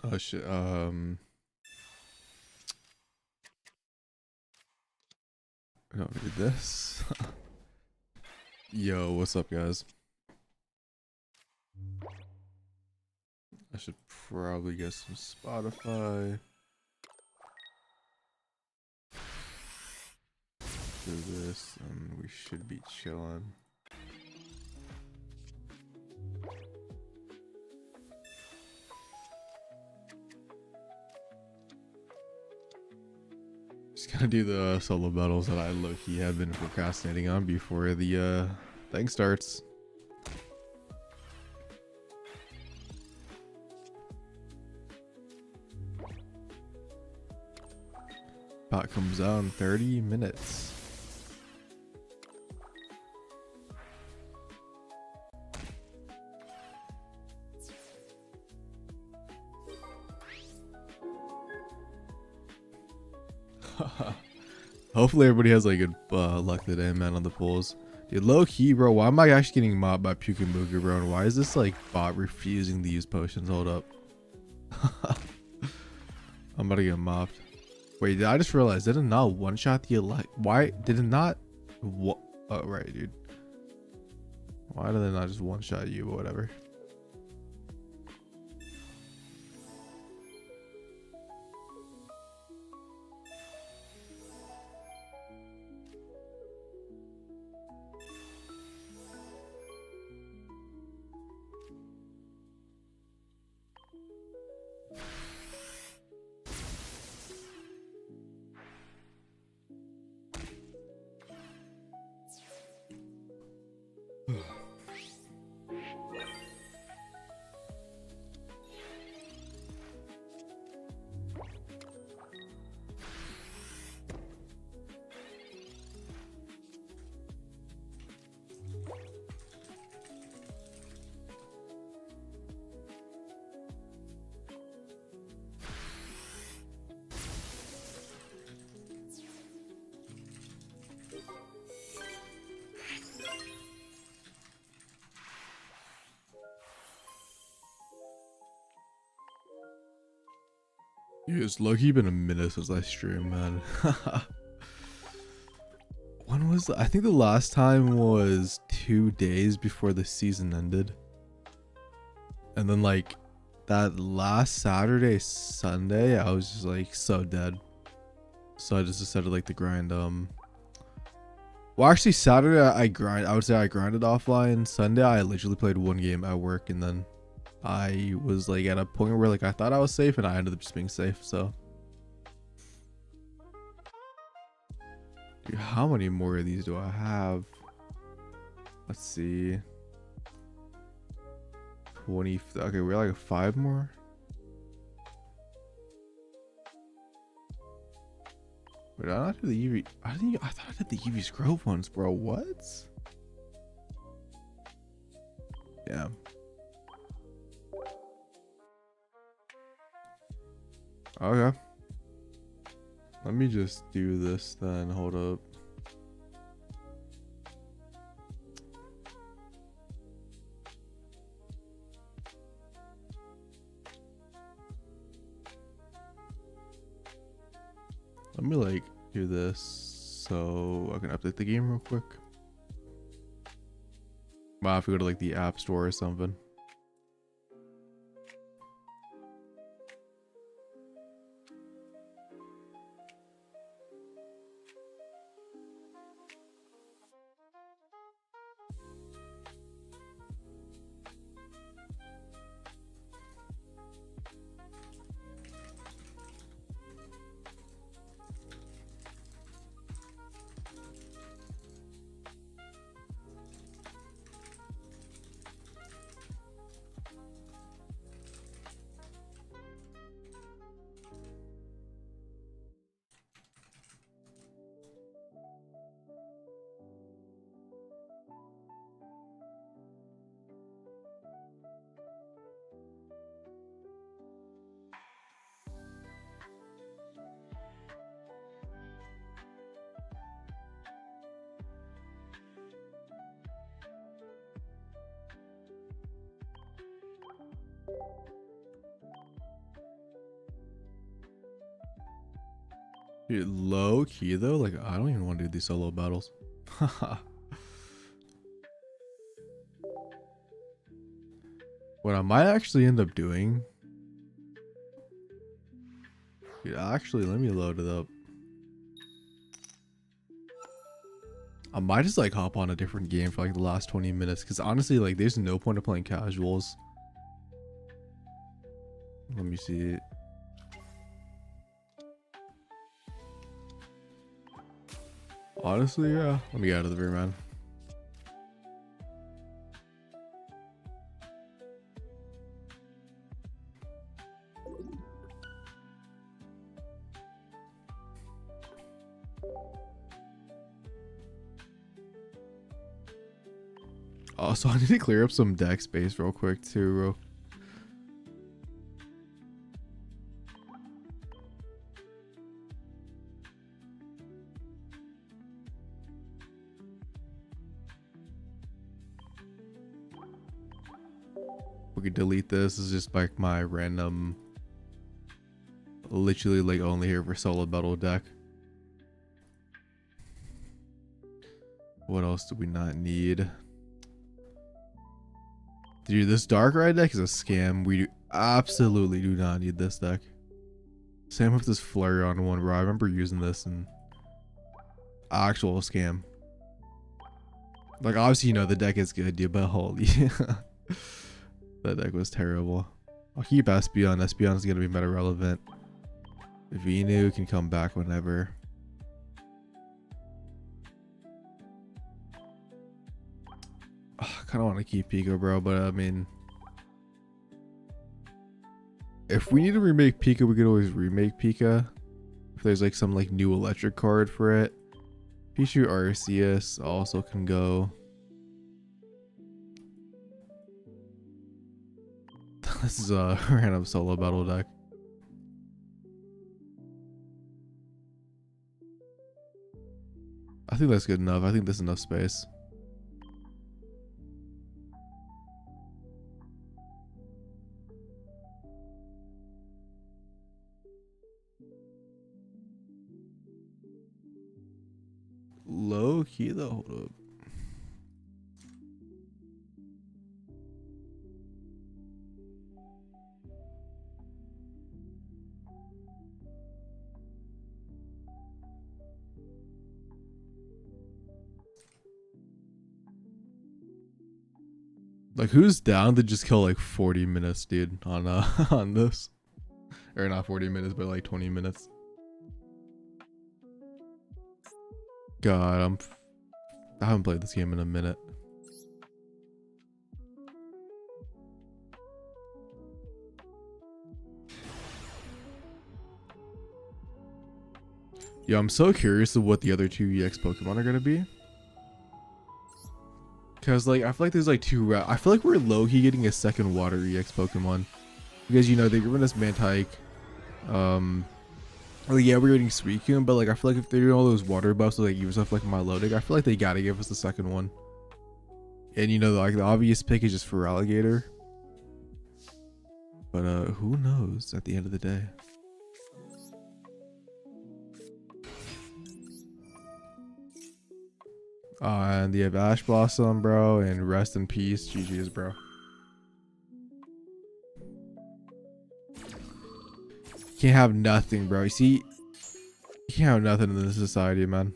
Oh shit. I don't need this. Yo, what's up, guys? I should probably get some Spotify. Do this, and we should be chilling. Just gonna do the solo battles that I low-key have been procrastinating on before the thing starts. Pot comes out in 30 minutes. Hopefully everybody has like good luck today, man, on the polls. Dude, low key, bro, why am I actually getting mobbed by Pukamuga, bro? And why is this like bot refusing to use potions? Hold up. I'm about to get mobbed. Wait, I just realized, did it not one-shot the elect? Why did it not? What? Oh, right, dude. Why did they not just one-shot you or whatever? Dude, it's low-key been a minute since I streamed, man. When was I think the last time was 2 days before the season ended. And then like that last Saturday, Sunday, I was just like so dead. So I just decided like to grind well actually Saturday I would say I grinded offline. Sunday I literally played one game at work, and then I was like at a point where like I thought I was safe and I ended up just being safe. So dude, how many more of these do I have? Let's see. 20. Okay, we're like 5 more. Wait, I not do the Eevee. I thought I did the Eevee's Grove ones, bro. What? Yeah. Okay. Let me just do this then. Hold up. Let me like do this so I can update the game real quick. Wow, I have to go to like the app store or something. Dude, low key though, like I don't even want to do these solo battles. What I might actually end up doing, dude, actually let me load it up. I might just like hop on a different game for like the last 20 minutes because honestly, like there's no point of playing casuals. Let me see. Honestly, yeah. Let me get out of the room, man. Also, I need to clear up some deck space real quick too, bro. We could delete this. This is just like my random, literally like only here for solo battle deck. What else do we not need? Dude, this Darkrai deck is a scam. We absolutely do not need this deck. Same with this Flareon one, bro. I remember using this in actual scam. Like, obviously, you know, the deck is good, dude, but holy. That deck was terrible. I'll keep Espeon. Espeon is going to be meta relevant. Venu can come back whenever. I kind of want to keep Pika, bro, but I mean, if we need to remake Pika, we could always remake Pika. If there's like some like new electric card for it. Pichu Arceus also can go. This is a random solo battle deck. I think that's good enough. I think there's enough space. Low key though, hold up. Like, who's down to just kill like 40 minutes, dude, on on this? Or not 40 minutes, but like 20 minutes. God, I haven't played this game in a minute. Yeah, I'm so curious of what the other two EX Pokemon are gonna be. Cause like I feel like there's like two. I feel like we're low-key getting a second Water EX Pokemon, because you know they're giving us Mantike. Like, yeah, we're getting Suicune, but like I feel like if they're doing all those water buffs, like even stuff like Milotic, I feel like they gotta give us the second one. And you know, like the obvious pick is just for Alligator. But who knows at the end of the day. And you have Ash Blossom, bro, and rest in peace, GG's, bro. Can't have nothing, bro. You see, you can't have nothing in this society, man.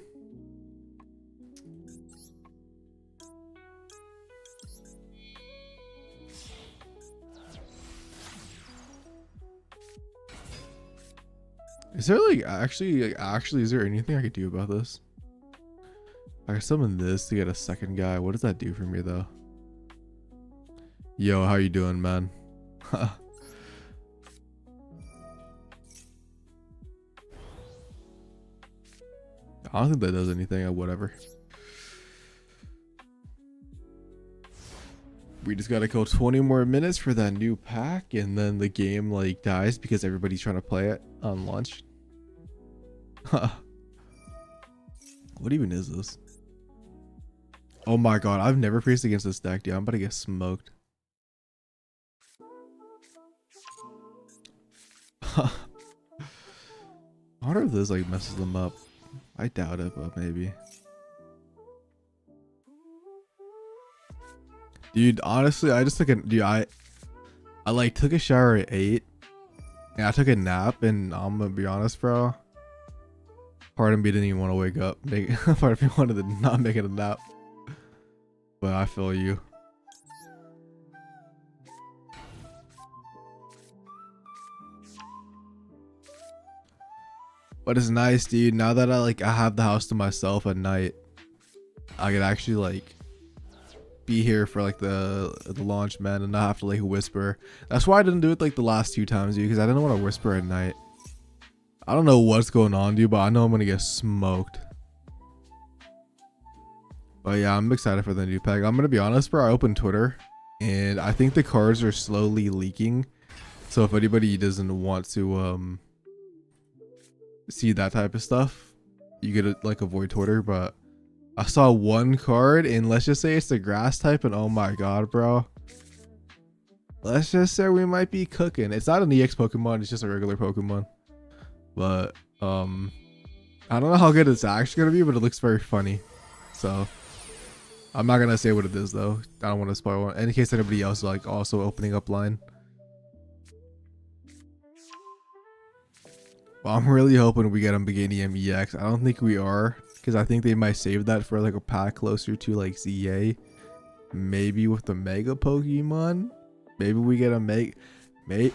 Is there like actually, is there anything I could do about this? I can summon this to get a second guy. What does that do for me though? Yo, how you doing, man? I don't think that does anything or whatever. We just gotta go 20 more minutes for that new pack, and then the game like dies because everybody's trying to play it on launch. What even is this? Oh my god, I've never faced against this deck, dude. I'm about to get smoked. I wonder if this like messes them up. I doubt it, but maybe. Dude, honestly, I just took a dude. I like took a shower at 8, and I took a nap. And I'm gonna be honest, bro. Part of me didn't even want to wake up. Part of me wanted to not make it a nap. But I feel you. But it's nice, dude. Now that I have the house to myself at night, I could actually like be here for like the launch, man, and not have to like whisper. That's why I didn't do it like the last 2 times, dude, because I didn't want to whisper at night. I don't know what's going on, dude, but I know I'm gonna get smoked. But yeah, I'm excited for the new pack. I'm gonna be honest, bro. I opened Twitter, and I think the cards are slowly leaking. So if anybody doesn't want to see that type of stuff, you could like avoid Twitter. But I saw one card, and let's just say it's the grass type, and oh my god, bro. Let's just say we might be cooking. It's not an EX Pokemon, it's just a regular Pokemon. But I don't know how good it's actually gonna be, but it looks very funny. So I'm not gonna say what it is though. I don't want to spoil it in case anybody else is like also opening up line. Well, I'm really hoping we get a Meganium EX. I don't think we are, because I think they might save that for like a pack closer to like ZA. Maybe with the Mega Pokemon. Maybe we get a maybe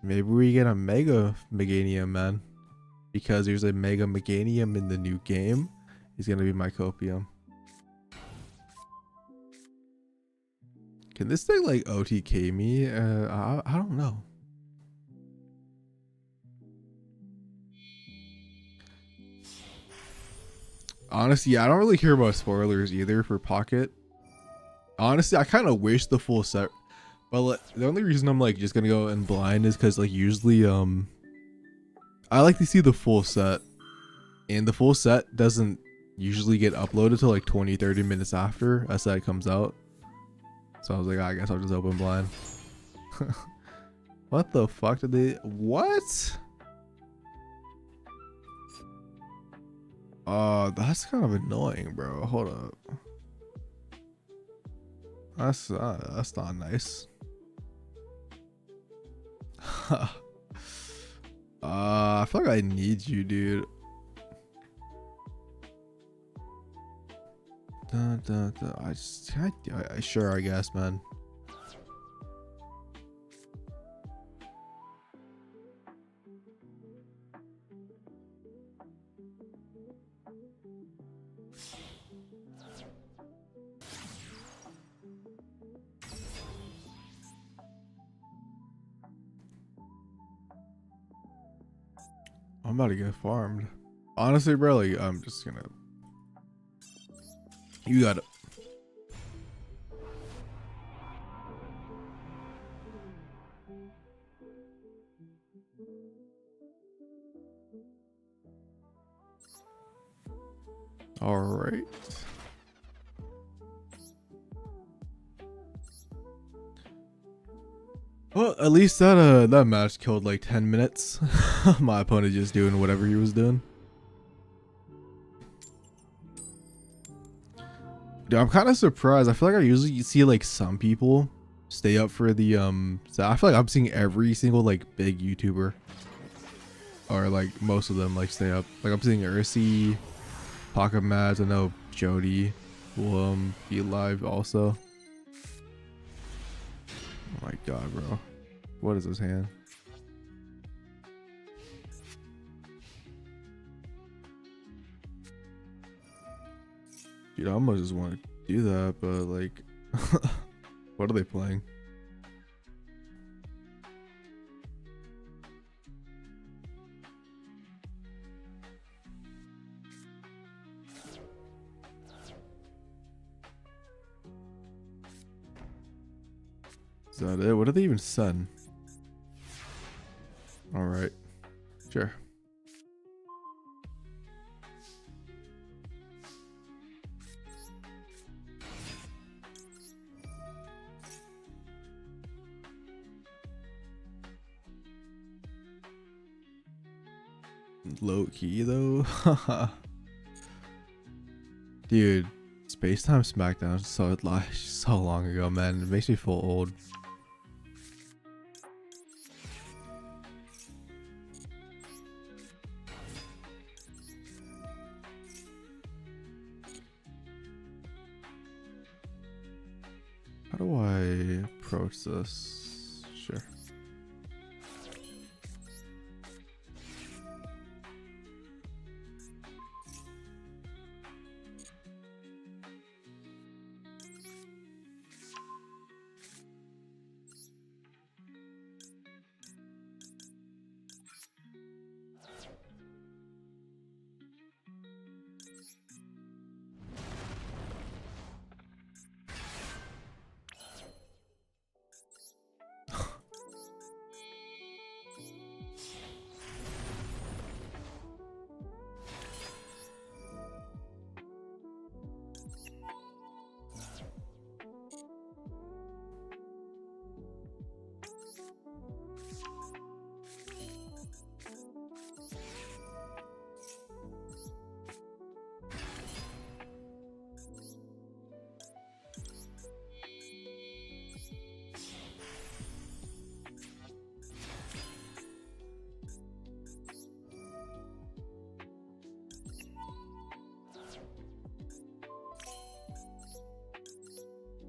we get a Mega Meganium, man. Because there's a Mega Meganium in the new game. He's gonna be my Copium. Can this thing like OTK me? I don't know. Honestly, I don't really care about spoilers either for Pocket. Honestly, I kind of wish the full set, but the only reason I'm like just gonna go in blind is because like usually I like to see the full set, and the full set doesn't usually get uploaded till like 20-30 minutes after a set comes out. So I was like, I guess I'll just open blind. What the fuck did they? What? That's kind of annoying, bro. Hold up. That's not nice. I feel like I need you, dude. Sure, I guess, man. I'm about to get farmed. Honestly, bro, like, I'm just gonna. You got it. All right. Well, at least that match killed like 10 minutes. My opponent just doing whatever he was doing. Dude, I'm kind of surprised. I feel like I usually see like some people stay up for the so I feel like I'm seeing every single like big YouTuber, or like most of them, like stay up. Like I'm seeing Ursi, Pocket Mads, I know Jody will be live also. Oh my god, bro. What is his hand? Dude, I almost just want to do that, but like, what are they playing? Is that it? What are they even said? All right, sure. low key though. Dude, Space Time Smackdown so long ago, man. It makes me feel old. How do I approach this? Sure.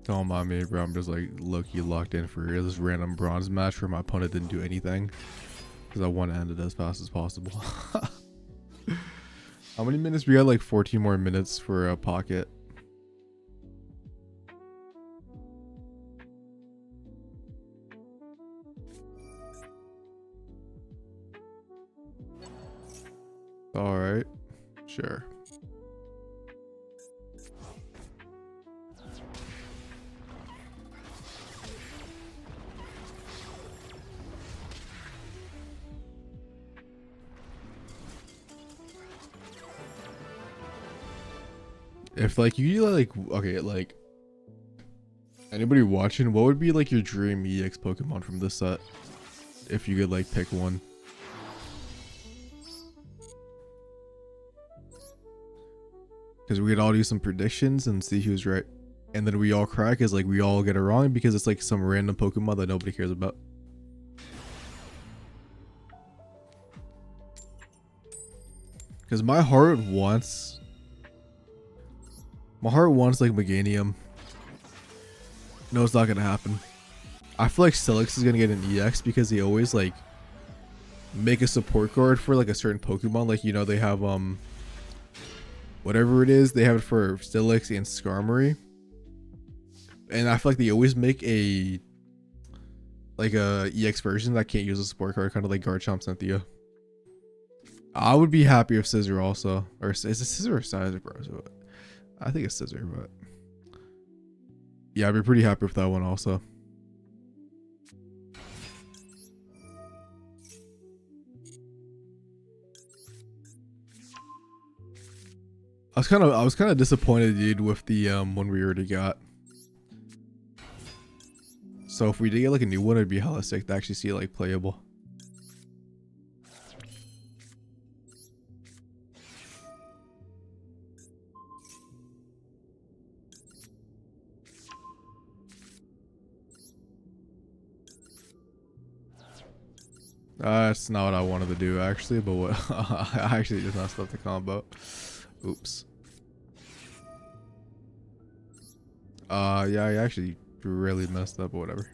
Don't mind me, bro. I'm just like low-key locked in for this random bronze match where my opponent didn't do anything because I want to end it as fast as possible. How many minutes? We got like 14 more minutes for a pocket. All right, sure. If like you like, okay, like anybody watching, what would be like your dream EX Pokemon from this set if you could like pick one? Because we could all do some predictions and see who's right, and then we all cry because like we all get it wrong because it's like some random Pokemon that nobody cares about. Because my heart wants like Meganium. No, it's not gonna happen. I feel like Steelix is gonna get an EX because they always like make a support card for like a certain Pokemon. Like, you know, they have whatever it is, they have it for Steelix and Skarmory. And I feel like they always make a EX version that can't use a support card, kind of like Garchomp Cynthia. I would be happy if Scizor also, or is it Scizor or Scizor, bro? So I think it's Scizor, but yeah, I'd be pretty happy with that one also. I was kind of disappointed, dude, with the one we already got. So if we did get like a new one, it'd be hella sick to actually see it like playable. That's not what I wanted to do actually, but what I actually just messed up the combo. Oops. Yeah, I actually really messed up, but whatever.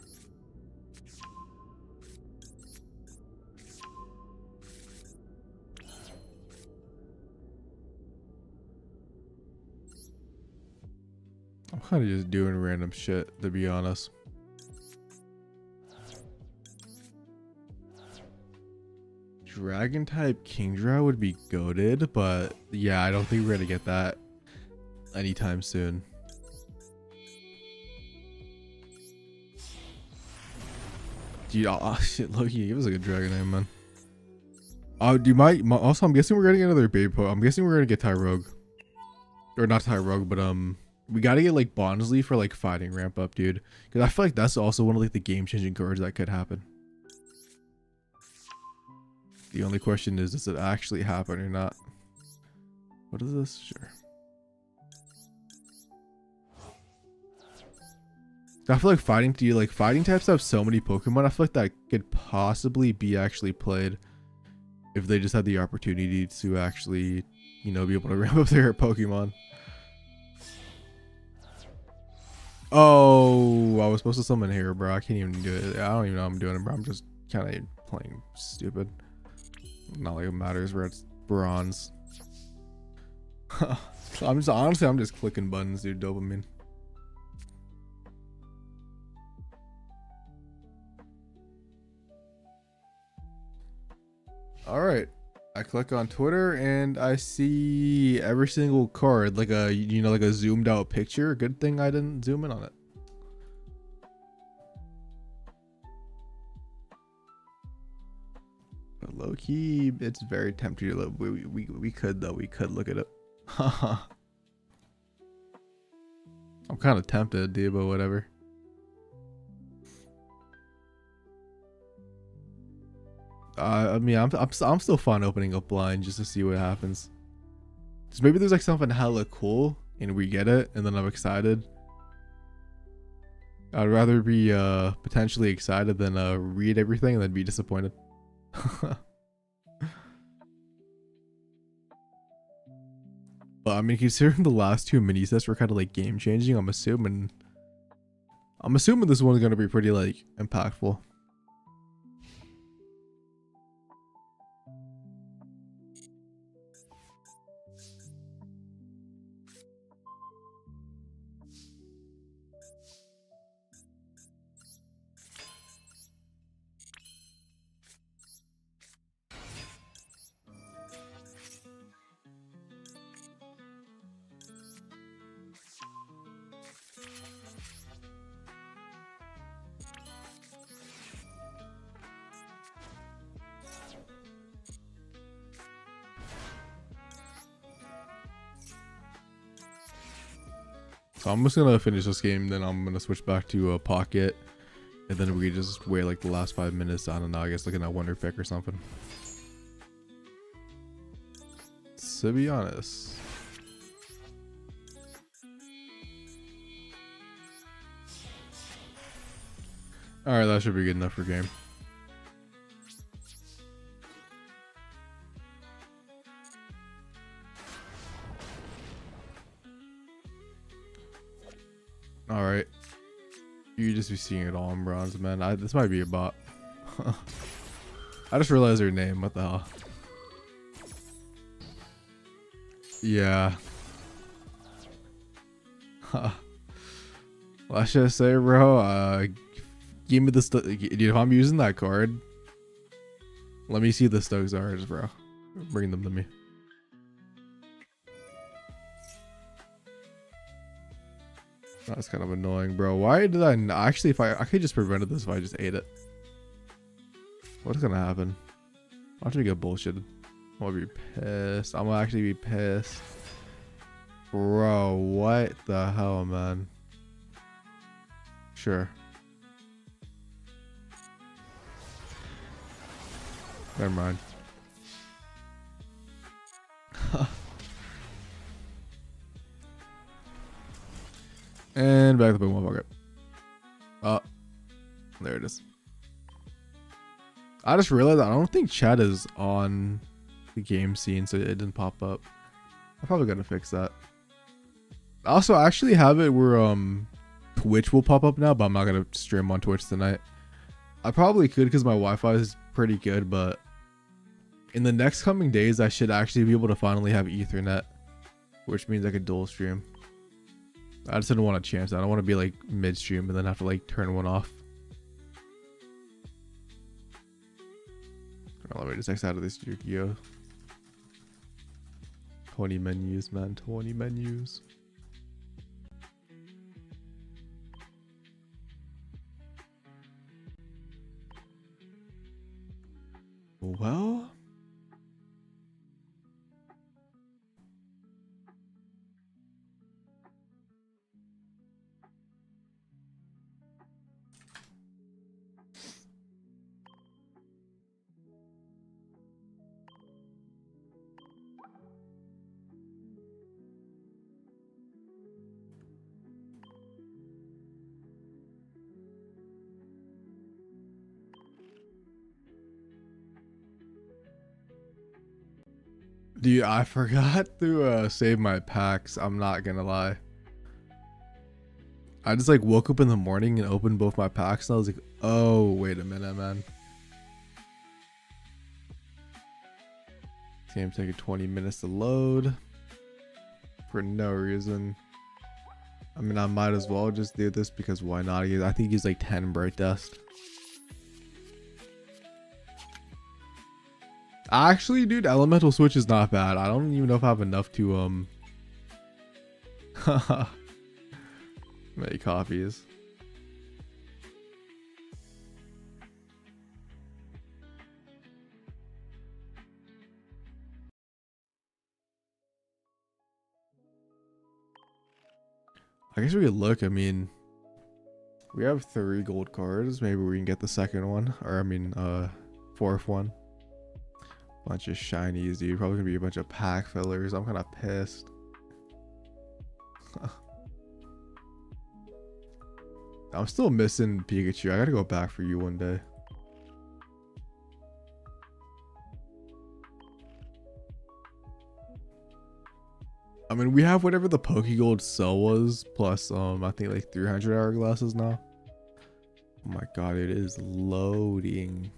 I'm kind of just doing random shit, to be honest. Dragon type Kingdra would be goated, but yeah, I don't think we're gonna get that anytime soon. Dude, oh shit, Loki, give us a good dragon name, man. Dude, also I'm guessing we're gonna get another baby po. I'm guessing we're gonna get Tyrogue, or not Tyrogue, but we gotta get like Bonsly for like fighting ramp up, dude, because I feel like that's also one of like the game changing cards that could happen. The only question is, does it actually happen or not? What is this? Sure. I feel like fighting types have so many Pokemon. I feel like that could possibly be actually played if they just had the opportunity to actually, you know, be able to ramp up their Pokemon. Oh, I was supposed to summon here, bro. I can't even do it. I don't even know how I'm doing it, bro. I'm just kind of playing stupid. Not like it matters where it's bronze. I'm just clicking buttons, dude. Dopamine. All right, I click on Twitter and I see every single card like a, you know, like a zoomed out picture. Good thing I didn't zoom in on it. But low key, it's very tempting to look. We could though. We could look at it. I'm kind of tempted, dude, but whatever. I mean, I'm still fine opening up blind just to see what happens. Cause maybe there's like something hella cool and we get it, and then I'm excited. I'd rather be potentially excited than read everything and then be disappointed. But I mean, considering the last two mini sets were kind of like game changing, I'm assuming this one's gonna be pretty like impactful. So I'm just gonna finish this game, then I'm gonna switch back to a Pocket, and then we just wait like the last 5 minutes. I don't know, I guess looking at Wonder Pick or something. To be honest. Alright, that should be good enough for game. Alright. You just be seeing it all in bronze, man. This might be a bot. I just realized her name. What the hell? Yeah. Let's just say, bro, give me the dude, if I'm using that card, let me see the Stokes R's, bro. Bring them to me. That's kind of annoying, bro. Why did I actually, if I could just prevented this if I just ate it. What's gonna happen? I'm actually get bullshitted. I'm gonna be pissed. I'm gonna actually be pissed. Bro, what the hell, man? Sure. Never mind. And back to the Pokemon Pocket. Oh, there it is. I just realized I don't think chat is on the game scene, so it didn't pop up. I'm probably gonna fix that. Also, I actually have it where Twitch will pop up now, but I'm not gonna stream on Twitch tonight. I probably could because my Wi-Fi is pretty good, but in the next coming days, I should actually be able to finally have Ethernet, which means I could dual stream. I just didn't want to chance that. I don't want to be like midstream and then have to like turn one off. Let me just X out of this Yu-Gi-Oh. 20 menus, man. 20 menus. Well, Dude, I forgot to save my packs. I'm not gonna lie. I just like woke up in the morning and opened both my packs and I was like, oh, wait a minute, man. This game's taking 20 minutes to load for no reason. I mean, I might as well just do this because why not? I think he's like 10 bright dust. Actually, dude, elemental switch is not bad. I don't even know if I have enough to make copies. I guess we could look. I mean, we have 3 gold cards. Maybe we can get the second one, or I mean, fourth one. Bunch of shinies, dude. Probably gonna be a bunch of pack fillers. I'm kind of pissed. I'm still missing Pikachu. I gotta go back for you one day. I mean, we have whatever the Pokegold sell was, plus I think like 300 hourglasses now. Oh my god, it is loading.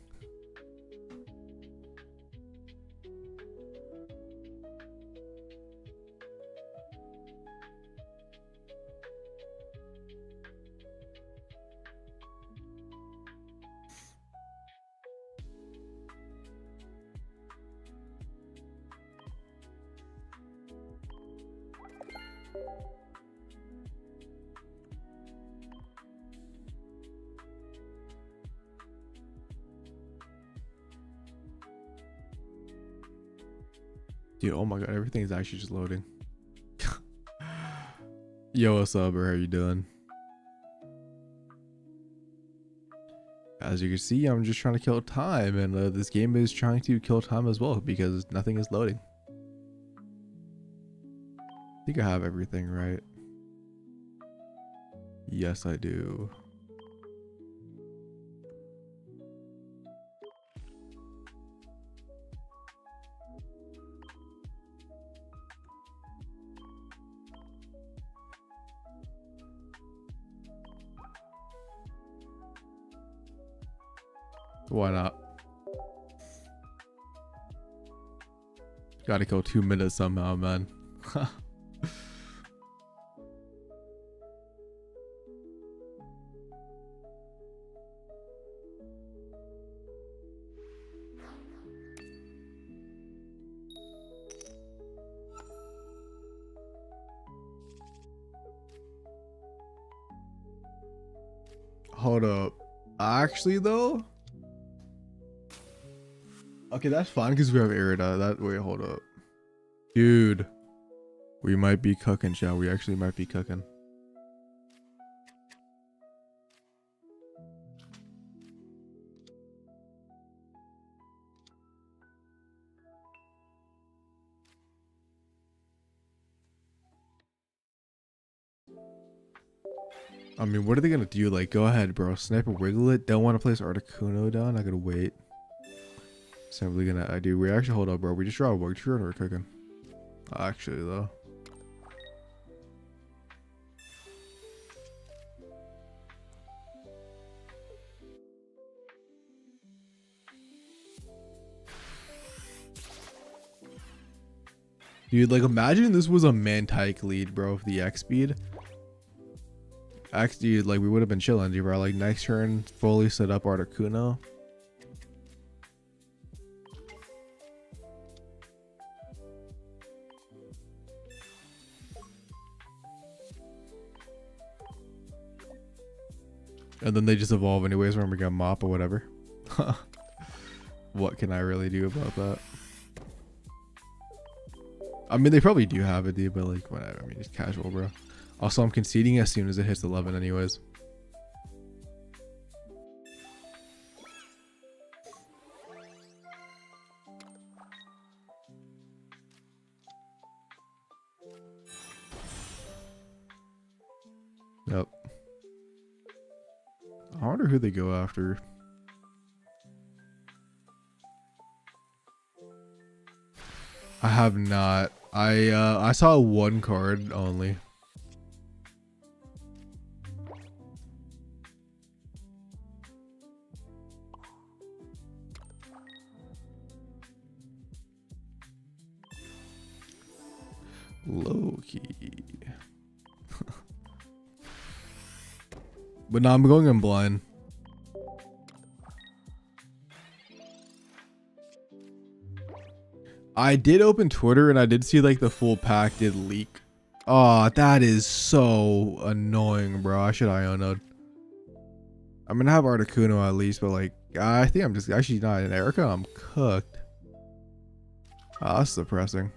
Dude, oh my god, everything's actually just loading. Yo, what's up, bro? How you doing? As you can see, I'm just trying to kill time, and this game is trying to kill time as well because nothing is loading. I think I have everything right. Yes, I do. Why not? Gotta kill 2 minutes somehow, man. Hold up. Actually, though. Okay, that's fine because we have Irida. That wait, hold up. Dude. We might be cooking, chat. We actually might be cooking. I mean, what are they gonna do? Like, go ahead, bro. Sniper wiggle it. Don't want to place Articuno down. I gotta wait. Simply gonna I do. We actually hold up, bro. We just draw a work tree and we're cooking. Actually, though. Dude, like, imagine this was a Mantike lead, bro, for the X speed. X, dude, like, we would have been chilling, dude, bro. Like, next turn, fully set up Articuno. And then they just evolve anyways when we got Mop or whatever. What can I really do about that? I mean, they probably do have it, dude, but like, whatever. I mean, it's casual, bro. Also, I'm conceding as soon as it hits 11 anyways. Yep. I wonder who they go after. I have not. I saw one card only. Low key. But no, I'm going in blind. I did open Twitter and I did see like the full pack did leak. Oh, that is so annoying, bro. I should Iono'd. I'm gonna have Articuno at least, but like I think I'm just actually not in Erica. I'm cooked. Oh, that's depressing.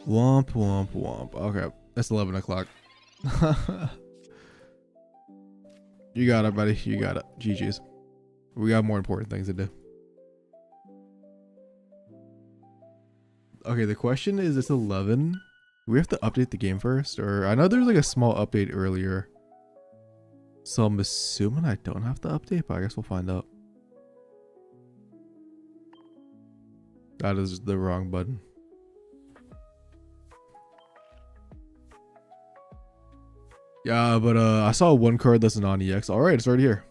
Womp womp womp. Okay, it's 11 o'clock. You got it, buddy. You got it. GG's. We got more important things to do. Okay, the question is, it's 11. Do we have to update the game first? Or I know there's like a small update earlier. So I'm assuming I don't have to update, but I guess we'll find out. That is the wrong button. Yeah, but I saw one card that's a non-EX. Alright, it's already here.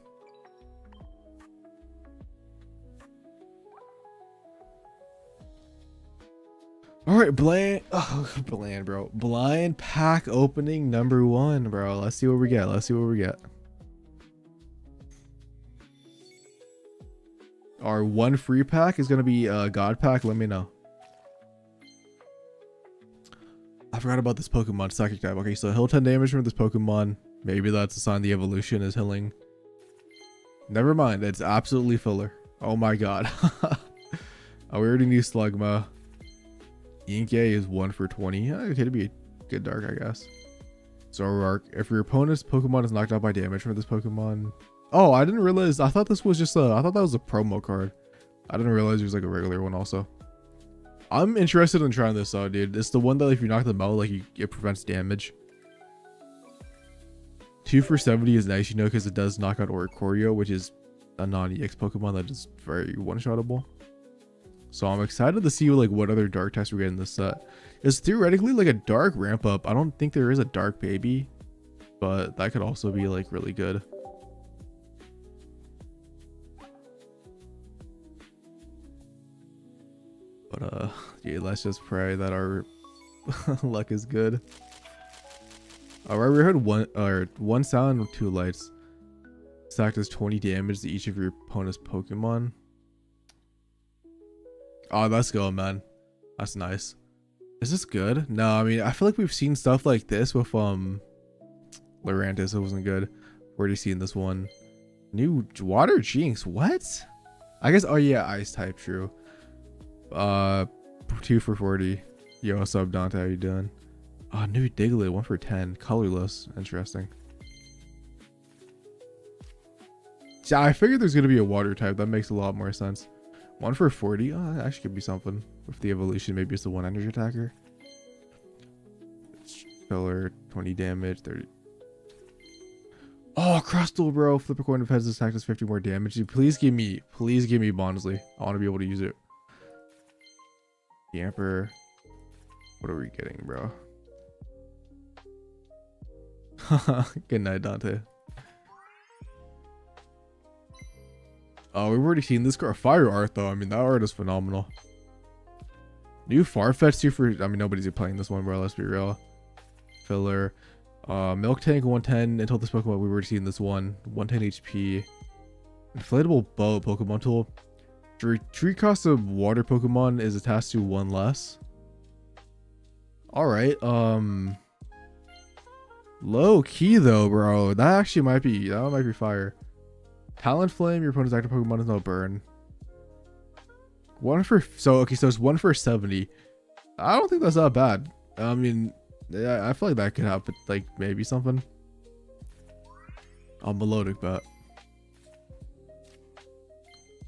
Alright, bland. Oh, bland, bro. Blind pack opening number 1, bro. Let's see what we get. Let's see what we get. Our one free pack is going to be a God pack. Let me know. I forgot about this Pokemon Psychic type. Okay, so heal 10 damage from this Pokemon. Maybe that's a sign the evolution is healing. Never mind. It's absolutely filler. Oh my god. Oh, we already knew Slugma. Inkay is 1 for 20. It'd be a good dark, I guess. Zoroark. If your opponent's Pokemon is knocked out by damage from this Pokemon. Oh, I didn't realize. I thought this was just a. I thought that was a promo card. I didn't realize it was like a regular one also. I'm interested in trying this out, dude. It's the one that if you knock them out, like it prevents damage. 2 for 70 is nice, you know, because it does knock out Oricorio, which is a non-EX Pokemon that is very one-shottable. So I'm excited to see like what other dark types we get in this set. It's theoretically like a dark ramp up. I don't think there is a dark baby, but that could also be like really good. But yeah, let's just pray that our luck is good. Alright, we heard one sound with 2 lights. Stacked as 20 damage to each of your opponent's Pokemon. Oh, let's go, man. That's nice. Is this good? No, I mean, I feel like we've seen stuff like this with Lurantis. It wasn't good. We've already seen this one. New Water Jinx. What? I guess. Oh yeah, Ice type. True. 2 for 40. Yo, what's up, Dante? How you doing? Oh, new Diglett. 1 for 10. Colorless. Interesting. Yeah, I figured there's gonna be a water type. That makes a lot more sense. 1 for 40. Oh, that actually could be something with the evolution. Maybe it's the 1 energy attacker. Filler. 20 damage. 30. Oh, Crustle, bro. Flip a coin if heads attack does 50 more damage. Dude, please give me Bonsly. I want to be able to use it. Yamper. What are we getting, bro? Good night, Dante. Oh, we've already seen this card. Fire art, though. I mean, that art is phenomenal. New Farfetch 2 for... I mean, nobody's playing this one, bro. Let's be real. Filler. Milk Tank 110. Until this Pokemon, we've already seen this one. 110 HP. Inflatable bow Pokemon tool. Tree cost of water Pokemon is attached to 1 less. Alright. Low key though, bro. That actually might be fire. Talonflame, your opponent's active Pokemon is no burn. 1 for so it's 1 for 70. I don't think that's that bad. I mean, yeah, I feel like that could happen, like maybe something. Melodic bet.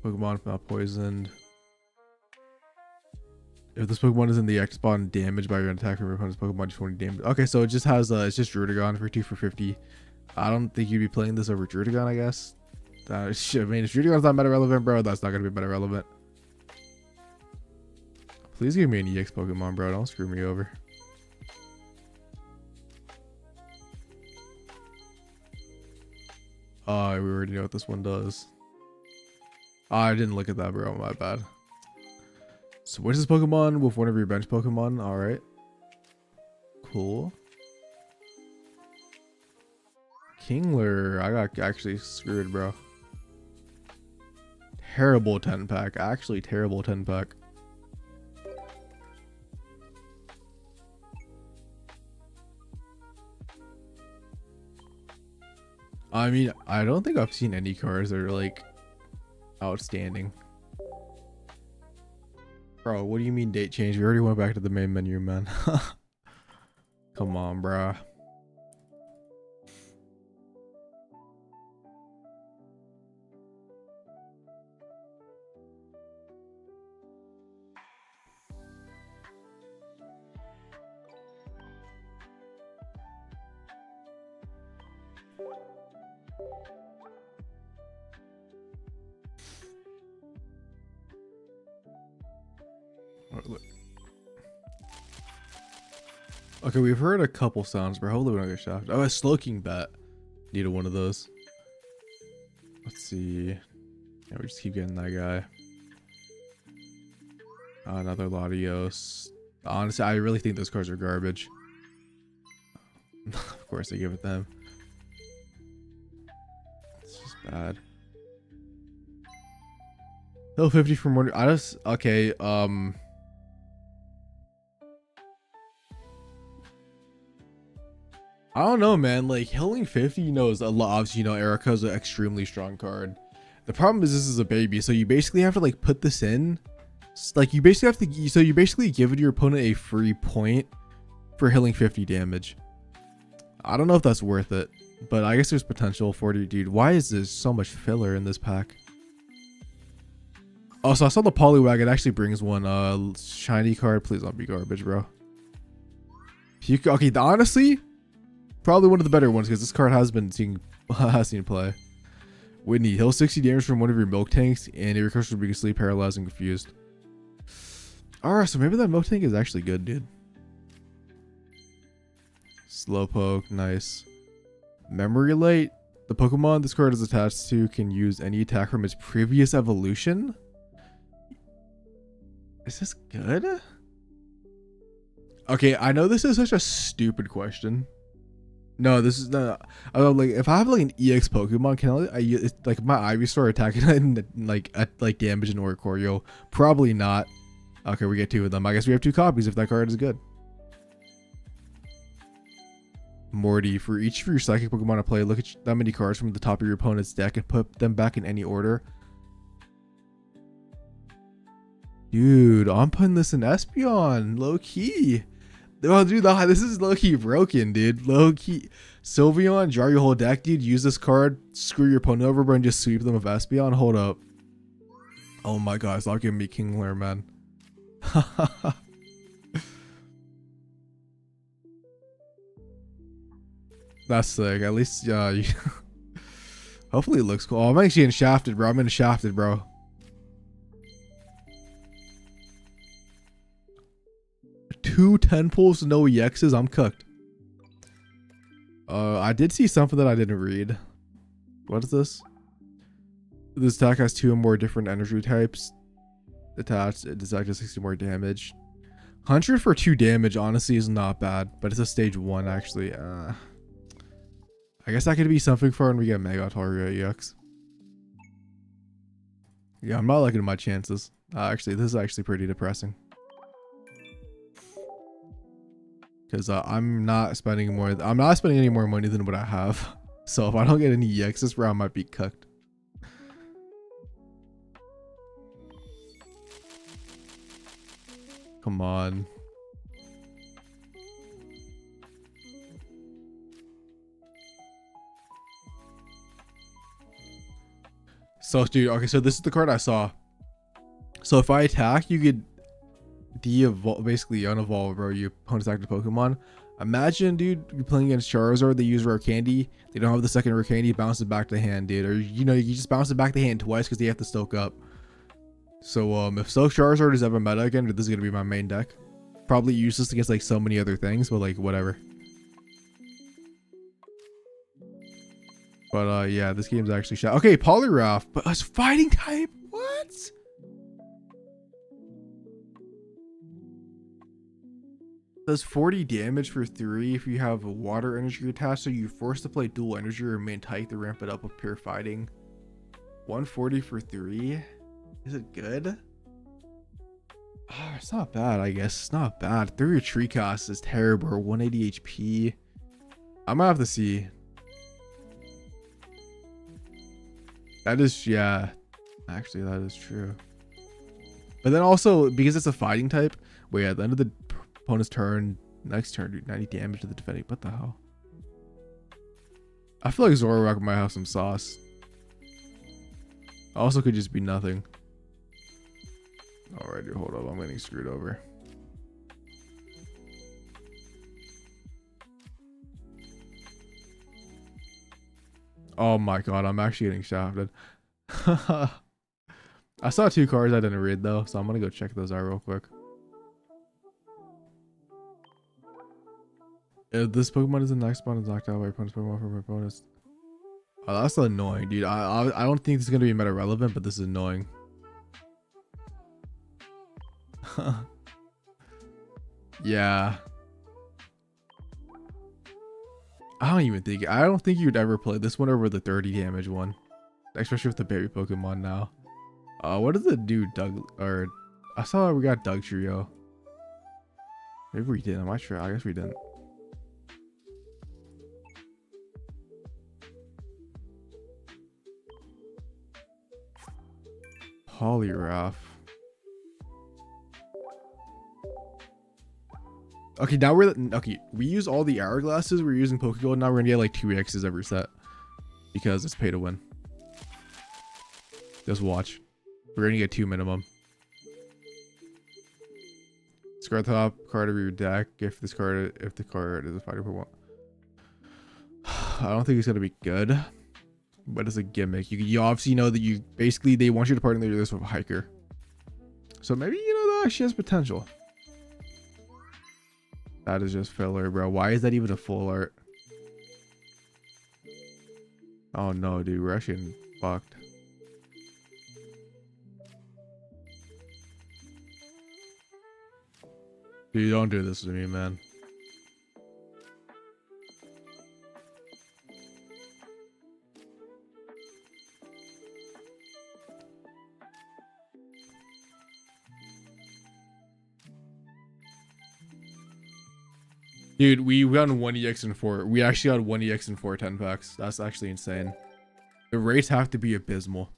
Pokemon not poisoned. If this Pokemon is in the X spawn, damaged by your attack from your opponent's Pokemon, just 20 damage. Okay, so it just has it's just Druddigon for 2 for 50. I don't think you'd be playing this over Druddigon, I guess. Shit, I mean, if Druddigon's not meta relevant, bro, that's not gonna be meta relevant. Please give me an EX Pokemon, bro. Don't screw me over. Oh, we already know what this one does. Oh, I didn't look at that, bro. My bad. Switch this Pokemon with one of your bench Pokemon. Alright. Cool. Kingler. I got actually screwed, bro. Terrible 10 pack. Actually, terrible 10 pack. I mean, I don't think I've seen any cards that are like outstanding. Bro, what do you mean date change? We already went back to the main menu, man. Come on, bro. Okay, we've heard a couple sounds, but hopefully we don't get shafted. Oh, a Slowking Bat. Needed one of those. Let's see. Yeah, we just keep getting that guy. Another Latios. Honestly, I really think those cards are garbage. Of course, they give it them. It's just bad. Hill 50 from one. I just okay. I don't know, man. Like Healing 50, you know, is a lot. Obviously, you know, Erica's an extremely strong card. The problem is this is a baby, so you basically have to like put this in. Like you basically have to. So you basically give your opponent a free point for Healing 50 damage. I don't know if that's worth it, but I guess there's potential for it, dude. Why is there so much filler in this pack? Oh, so I saw the Poliwag. It actually brings one shiny card. Please don't be garbage, bro. Okay, honestly, probably one of the better ones because this card has been seen play. Whitney, heal 60 damage from one of your milk tanks, and it recovers from being asleep, paralyzed, and confused. Alright, so maybe that milk tank is actually good, dude. Slowpoke, nice. Memory Light. The Pokemon this card is attached to can use any attack from its previous evolution. Is this good? Okay, I know this is such a stupid question. No, this is not. Like if I have like an EX Pokemon, can I like my Ivysaur attacking and like damage an Oricorio? Probably not. Okay, we get 2 of them. I guess we have 2 copies if that card is good. Morty, for each of your psychic Pokemon to play, look at that many cards from the top of your opponent's deck and put them back in any order. Dude, I'm putting this in Espeon, low key. Oh, dude, this is low key broken, dude. Low key. Sylveon, jar your whole deck, dude. Use this card, screw your opponent over, bro, and just sweep them with Espeon. Hold up. Oh my god, stop giving me Kingler, man. That's sick. At least, hopefully it looks cool. Oh, I'm actually getting shafted, bro. I'm getting shafted, bro. Two 10 pulls, no EXs. I'm cooked. I did see something that I didn't read. What is this? This attack has 2 or more different energy types attached. It does actually 60 more damage. 100 for 2 damage, honestly, is not bad, but it's a stage 1, actually. I guess that could be something for when we get Mega Target EX. Yeah, I'm not liking my chances. Actually, this is actually pretty depressing. Because I'm not spending any more money than what I have. So if I don't get any EXs, bro, I might be cooked. Come on. So, dude, okay, so this is the card I saw. So if I attack, you could basically unevolve, bro, your opponent's active Pokemon. Imagine, dude, you're playing against Charizard, they use rare candy, they don't have the second rare candy, bounce it back to hand, dude. Or, you know, you just bounce it back to hand twice because they have to stoke up. So, if Soak Charizard is ever meta again, this is going to be my main deck. Probably useless against, like, so many other things, but, like, whatever. But, yeah, this game's actually shot. Okay, Poliwrath, but it's fighting type? What? Does 40 damage for 3 if you have a water energy attached, so you're forced to play dual energy or main type to ramp it up with pure fighting. 140 for 3? Is it good? Oh, it's not bad, I guess. It's not bad. 3 retreat cost is terrible. 180 HP. I'm gonna have to see. That is, yeah. Actually, that is true. But then also, because it's a fighting type, wait, at the end of the opponent's turn, next turn, dude, 90 damage to the defending. What the hell? I feel like Zoroark might have some sauce. Also could just be nothing. Alright, dude, hold up. I'm getting screwed over. Oh my god, I'm actually getting shafted. I saw 2 cards I didn't read though, so I'm gonna go check those out real quick. If this Pokemon is the next spawn is knocked out by opponent's Pokemon from opponents. Oh, that's annoying, dude. I don't think this is gonna be meta relevant, but this is annoying. Yeah. I don't think you'd ever play this one over the 30 damage one. Especially with the berry Pokemon now. What does it do, Doug? Or I saw we got Doug Trio. Maybe we did. I'm not sure. I guess we didn't. Poliwrath. Okay, now we use all the hourglasses. We're using Pokegold. Now we're gonna get like 2 X's every set because it's pay to win. Just watch. We're gonna get 2 minimum. Discard top card of your deck if the card is a fighter Pokemon. I don't think it's gonna be good, but it's a gimmick. You obviously know that they want you to partner this with a hiker. So maybe that actually has potential. That is just filler, bro. Why is that even a full art? Oh no, dude, we're actually getting fucked. Dude, don't do this to me, man. Dude, we got 1 EX and 4. We actually got 1 EX and 4 10 packs. That's actually insane. The rates have to be abysmal.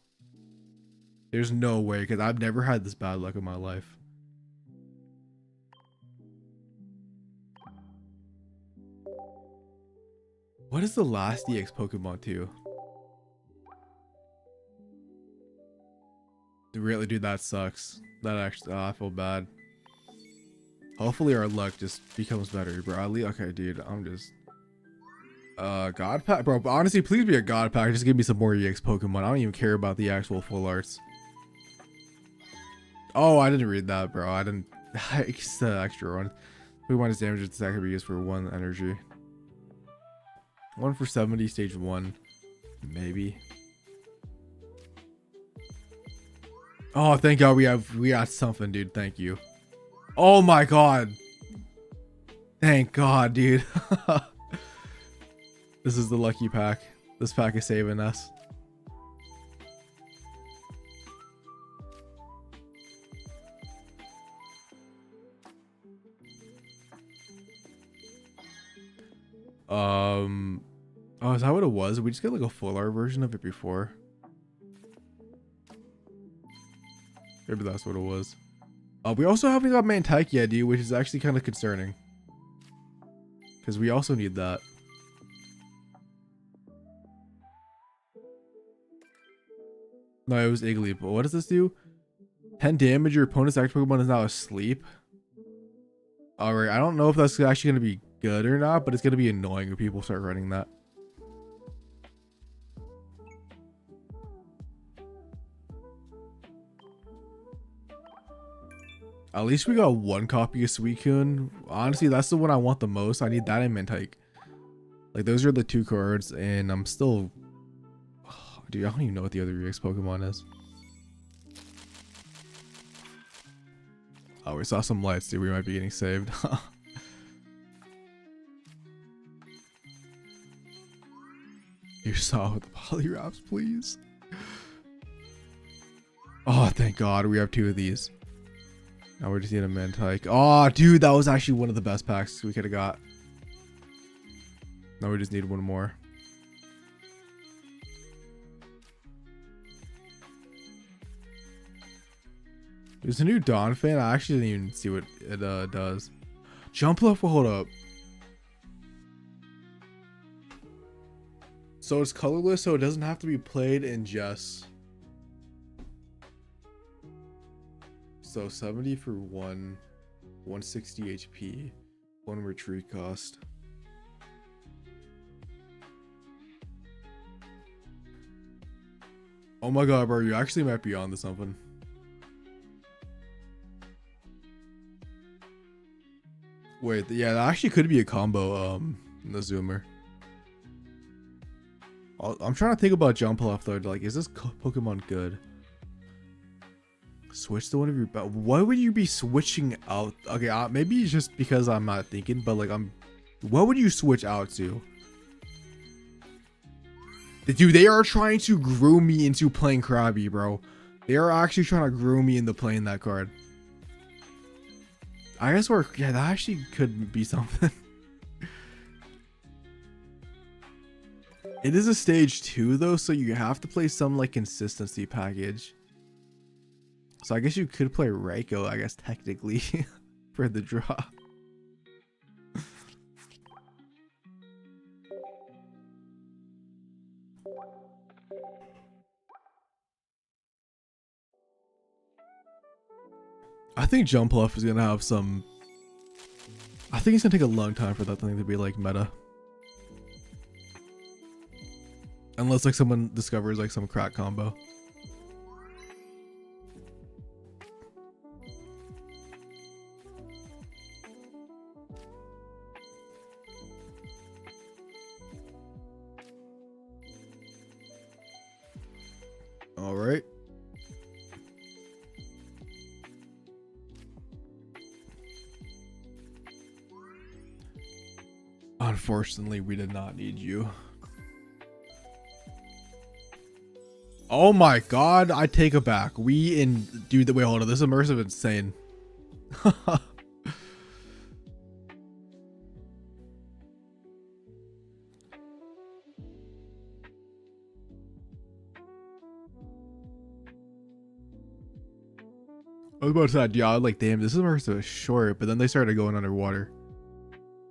There's no way, because I've never had this bad luck in my life. What is the last EX Pokemon too? Really, dude, that sucks. That actually, I feel bad. Hopefully our luck just becomes better, bro. Okay, dude, I'm just God pack, bro. But honestly, please be a God pack. Just give me some more EX Pokemon. I don't even care about the actual full arts. Oh, I didn't read that, bro. I didn't. It's the extra one. Pokemon is damage attack can be used for 1 energy. 1 for 70, stage 1, maybe. Oh, thank God we got something, dude. Thank you. Oh my God. Thank God, dude. This is the lucky pack. This pack is saving us. Oh, is that what it was? We just get like a full art version of it before. Maybe that's what it was. We also haven't got Mantike yet, dude, which is actually kind of concerning. Because we also need that. No, it was Iggly, but what does this do? 10 damage, your opponent's active Pokemon is now asleep. All right, I don't know if that's actually gonna be good or not, but it's gonna be annoying when people start running that. At least we got one copy of Suicune. Honestly, that's the one I want the most. I need that and Mentike. Like, those are the two cards, and I'm still... Oh, dude, I don't even know what the other EX Pokemon is. Oh, we saw some lights, dude. We might be getting saved. You saw with the Polyraps, please. Oh, thank God. We have two of these. Now we're just getting a Mentike. Oh, dude, that was actually one of the best packs we could have got. Now we just need one more. There's a new Dawn fan. I actually didn't even see what it does. Jump left. Hold up. So it's colorless, so it doesn't have to be played in Jess. So 70 for 160 HP, 1 retreat cost. Oh my God, bro, you actually might be on to something. Wait, yeah, that actually could be a combo, in the Zoomer. I'm trying to think about Jump Left though. Like, is this Pokemon good? Switch to one of your... What would you be switching out? Okay, maybe it's just because I'm not thinking, but like, what would you switch out to? Dude, they are trying to groom me into playing Krabby, bro. They are actually trying to groom me into playing that card. I guess yeah, that actually could be something. It is a stage 2 though, so you have to play some like consistency package. So I guess you could play Raikou, I guess technically, for the draw. I think Jumpluff is gonna have some... I think it's gonna take a long time for that thing to be like meta. Unless like someone discovers like some crack combo. All right. Unfortunately, we did not need you. Oh my God, I take it back. Dude, wait, hold on. This immersive insane. I was about to say, yeah, like, damn, this immersive is short, but then they started going underwater.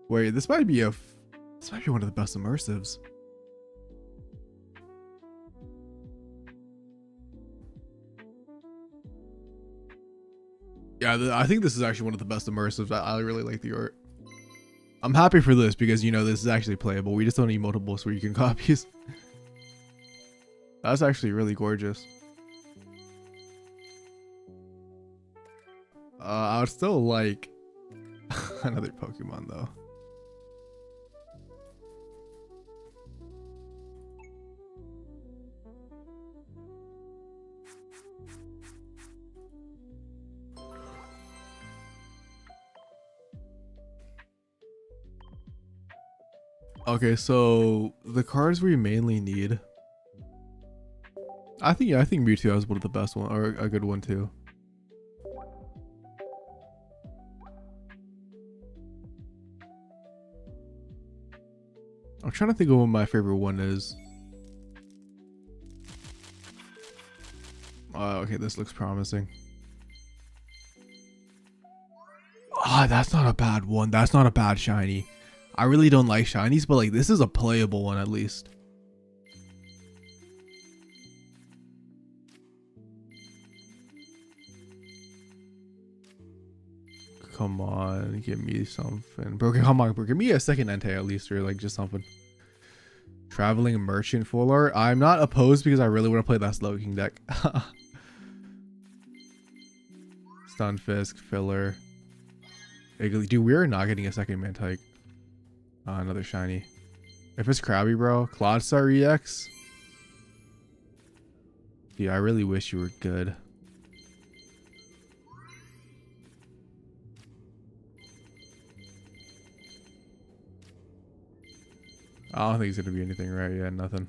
Wait, this might be one of the best immersives. Yeah, I think this is actually one of the best immersives. I really like the art. I'm happy for this because, you know, this is actually playable. We just don't need multiple so you can copies. That's actually really gorgeous. I would still like another Pokemon though. Okay, so the cards we mainly need. I think Mewtwo is one of the best one, or a good one too. I'm trying to think of what my favorite one is. Okay, this looks promising. Ah, that's not a bad one. That's not a bad shiny. I really don't like shinies, but like this is a playable one at least. come on, give me something. Bro, come on, bro. Give me a second Entei at least, or like just something. Traveling Merchant full art. I'm not opposed because I really want to play that Slow King deck. Stunfisk, filler. Dude, we are not getting a second Mantike. Another shiny. If it's Krabby, bro. Clodstar EX. Dude, I really wish you were good. I don't think it's gonna be anything right yet. Nothing.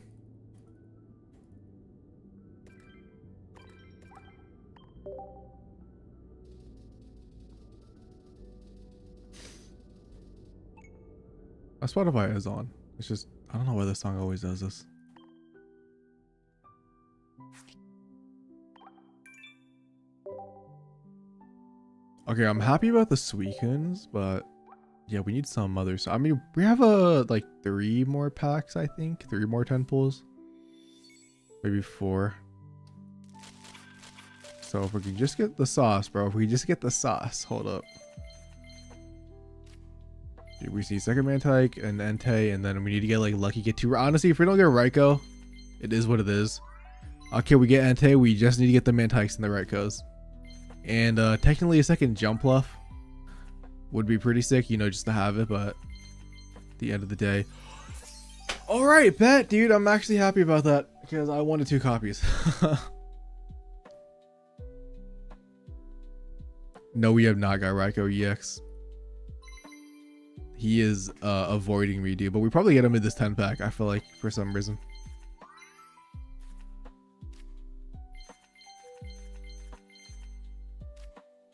My Spotify is on. It's just I don't know why this song always does this. Okay, I'm happy about the Suicuns, but yeah, we need some others. I mean, we have like 3 more packs, I think. 3 more 10 pulls. Maybe 4. So if we can just get the sauce, bro. If we just get the sauce. Hold up. Dude, we see second Mantike and Entei, and then we need to get like lucky, get 2. Honestly, if we don't get Raikou, it is what it is. Okay, we get Entei. We just need to get the Mantikes and the Raikous. And technically a second Jumpluff would be pretty sick, you know, just to have it, but at the end of the day. Alright, bet, dude. I'm actually happy about that because I wanted 2 copies. No, we have not got Raikou EX. He is avoiding me, dude, but we probably get him in this 10 pack, I feel like, for some reason.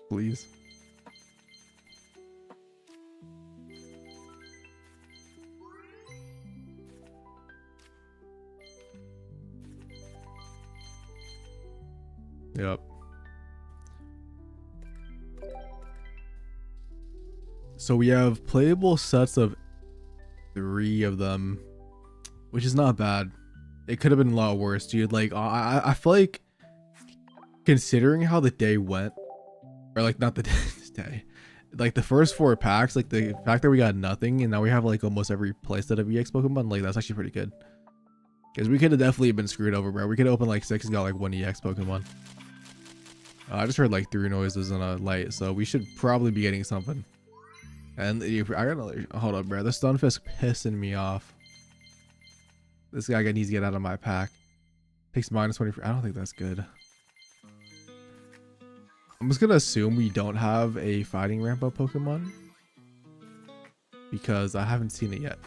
Please. Yep. So we have playable sets of 3 of them, which is not bad. It could have been a lot worse, dude. Like I feel like, considering how the day went, or like not the day, like the first 4 packs, like the fact that we got nothing and now we have like almost every playset of EX Pokemon, like that's actually pretty good. Because we could have definitely been screwed over, bro. We could have opened like 6 and got like 1 EX Pokemon. I just heard like 3 noises and a light, so we should probably be getting something. And I got another. Hold up, bro. The Stunfisk pissing me off. This guy needs to get out of my pack. Takes -20. I don't think that's good. I'm just gonna assume we don't have a fighting ramp up Pokemon because I haven't seen it yet.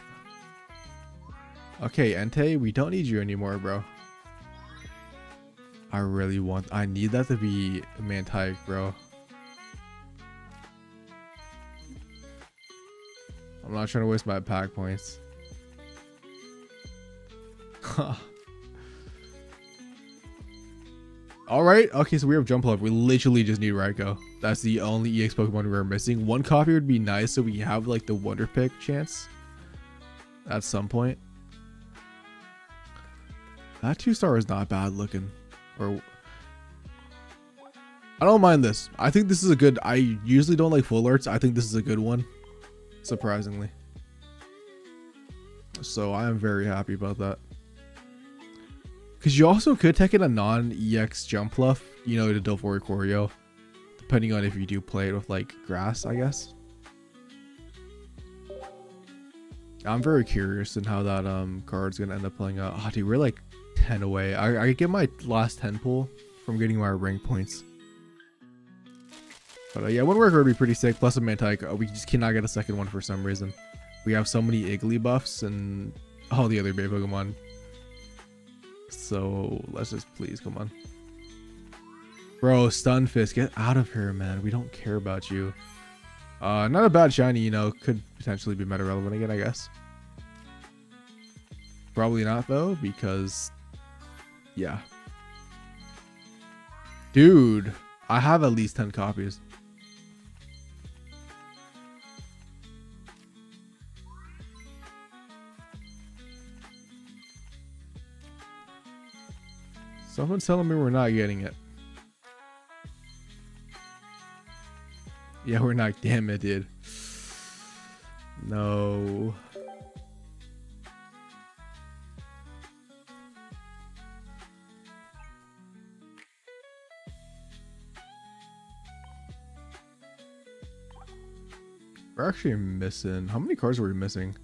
Okay, Entei, we don't need you anymore, bro. I need that to be Mantike, bro. I'm not trying to waste my pack points. Alright, okay, so we have Jumpluff. We literally just need Raikou. That's the only EX Pokemon we're missing. 1 copy would be nice so we have like the Wonder Pick chance at some point. That 2-star is not bad looking. Or I don't mind this. I think this is a good. I usually don't like full arts. I think this is a good one, surprisingly. So I am very happy about that. Because you also could take in a non-EX Jumpluff, you know, to Delphori Choreo, depending on if you do play it with like grass, I guess. I'm very curious in how that card's gonna end up playing out. Oh, dude, we're like 10 away. I could get my last 10 pull from getting my rank points. But yeah, one worker would be pretty sick. Plus a Mantike. We just cannot get a second one for some reason. We have so many Iggly buffs and all the other Bay Pokemon. So let's just please come on. Bro, Stunfisk, get out of here, man. We don't care about you. Not a bad shiny, you know. Could potentially be meta relevant again, I guess. Probably not though, because yeah. Dude, I have at least 10 copies. Someone's telling me we're not getting it. Yeah, we're not. Damn it, dude. No. We're actually missing. How many cards are we missing?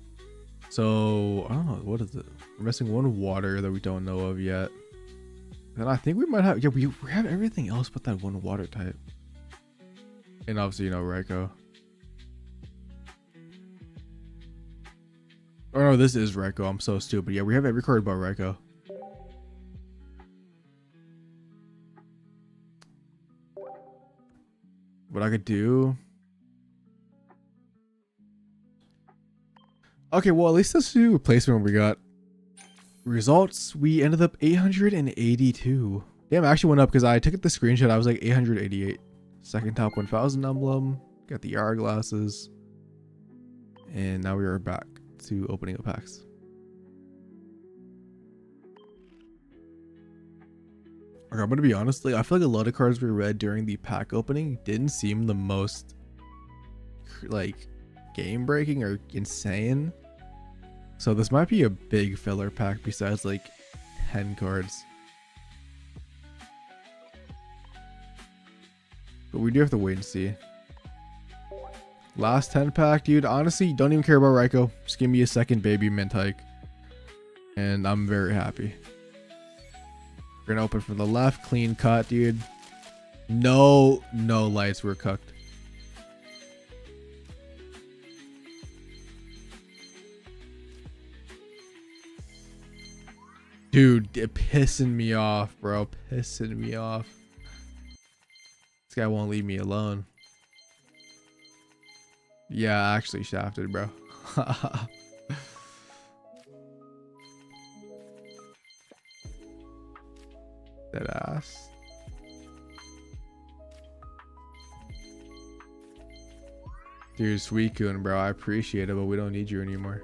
So, I don't know. What is it? We're missing one water that we don't know of yet. And I think we might have. Yeah, we have everything else but that one water type. And obviously, you know, Raikou. Oh no, this is Raikou. I'm so stupid. Yeah, we have every card but Raikou. What I could do. Okay, well, at least let's do replacement we got. Results, we ended up 882. Damn, I actually went up because I took the screenshot. I was like 888. Second top 1000 emblem. Got the Yara glasses. And now we are back to opening up packs. Okay, I'm going to be honest. Like, I feel like a lot of cards we read during the pack opening didn't seem the most, like, game-breaking or insane. So this might be a big filler pack besides like 10 cards. But we do have to wait and see. Last 10 pack, dude. Honestly, don't even care about Raikou. Just give me a second baby mint hike. And I'm very happy. We're gonna open from the left. Clean cut, dude. No lights were cooked. Dude, it pissing me off, bro. Pissing me off. This guy won't leave me alone. Yeah, actually shafted, bro. Dead ass. Dude, Suicune, bro. I appreciate it, but we don't need you anymore.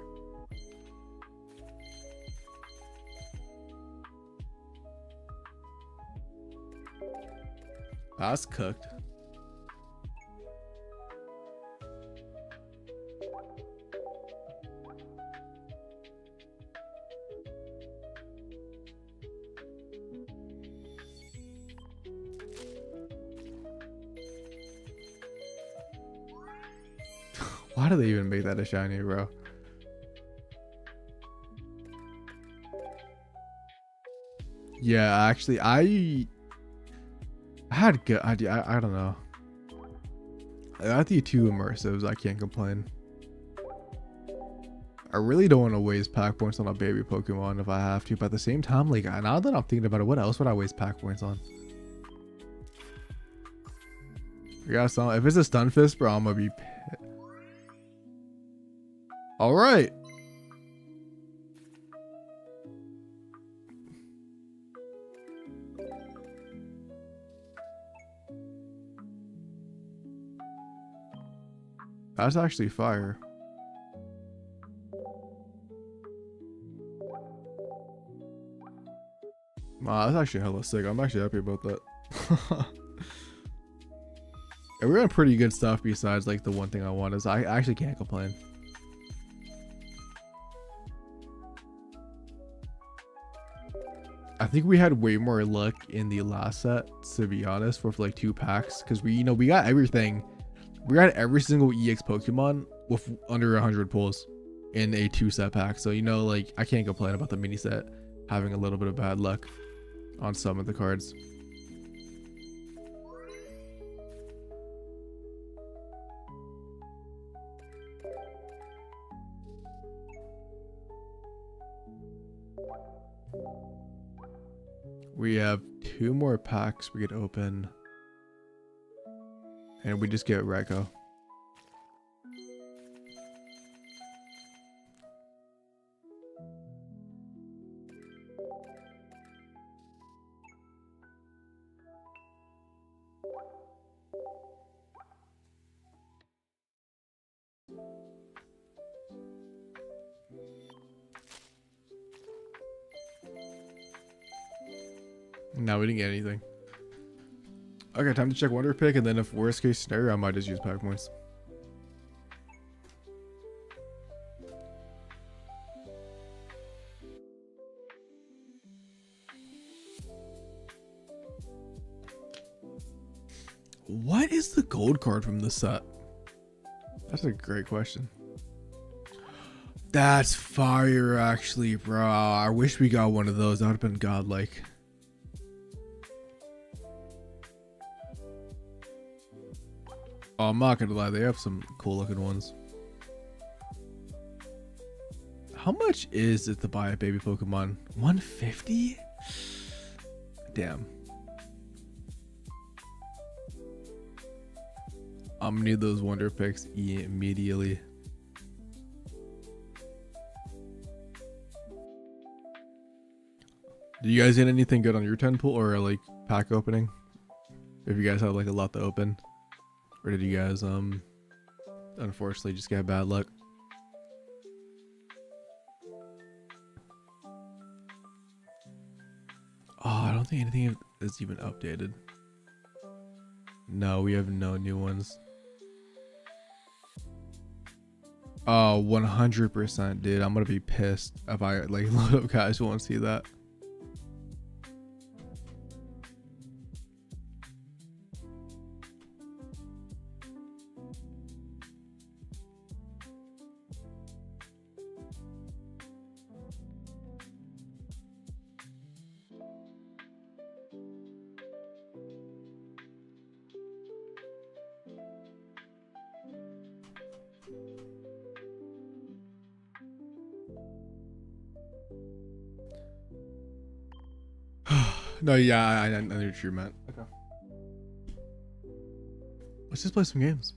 That's cooked. Why do they even make that a shiny, bro? Yeah, actually, I had good idea. I don't know. I got the two immersives. I can't complain. I really don't want to waste pack points on a baby Pokemon if I have to, but at the same time, like, now that I'm thinking about it, what else would I waste pack points on? Yeah, so if it's a Stunfisk, bro, I'm gonna be pissed. All right. That's actually fire. Wow, that's actually hella sick. I'm actually happy about that. And we're on pretty good stuff besides like the one thing I want is I actually can't complain. I think we had way more luck in the last set, to be honest, with like 2 packs. Because we got everything. We got every single EX Pokemon with under 100 pulls in a 2-set pack. So, like, I can't complain about the mini set having a little bit of bad luck on some of the cards. We have 2 more packs we could open. And we just get Raikou. No, we didn't get anything. Okay, time to check Wonder Pick, and then if worst case scenario, I might just use pack points. What is the gold card from the set? That's a great question. That's fire, actually, bro. I wish we got one of those. That would have been godlike. Oh, I'm not gonna lie, they have some cool looking ones. How much is it to buy a baby Pokemon? 150? Damn. I'm gonna need those Wonder Picks immediately. Do you guys get anything good on your 10 pool or like pack opening? If you guys have like a lot to open, or did you guys unfortunately just get bad luck? Oh, I don't think anything is even updated. No, we have no new ones. Oh, 100%, dude. I'm gonna be pissed if I like load up guys who won't see that. No, yeah, I knew what you meant. Okay. Let's just play some games.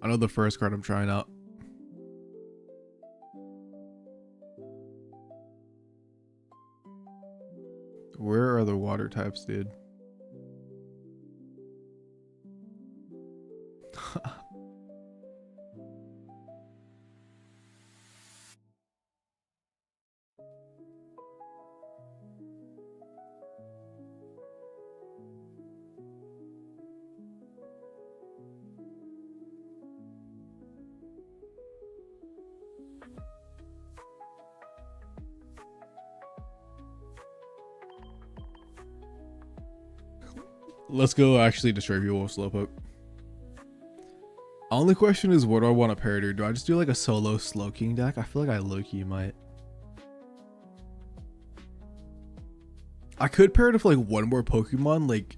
I know the first card I'm trying out. Where are the water types, dude? Let's go actually destroy people with Slowpoke. Only question is, what do I want to pair to? Do I just do like a solo Slowking deck? I feel like I low-key might. I could pair it with like one more Pokemon. Like,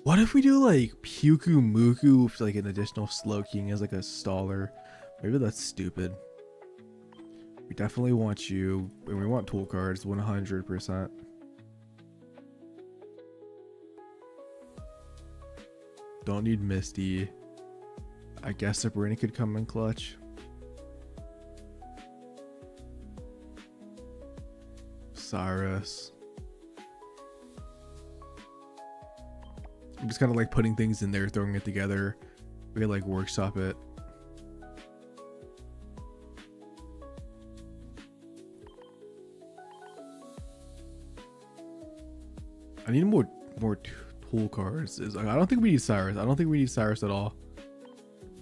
what if we do like Puku Muku with like an additional Slowking as like a staller? Maybe that's stupid. We definitely want you, and we want tool cards 100%. Don't need Misty. I guess Sabrina could come in clutch. Cyrus. I'm just kind of like putting things in there, throwing it together. We could like workshop it. I need more tool cards. I don't think we need Cyrus. I don't think we need Cyrus at all.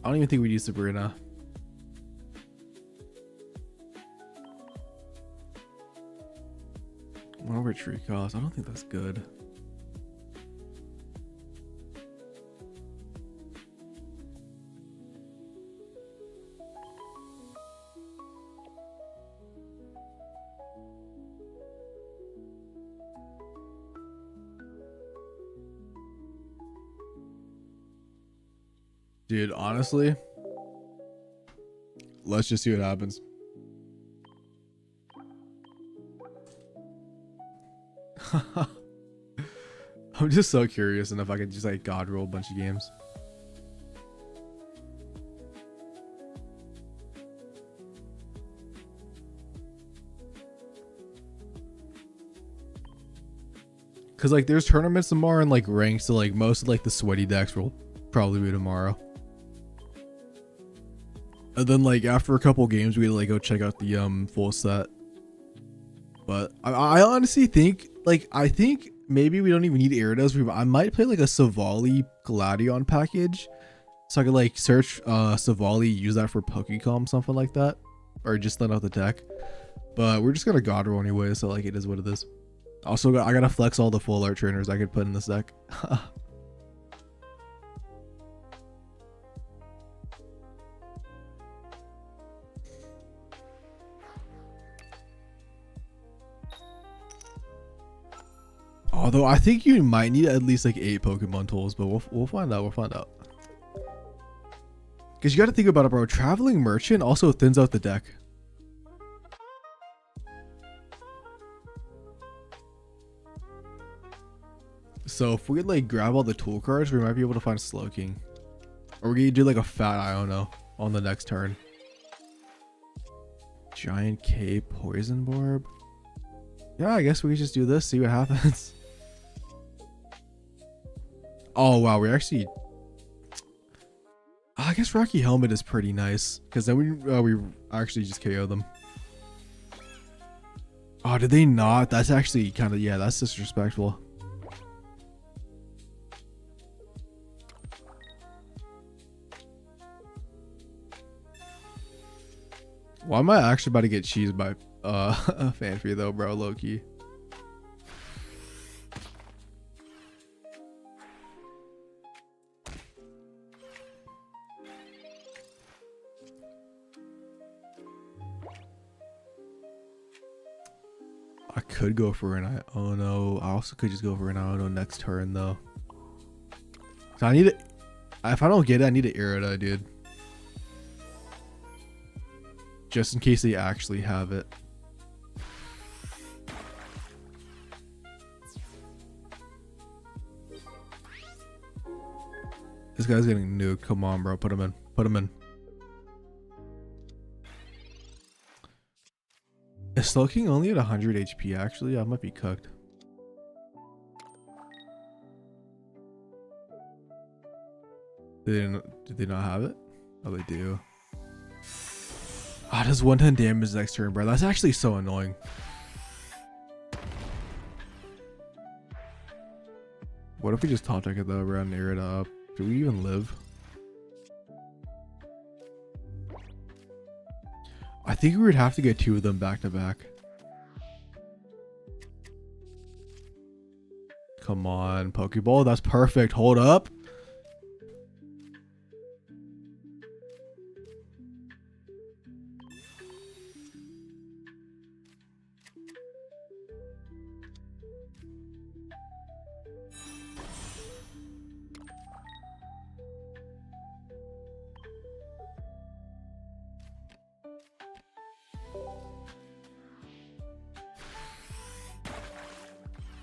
I don't even think we need Sabrina. One over tree cost. I don't think that's good. Dude, honestly, let's just see what happens. I'm just so curious, and if I could just like god roll a bunch of games. Cause like there's tournaments tomorrow and like ranks, so like most of like the sweaty decks will probably be tomorrow. And then like after a couple games we like go check out the full set. But But I honestly think, like, I think maybe we don't even need Iridas. I might play like a Savali Glaceon package, so I could like search Savali, use that for Pokecom, something like that, or just let out the deck. But we're just gonna God roll anyway, so like it is what it is. Also, I gotta flex all the full art trainers I could put in this deck. Although I think you might need at least like 8 Pokemon tools, but we'll find out. We'll find out. Because you got to think about it, bro. Traveling Merchant also thins out the deck. So if we like grab all the tool cards, we might be able to find Slowking. Or we could do like a fat Iono on the next turn. Giant K Poison Orb. Yeah, I guess we could just do this, see what happens. Oh wow, we actually, I guess Rocky Helmet is pretty nice because then we actually just KO them. Oh, did they not? That's actually kind of, yeah, that's disrespectful. Why am I actually about to get cheesed by Fanfree though, bro? Low key. I could go for an Iono. I also could just go for an Iono next turn though. So I need it. If I don't get it, I need an Irida, dude. Just in case they actually have it. This guy's getting nuked. Come on, bro. Put him in. Put him in. Is Slowking only at 100 HP actually? I might be cooked. Did they not have it? Oh, they do. Ah, does 110 damage next turn, bro. That's actually so annoying. What if we just top deck it though, bro, and air it up? Do we even live? I think we would have to get 2 of them back to back. Come on, Pokeball. That's perfect. Hold up.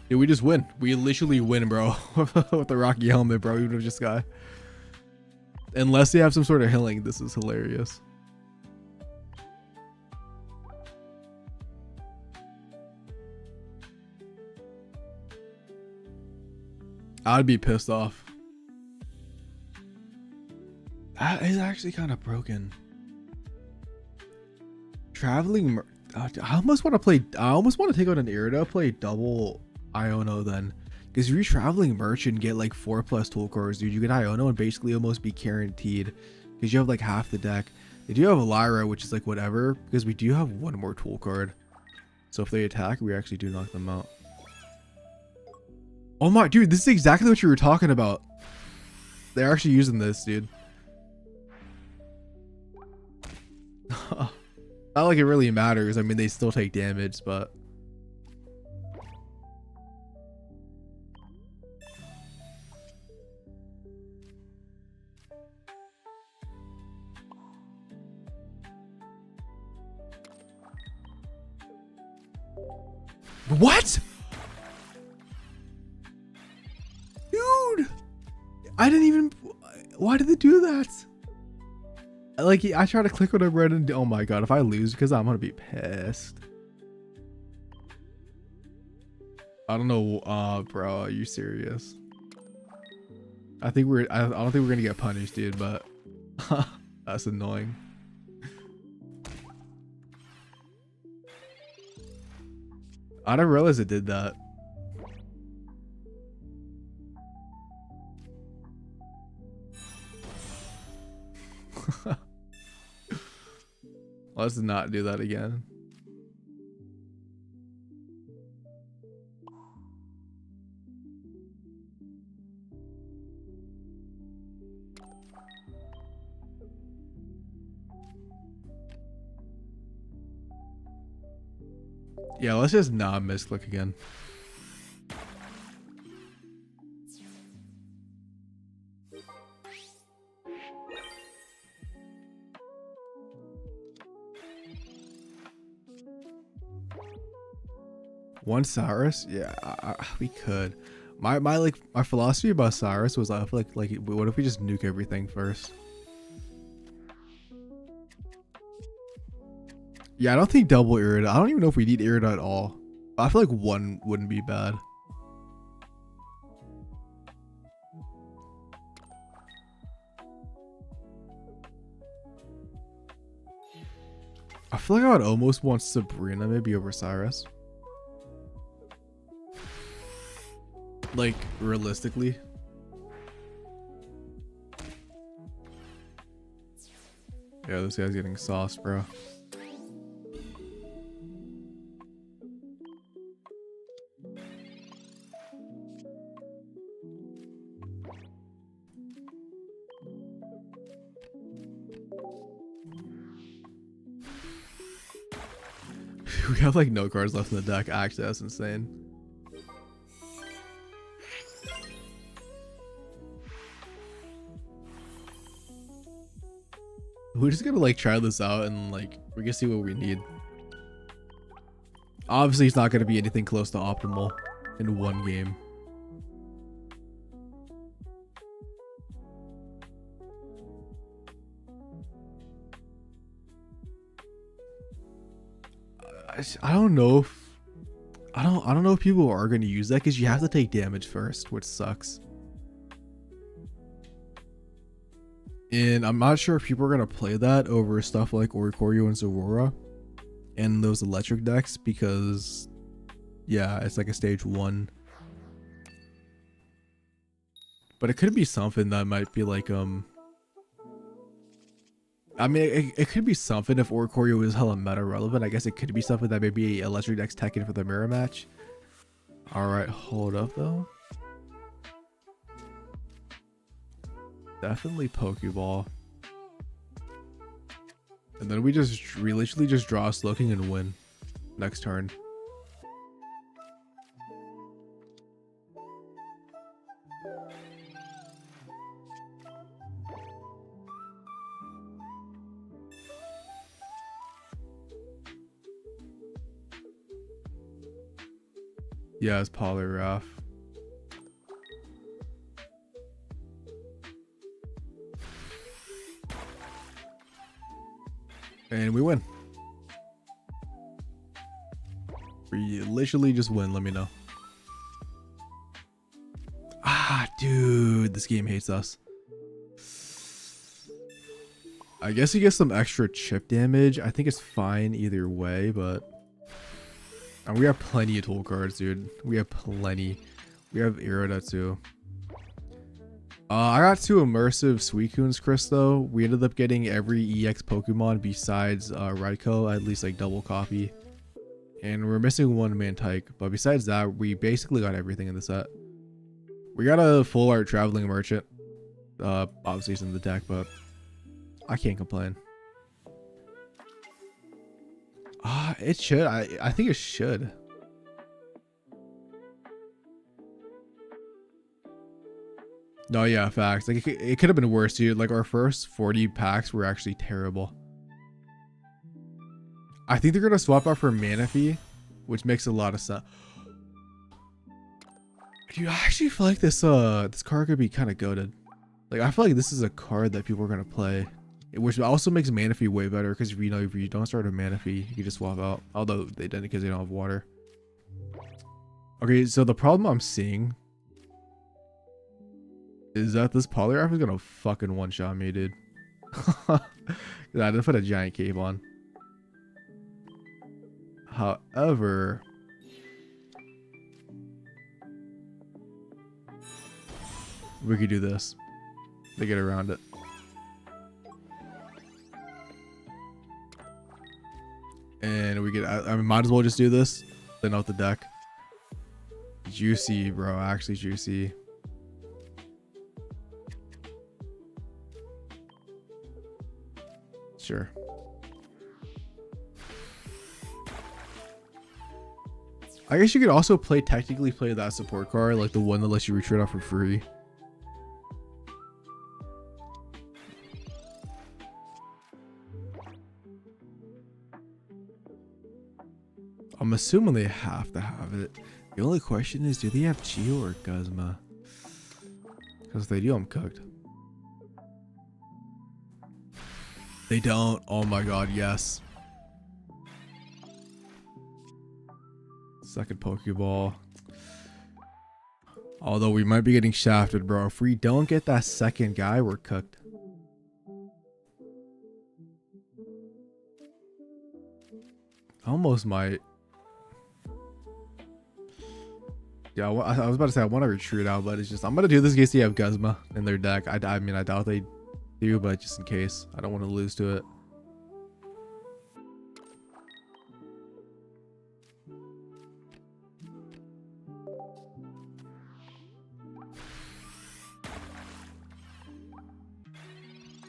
Dude, we just win. We literally win, bro. With the Rocky Helmet, bro. Even if just guy. Unless they have some sort of healing, this is hilarious. I'd be pissed off. That is actually kind of broken. Traveling. I almost want to play. I almost want to take out an Irida, play double Iono then, because if you're traveling merchant, get like 4+ tool cards, dude. You get Iono and basically almost be guaranteed because you have like half the deck. They do have a Lyra, which is like whatever, because we do have 1 more tool card. So if they attack, we actually do knock them out. Oh my, dude, this is exactly what you were talking about. They're actually using this, dude. Not like it really matters. I mean, they still take damage, but what? Dude, I didn't even, why did they do that? Like, I try to click whatever and do, oh my god, if I lose, because I'm gonna be pissed. I don't know, bro, are you serious? I don't think we're gonna get punished, dude, but that's annoying. I didn't realize it did that. Let's not do that again. Yeah, let's just not misclick again. One Cyrus? Yeah, we could. My philosophy about Cyrus was I feel like what if we just nuke everything first? Yeah, I don't think double Irida. I don't even know if we need Irida at all. I feel like one wouldn't be bad. I feel like I would almost want Sabrina maybe over Cyrus. Like, realistically. Yeah, this guy's getting sauce, bro. We have like no cards left in the deck. Actually, that's insane. We're just gonna like try this out and like we're gonna see what we need. Obviously, it's not gonna be anything close to optimal in one game. I don't know if I don't know if people are going to use that because you have to take damage first, which sucks. And I'm not sure if people are going to play that over stuff like Oricorio and Zorora and those electric decks because yeah, it's like a stage 1. But it could be something that might be like I mean, it could be something if Oricorio is hella meta relevant. I guess it could be something that maybe Electric Deck's teching for the mirror match. Alright, hold up though. Definitely Pokeball. And then we literally just draw Slowking and win next turn. Yeah, it's Poliwrath. And we win. We literally just win, let me know. Ah, dude, this game hates us. I guess you get some extra chip damage. I think it's fine either way, but... And we have plenty of tool cards, dude. We have plenty. We have Irida too. I got 2 immersive Suicune's Chris though. We ended up getting every EX Pokemon besides Raikou, at least like double copy. And we're missing 1 Mantike. But besides that, we basically got everything in the set. We got a full art traveling merchant. Obviously it's in the deck, but I can't complain. It should. I think it should. No, yeah, facts. Like it could have been worse, dude. Like our first 40 packs were actually terrible. I think they're gonna swap out for Manaphy, which makes a lot of sense. Dude, I actually feel like this card could be kind of goated. Like I feel like this is a card that people are gonna play. Which also makes Manaphy way better because if you don't start a Manaphy, you can just swap out. Although they didn't because they don't have water. Okay, so the problem I'm seeing is that this Poliwrath is gonna fucking one-shot me, dude. I didn't put a giant cape on. However, We could do this to get around it. And we could, I mean, might as well just do this. Then out the deck. Juicy, bro. Actually juicy. Sure. I guess you could also technically play that support card, like the one that lets you retreat off for free. I'm assuming they have to have it. The only question is, do they have Geo or Guzma? Because if they do, I'm cooked. They don't. Oh my god, yes. Second Pokeball. Although we might be getting shafted, bro. If we don't get that second guy, we're cooked. Almost might. Yeah, I was about to say I want to retreat out, but it's just I'm gonna do this in case they have Guzma in their deck. I mean, I doubt they do, but just in case, I don't want to lose to it.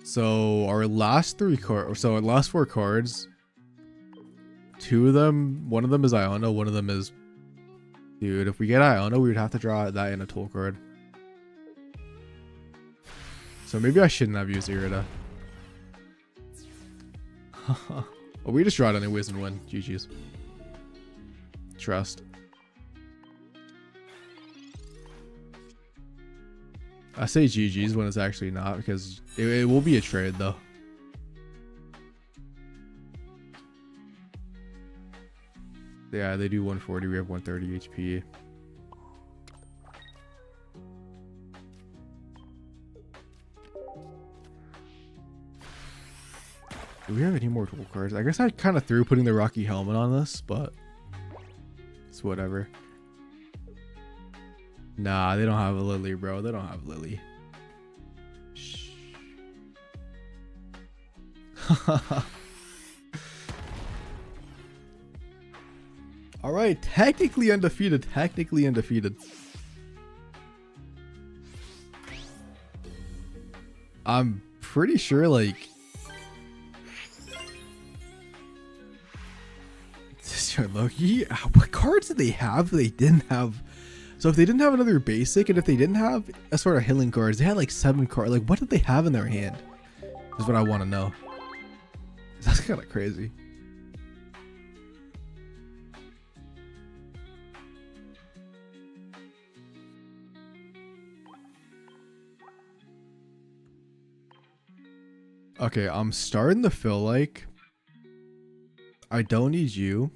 So our last our last 4 cards, 2 of them, one of them is Iona, one of them is, dude, if we get Iona, we would have to draw that in a tool card. So maybe I shouldn't have used Irida. Well, we just draw it anyways and win. GG's. Trust. I say GG's when it's actually not, because it will be a trade though. Yeah, they do 140. We have 130 HP. Do we have any more tool cards? I guess I kind of threw putting the Rocky Helmet on this, but it's whatever. Nah, they don't have a Lily, bro. They don't have Lily. Shh. All right, technically undefeated. Technically undefeated. I'm pretty sure, like, Loki. What cards did they have? They didn't have. So if they didn't have another basic, and if they didn't have a sort of healing cards, they had like 7 cards. Like, what did they have in their hand? Is what I want to know. That's kind of crazy. Okay, I'm starting to feel like I don't need you.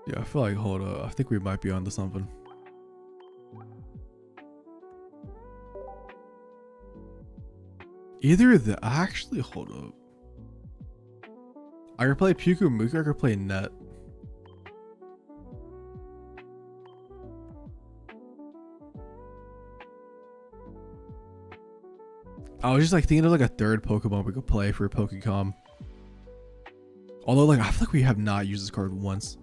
Yeah, I feel like, hold up. I think we might be onto something. Either the actually, hold up. I could play Pyukumuku, I could play Net. I was just like thinking of like a third Pokemon we could play for Pokecom. Although, like, I feel like we have not used this card once.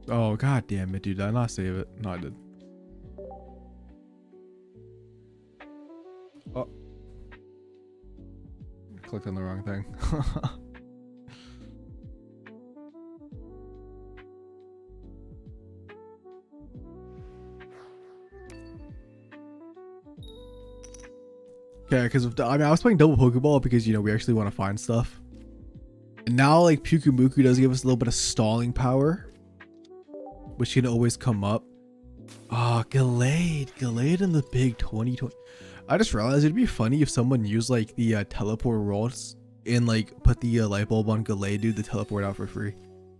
Oh, god damn it, dude. Did I not save it? No, I did. Oh. Clicked on the wrong thing. Okay, because I mean, I was playing double Pokeball because, you know, we actually want to find stuff. And now, like, Pyukumuku does give us a little bit of stalling power, which can always come up. Ah, oh, Gallade in the big 2020. I just realized it'd be funny if someone used like the teleport rolls and like put the light bulb on Galay, dude, to teleport out for free,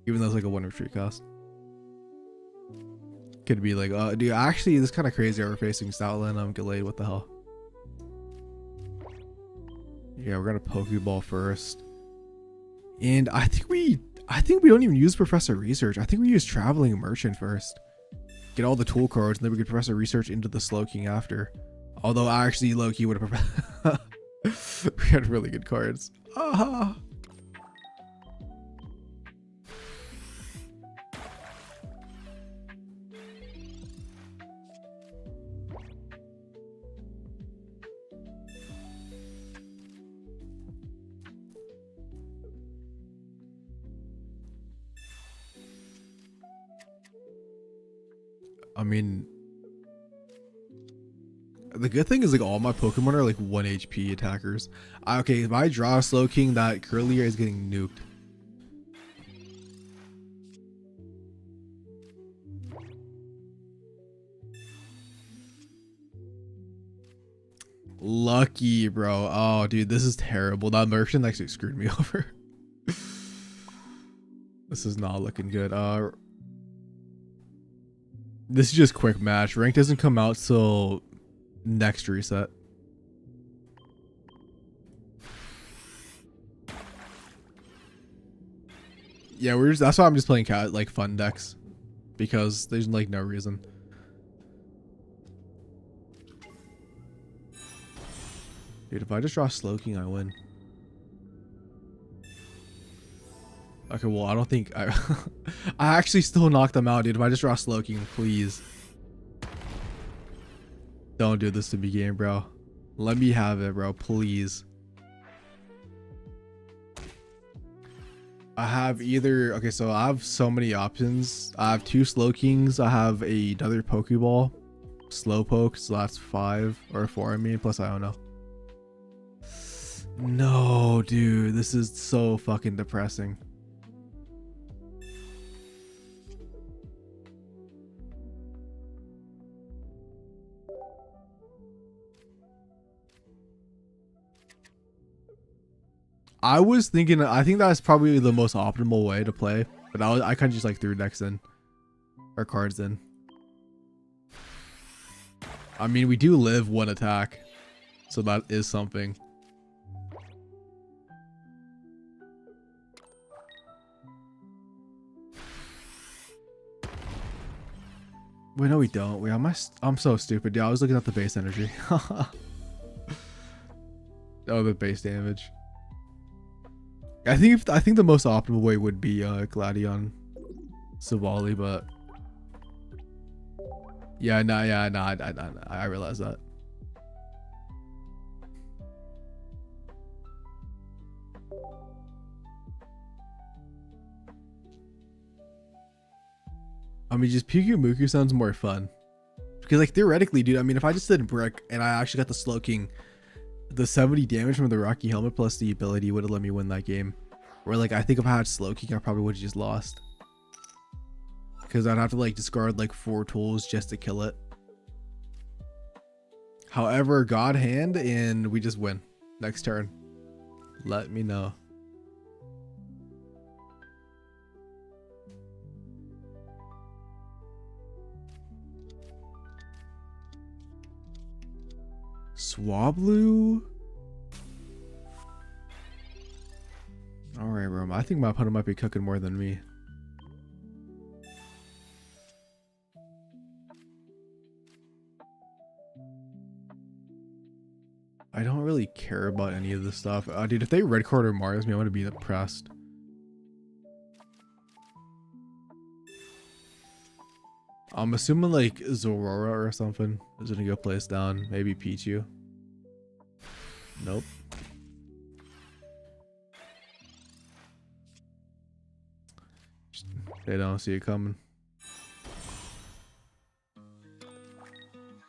even though it's like a 1 retreat cost. Could be like, dude, actually, this is kind of crazy. We're facing Stoutland. I'm Galay. What the hell? Yeah, we're gonna Pokeball first, and I think we don't even use Professor Research. I think we use Traveling Merchant first. Get all the tool cards, and then we get Professor Research into the Slowking after. Although actually, Loki would have. We had really good cards. I mean, the good thing is like all my Pokemon are like 1 HP attackers. Okay, if I draw a Slowking, that Curlier is getting nuked. Lucky, bro. Oh, dude, this is terrible. That Merchant actually screwed me over. This is not looking good. This is just quick match. Rank doesn't come out till next reset. Yeah, that's why I'm just playing like fun decks, because there's like no reason. Dude, if I just draw Slowking, I win. Okay, well, I don't think I actually still knocked them out, dude. If I just draw Slowking, please. Don't do this to me, game, bro. Let me have it, bro, please. I have either, okay, so I have so many options. I have 2 Slowkings. I have another Pokeball, Slowpoke, so that's 5 or 4, I mean, plus I don't know. No, dude, this is so fucking depressing. I was thinking, I think that's probably the most optimal way to play, but I kind of just like threw decks in, or cards in. I mean, we do live 1 attack, so that is something. Wait, no, we don't. Wait, I'm so stupid. Yeah, I was looking at the base energy. Oh, the base damage. I think the most optimal way would be Glaceon Savali, but yeah, I realize that. I mean, just Muku sounds more fun, because like theoretically, dude, I mean, if I just did Brick and I actually got the Slowking, the 70 damage from the Rocky Helmet plus the ability would have let me win that game. Where like I think if I had Slowking, I probably would have just lost, because I'd have to like discard like 4 tools just to kill it. However, God Hand and we just win next turn. Let me know. Swablu. All right, bro. I think my opponent might be cooking more than me. I don't really care about any of this stuff. Dude, if they red card or Mars me, I'm gonna be depressed. I'm assuming like Zorora or something is gonna go place down. Maybe Pichu. Nope. They don't see it coming.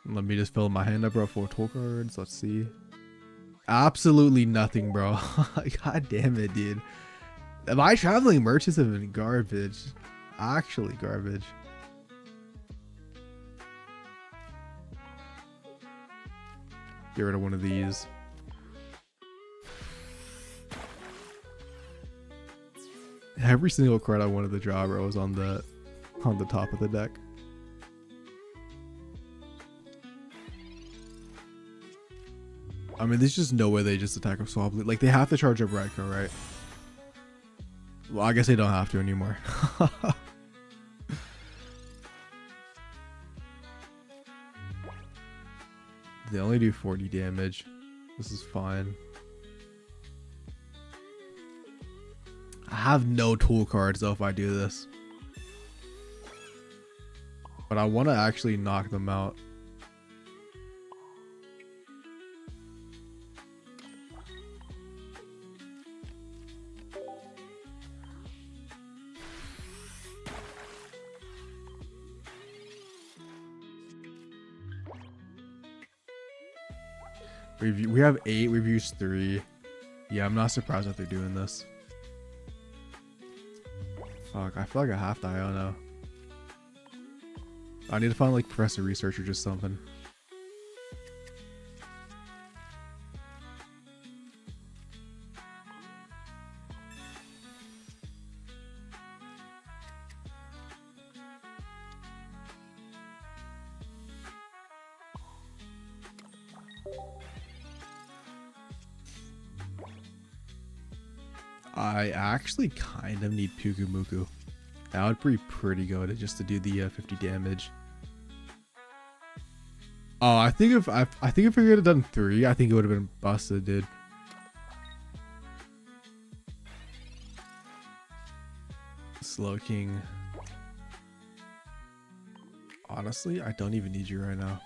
Let me just fill my hand up, bro, 4 tool cards. Let's see. Absolutely nothing, bro. God damn it, dude. My Traveling Merchants have been garbage. Actually garbage. Get rid of one of these. Every single card I wanted to draw, bro, was on the top of the deck. I mean, there's just no way they just attack up swap. Like, they have to charge up Raikou, right? Well, I guess they don't have to anymore. They only do 40 damage. This is fine. I have no tool cards though if I do this. But I want to actually knock them out. We have 8, we've used 3. Yeah, I'm not surprised that they're doing this. Fuck, I feel like I have to IO now. I need to find like Professor Research or just something. I actually kind of need Pukumuku. That would be pretty good just to do the 50 damage. Oh, I think if I could have done 3, I think it would have been busted, dude. Slow King. Honestly, I don't even need you right now.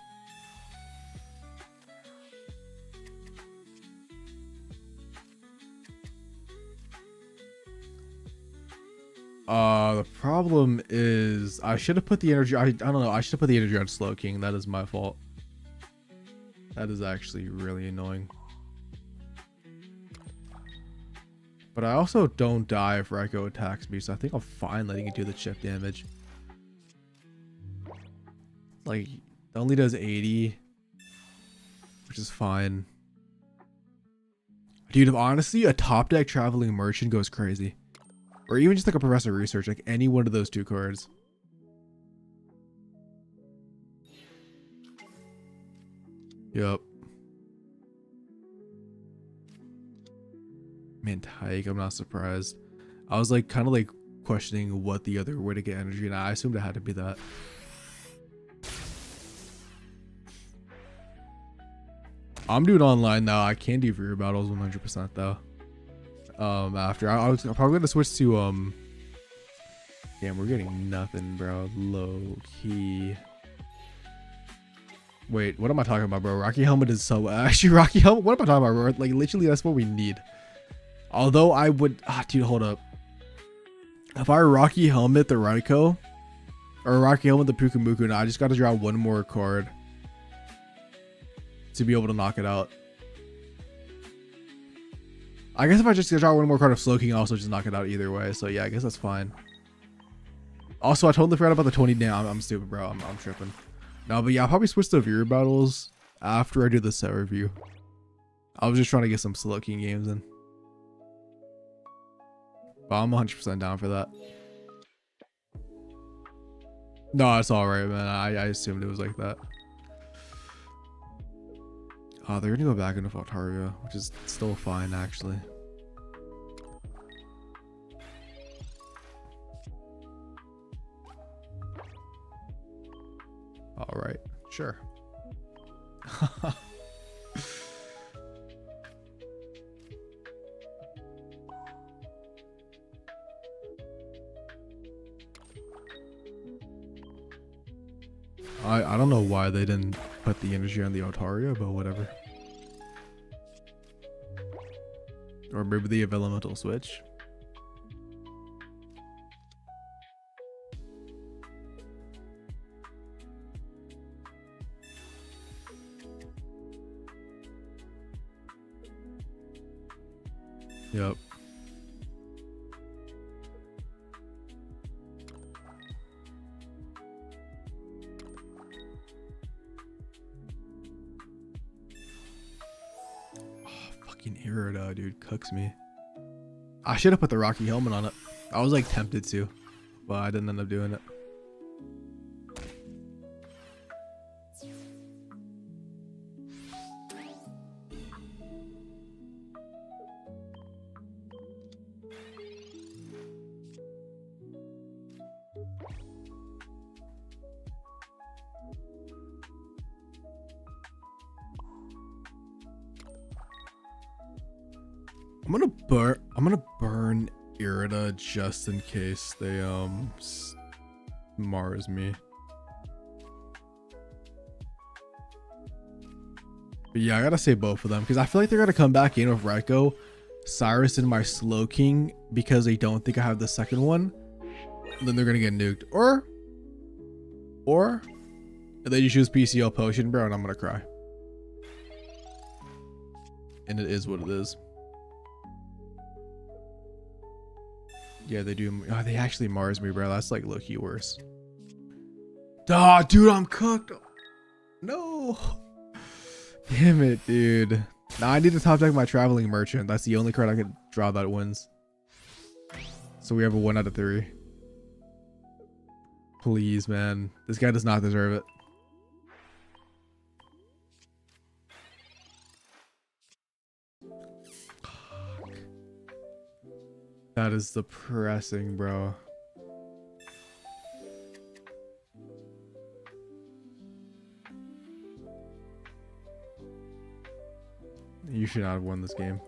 The problem is I should have put the energy. I don't know. I should have put the energy on Slow King. That is my fault. That is actually really annoying. But I also don't die if Raikou attacks me, so I think I'm fine letting it do the chip damage. Like, it only does 80, which is fine. Dude, if honestly a top deck Traveling Merchant goes crazy. Or even just like a Professor Research, like any one of those 2 cards. Yep. Man, Tyke, I'm not surprised. I was like kind of like questioning what the other way to get energy, and I assumed it had to be that. I'm doing online now. I can do rear battles 100% though. After I was probably gonna switch to damn, we're getting nothing, bro. Low key. Wait, what am I talking about, bro? Rocky Helmet is so actually Rocky Helmet. What am I talking about, bro? Like literally, that's what we need. Although I would, dude, hold up. If I Rocky Helmet the Raikou, or Rocky Helmet the Pukumuku, now I just got to draw 1 more card to be able to knock it out. I guess if I just draw 1 more card of Slow King, I'll also just knock it out either way. So yeah, I guess that's fine. Also, I totally forgot about the 20. Damn, I'm stupid, bro. I'm tripping. No, but yeah, I'll probably switch to Viewer Battles after I do the set review. I was just trying to get some Slow King games in. But I'm 100% down for that. No, it's alright, man. I assumed it was like that. Oh, they're gonna go back into Altaria, which is still fine, actually. Alright, sure. I don't know why they didn't put the energy on the Altaria, but whatever. Or maybe they have elemental switch. Yep. Fucking Irida, dude, cooks me. I should have put the Rocky Helmet on it. I was like tempted to, but I didn't end up doing it. I'm gonna burn Irida just in case they Mars me. But yeah, I gotta say both of them because I feel like they're gonna come back in with Raikou, Cyrus, and my Slow King because they don't think I have the second one. And then they're gonna get nuked, or they just choose PCL Potion, bro, and I'm gonna cry. And it is what it is. Yeah, they do. Oh, they actually Mars me, bro. That's like low-key worse. Ah, dude, I'm cooked. No. Damn it, dude. Now I need to top deck my Traveling Merchant. That's the only card I could draw that wins. So we have a 1 out of 3. Please, man. This guy does not deserve it. That is depressing, bro. You should not have won this game.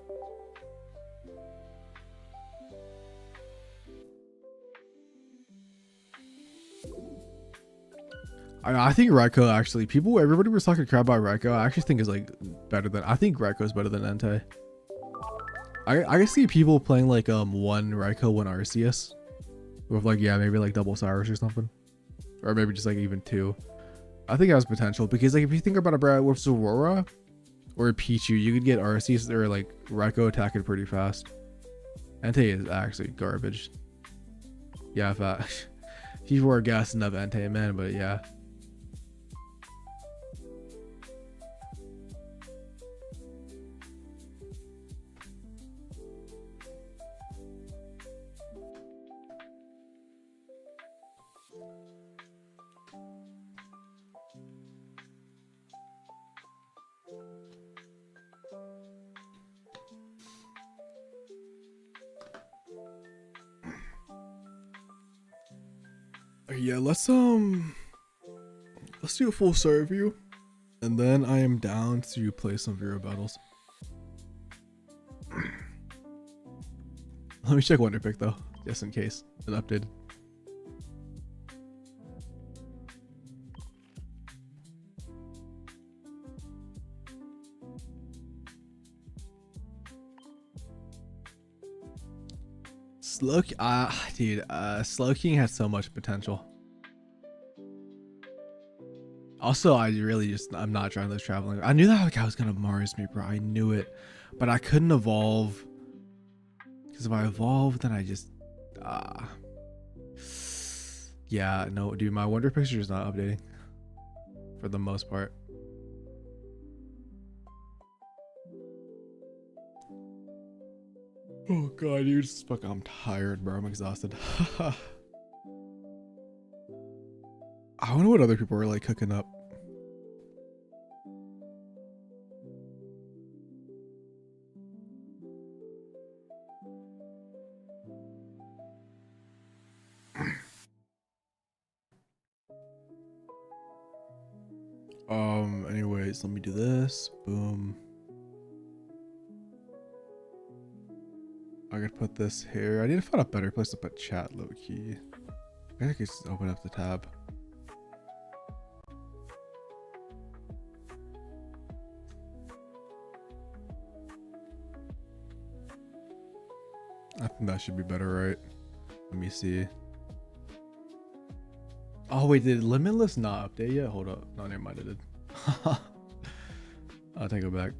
I think Raikou actually, everybody was talking crap about Raikou. I actually think is like better than, I think Raikou is better than Entei. I can see people playing like one Raikou, one Arceus with like, yeah, maybe like double Cyrus or something, or maybe just like even 2. I think it has potential because like if you think about it, bro, with Aurora or Pichu, you could get Arceus or like Raikou attacking pretty fast. Entei is actually garbage. Yeah, if people were gassing up Entei, man, but yeah. Yeah, let's do a full start review, and then I am down to play some Vero battles. Let me check Wonder Pick though, just in case it updated. Slow King has so much potential. Also, I'm not trying this traveling. I knew that guy was gonna Mars me, bro. I knew it, but I couldn't evolve because if I evolve, then I just, yeah, no, dude, my Wonder Picture is not updating for the most part. Oh god, dude, fuck, I'm tired, bro. I'm exhausted. I wonder what other people are like cooking up. Anyways, let me do this. Boom. I could put this here. I need to find a better place to put chat, low key. I could just open up the tab. I think that should be better, right? Let me see. Oh wait, did Limitless not update yet? Hold up. No, never mind, it did. I'll take it back.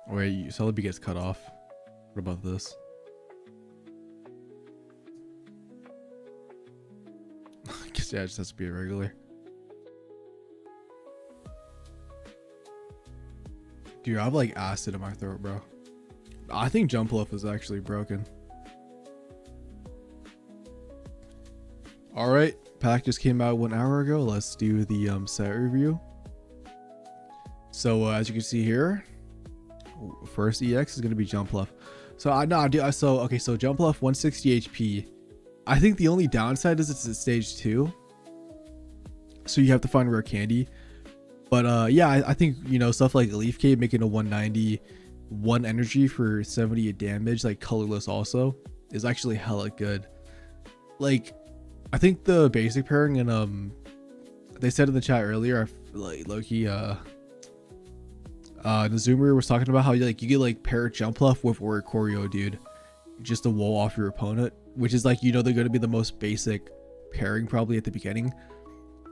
Wait, Celebi gets cut off. What about this? I guess yeah, it just has to be a regular. Dude, I have like acid in my throat, bro. I think Jump Bluff is actually broken. All right, pack just came out 1 hour ago. Let's do the set review. So as you can see here, first EX is going to be Jump Bluff. So so Jump Bluff 160 HP. I think the only downside is it's at stage 2, so you have to find rare candy. But yeah, I think, you know, stuff like Leaf Cape making a 190, 1 energy for 78 damage, like colorless also, is actually hella good. Like, I think the basic pairing, and they said in the chat earlier, like Loki, Nazumir was talking about how you get like pair Jump Bluff with Oricorio, dude, just to wall off your opponent, which is like, you know, they're going to be the most basic pairing probably at the beginning.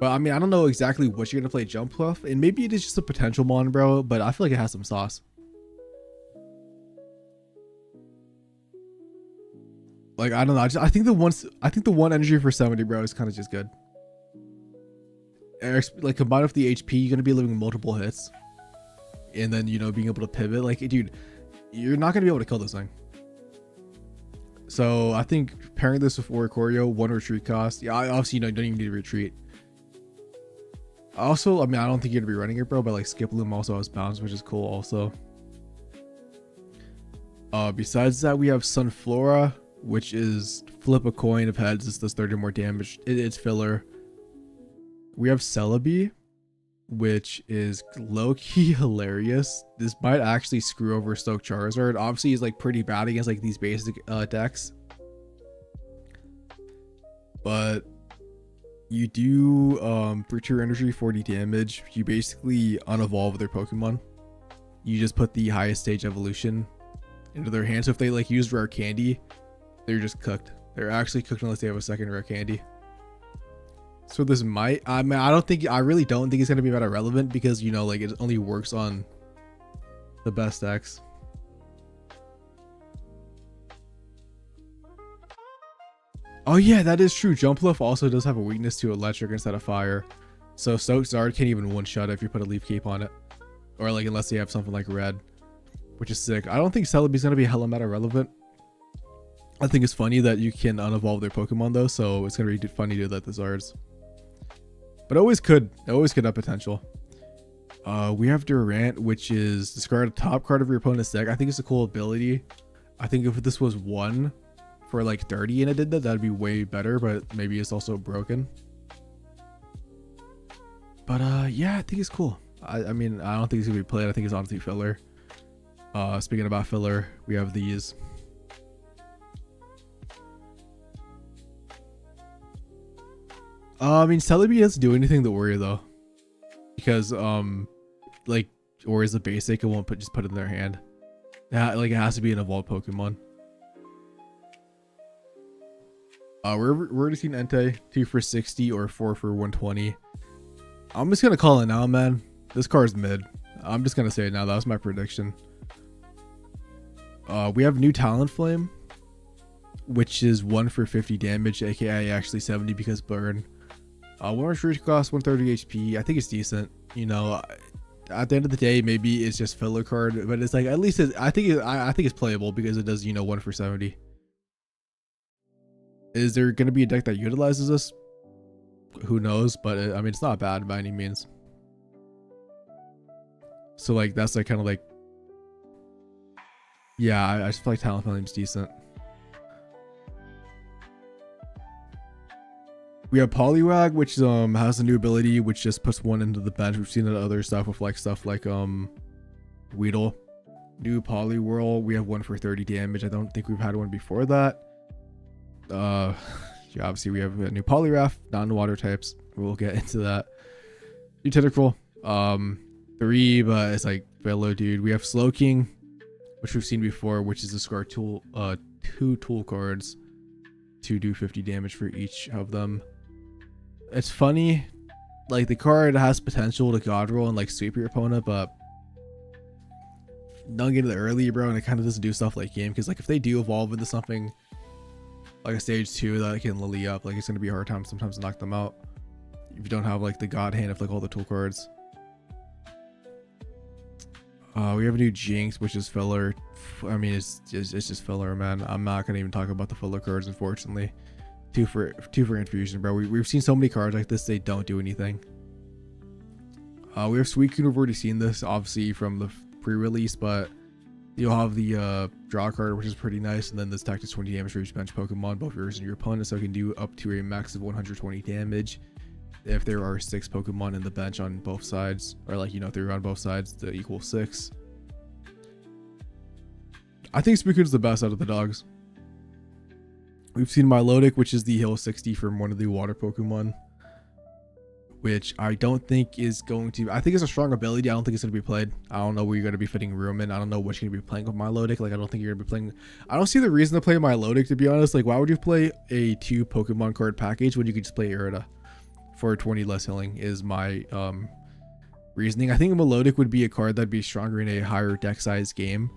But I mean, I don't know exactly what you're going to play Jump Bluff, and maybe it is just a potential mon, bro, but I feel like it has some sauce. Like, I don't know, I think the one energy for 70, bro, is kind of just good. Like, combined with the HP, you're going to be living multiple hits, and then, you know, being able to pivot. Like, dude, you're not going to be able to kill this thing. So I think pairing this with Oricorio, 1 retreat cost. Yeah, obviously, you know, you don't even need to retreat. Also, I mean, I don't think you're gonna be running it, bro, but like Skip Loom also has bounce, which is cool also. Besides that, we have Sunflora, which is flip a coin of heads. This does 30 more damage. It's filler. We have Celebi, which is low-key hilarious. This might actually screw over Stoke Charizard. Obviously, he's like pretty bad against like these basic decks, but you do for 2 energy, 40 damage. You basically unevolve their Pokemon. You just put the highest stage evolution into their hands. So if they like use rare candy, they're just cooked. They're actually cooked unless they have a second rare candy. So this might, I mean, I really don't think it's gonna be that relevant, because, you know, like, it only works on the best decks. Oh yeah, that is true. Jump Bluff also does have a weakness to electric instead of fire. So Stoke Zard can't even one-shot if you put a Leaf Cape on it. Or like, unless you have something like red, which is sick. I don't think Celebi's gonna be hella meta relevant. I think it's funny that you can unevolve their Pokemon though, so it's gonna be funny to do that to Zards. But it always could have potential. We have Durant, which is discard a top card of your opponent's deck. I think it's a cool ability. I think if this was 1 for like 30 and it did that, that'd be way better, but maybe it's also broken. But yeah, I think it's cool. I mean, I don't think it's gonna be played. I think it's honestly filler. Speaking about filler, we have these. I mean, Celebi doesn't do anything to worry though, because like, or is a basic, it won't just put it in their hand. Like, it has to be an evolved Pokemon. We're already seeing Entei 2 for 60 or 4 for 120. I'm just gonna call it now, man. This card's mid. I'm just gonna say it now. That was my prediction. We have new Talonflame, which is 1 for 50 damage, aka actually 70 because burn. 1 retreat cost, 130 HP. I think it's decent. You know, at the end of the day, maybe it's just filler card, but it's like, at least I think it's playable because it does, you know, 1 for 70. Is there gonna be a deck that utilizes this? Who knows? But I mean, it's not bad by any means. So like, that's like kind of like, yeah, I just feel like Talonflame's decent. We have Poliwag, which has a new ability which just puts 1 into the bench. We've seen it other stuff with like Weedle. New Poliwhirl, we have 1 for 30 damage. I don't think we've had one before that. Yeah, obviously we have a new Poliwrath, non-water types. We'll get into that. New Tentacruel, 3, but it's like filler, dude. We have Slowking, which we've seen before, which is discard 2 tool cards to do 50 damage for each of them. It's funny, like, the card has potential to God roll and like sweep your opponent, but don't get it early, bro, and it kind of doesn't do stuff like game, because like, if they do evolve into something like a stage 2 that can lily up, like, it's gonna be a hard time sometimes to knock them out if you don't have like the God hand of like all the tool cards. We have a new Jinx, which is filler. I mean, it's just filler, man. I'm not gonna even talk about the filler cards, unfortunately. Two for infusion, bro. We've seen so many cards like this, they don't do anything. We have Suicune. We've already seen this, obviously, from the pre-release, but you'll have the draw card, which is pretty nice, and then this attack does 20 damage for each bench Pokemon, both yours and your opponent, so it can do up to a max of 120 damage. If there are 6 Pokemon in the bench on both sides, or like, you know, if they're on both sides, to equal 6. I think Suicune is the best out of the dogs. We've seen Milotic, which is the heal 60 from one of the water Pokemon, which I don't think is going to. I think it's a strong ability. I don't think it's going to be played. I don't know where you're going to be fitting room in. I don't know what you're going to be playing with Milotic. Like, I don't think you're going to be playing. I don't see the reason to play Milotic, to be honest. Like, why would you play a 2 Pokemon card package when you could just play Irida for 20 less healing? Is my reasoning. I think Milotic would be a card that'd be stronger in a higher deck size game.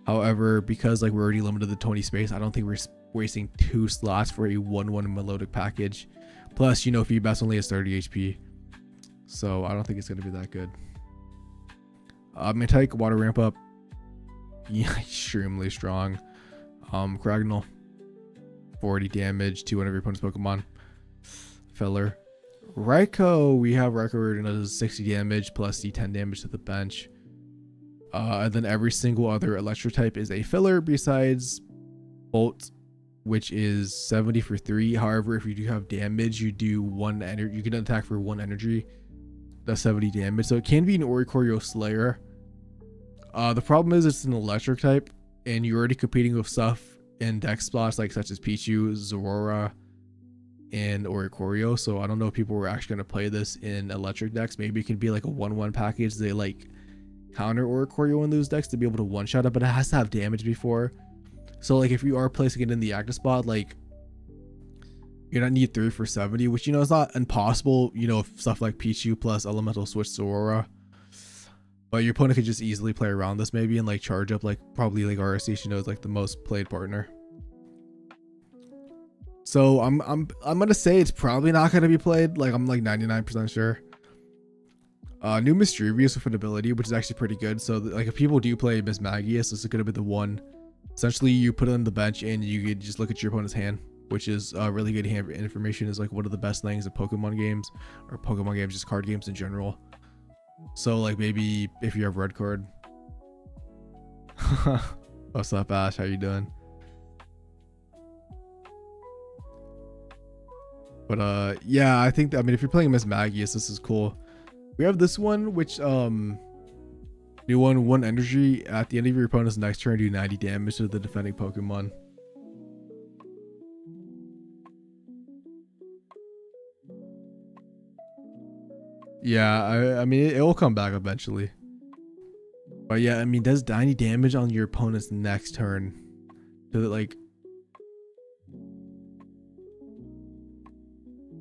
However, because like we're already limited to 20 space, I don't think we're wasting 2 slots for a 1/1 Milotic package. Plus, you know, Feebas only has 30 HP, so I don't think it's going to be that good. Mantike, water ramp up, yeah, extremely strong. Cragnole, 40 damage to one of your opponent's Pokemon. Filler. Raikou, we have Raikou that does 60 damage plus the 10 damage to the bench. And then every single other electric type is a filler besides Bolt, which is 70 for 3. However, if you do have damage, you do 1 energy. You can attack for 1 energy. That's 70 damage. So it can be an Oricorio Slayer. The problem is it's an electric type, and you're already competing with stuff in deck spots like such as Pichu, Zorora, and Oricorio. So I don't know if people were actually going to play this in electric decks. Maybe it can be like a 1/1 package. They like counter Oricorio in those decks to be able to one-shot it, but it has to have damage before. So like if you are placing it in the active spot, like you're not need 3 for 70, which, you know, is not impossible, you know, if stuff like Pichu plus Elemental Switch Zorora. But your opponent could just easily play around this maybe and like charge up like probably like RSC, you know, is like the most played partner. So I'm gonna say it's probably not gonna be played. Like I'm like 99% sure. New Mischievous with an ability, which is actually pretty good. So like if people do play Miss Magius, this is gonna be the one. Essentially, you put it on the bench and you could just look at your opponent's hand, which is really good hand information. Is like one of the best things in Pokemon games, or Pokemon games, just card games in general. So like maybe if you have red card. What's up, Ash? How you doing? But yeah, I think I mean if you're playing Miss Magius, this is cool. We have this one, which new 1 energy at the end of your opponent's next turn, do 90 damage to the defending Pokemon. Yeah, I mean it will come back eventually. But yeah, I mean does 90 damage on your opponent's next turn. Does it like,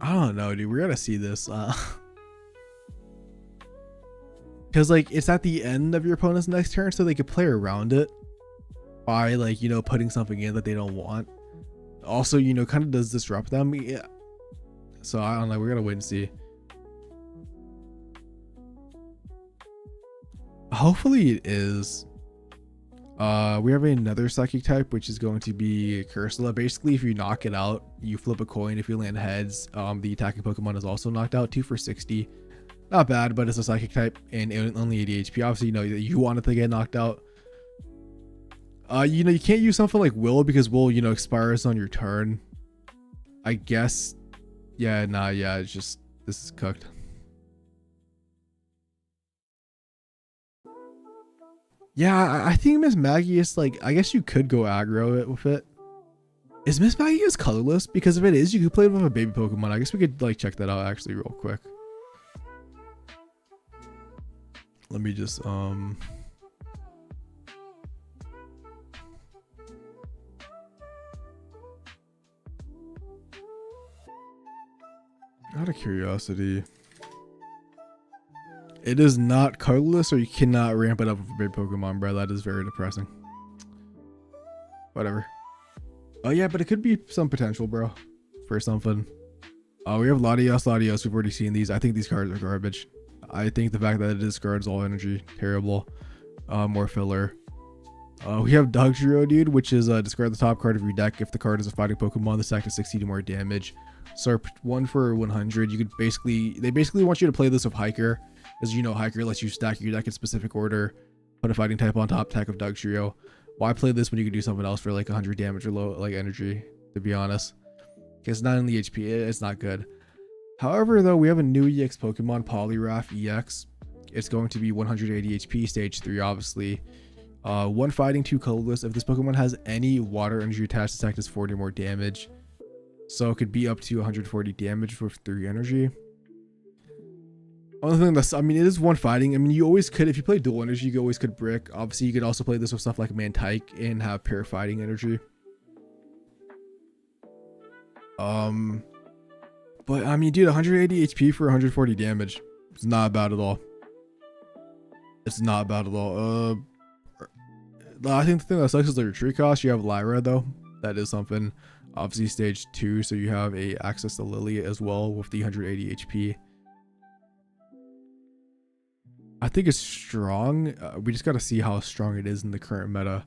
I don't know, dude. We're gonna see this. Because like it's at the end of your opponent's next turn, so they could play around it by like, you know, putting something in that they don't want. Also, you know, kind of does disrupt them. Yeah. So I don't know. We're gonna wait and see. Hopefully it is. We have another psychic type, which is going to be Cursula. Basically, if you knock it out, you flip a coin. If you land heads, the attacking Pokemon is also knocked out. 2 for 60. Not bad, but it's a psychic type and only 80 HP. Obviously, you know you want it to get knocked out. You know, you can't use something like Will because Will, you know, expires on your turn. I guess. Yeah, nah, yeah, it's just, this is cooked. Yeah, I think Miss Magius, like, I guess you could go aggro it with it. Is Miss Magius colorless? Because if it is, you could play it with a baby Pokemon. I guess we could like check that out actually real quick. Let me just out of curiosity, it is not colorless, or you cannot ramp it up with a big Pokemon, bro. That is very depressing. Whatever. Oh yeah, but it could be some potential, bro, for something. We have Latios. We've already seen these. I think these cards are garbage. I think the fact that it discards all energy, terrible. more filler. We have Dugtrio, dude, which is discard the top card of your deck. If the card is a fighting Pokemon, the stack does 60 more damage. So 1 for 100. You could they basically want you to play this with Hiker, as you know, Hiker lets you stack your deck in specific order, put a fighting type on top, attack of Dugtrio. Why play this when you could do something else for like 100 damage or low like energy? To be honest, because not in the HP, it's not good. However, though, we have a new EX Pokemon, Poliwrath EX. It's going to be 180 HP, stage 3, obviously. 1 fighting, 2 colorless. If this Pokemon has any water energy attached, the attack does 40 more damage. So it could be up to 140 damage with 3 energy. Only thing that's, I mean, it is 1 fighting. I mean, you always could, if you play dual energy, you always could brick. Obviously, you could also play this with stuff like Mantike and have pure fighting energy. But I mean, dude, 180 HP for 140 damage. It's not bad at all. It's not bad at all. I think the thing that sucks is the retreat cost. You have Lyra though. That is something. Obviously stage 2, so you have access to Lily as well with the 180 HP. I think it's strong. We just got to see how strong it is in the current meta.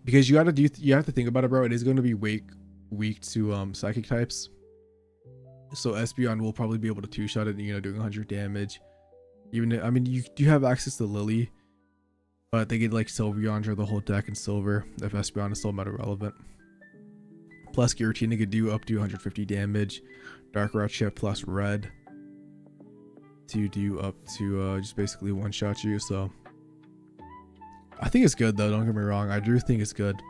Because you have to think about it, bro. It is going to be weak to psychic types. So Espeon will probably be able to 2-shot it, you know, doing 100 damage. Even, I mean, you do have access to Lily, but they get like Sylveon or the whole deck in silver if Espeon is still meta relevant. Plus Giratina could do up to 150 damage. Darkrai chip plus red to do up to just basically one-shot you. So I think it's good though, don't get me wrong. I do think it's good.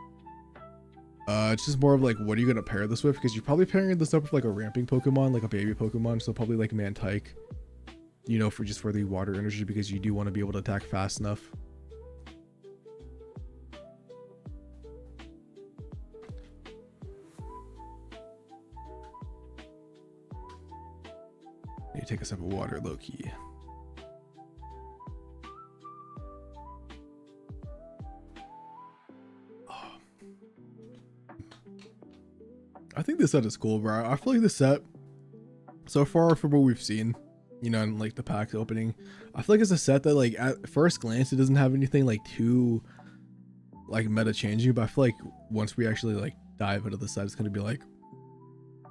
It's just more of like, what are you gonna pair this with? Because you're probably pairing this up with like a ramping Pokemon, like a baby Pokemon. So probably like Mantike, you know, for the water energy, because you do want to be able to attack fast enough. Need to take a sip of water, low key. I think this set is cool, bro. I feel like this set, so far from what we've seen, you know, in like the pack opening, I feel like it's a set that like at first glance it doesn't have anything like too like meta changing, but I feel like once we actually like dive into the set, it's gonna be like,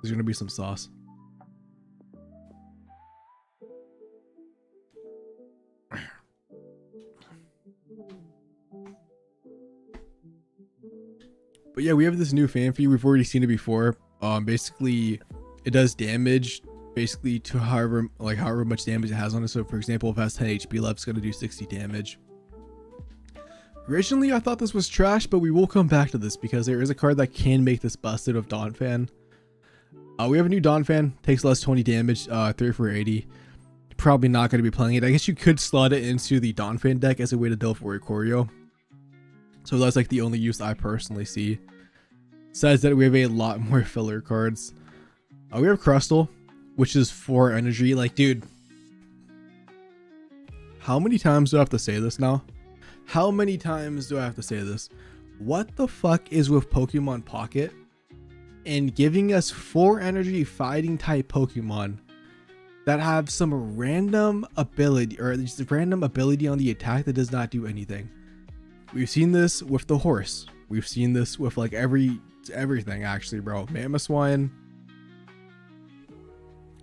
there's gonna be some sauce. But yeah, we have this new Fanfi. We've already seen it before. Basically, it does damage basically to however much damage it has on it. So for example, if it has 10 HP left, it's gonna do 60 damage. Originally, I thought this was trash, but we will come back to this because there is a card that can make this busted of Donphan. We have a new Donphan, takes less 20 damage, 3 for 80. Probably not going to be playing it. I guess you could slot it into the Donphan deck as a way to deal for Ikorio. So that's like the only use I personally see. Besides that, we have a lot more filler cards. We have Crustle, which is 4 energy. Like, dude, how many times do I have to say this now? How many times do I have to say this? What the fuck is with Pokemon Pocket and giving us 4 energy fighting type Pokemon that have some random ability, or just a random ability on the attack that does not do anything? We've seen this with the horse. We've seen this with like everything actually, bro. Mamoswine.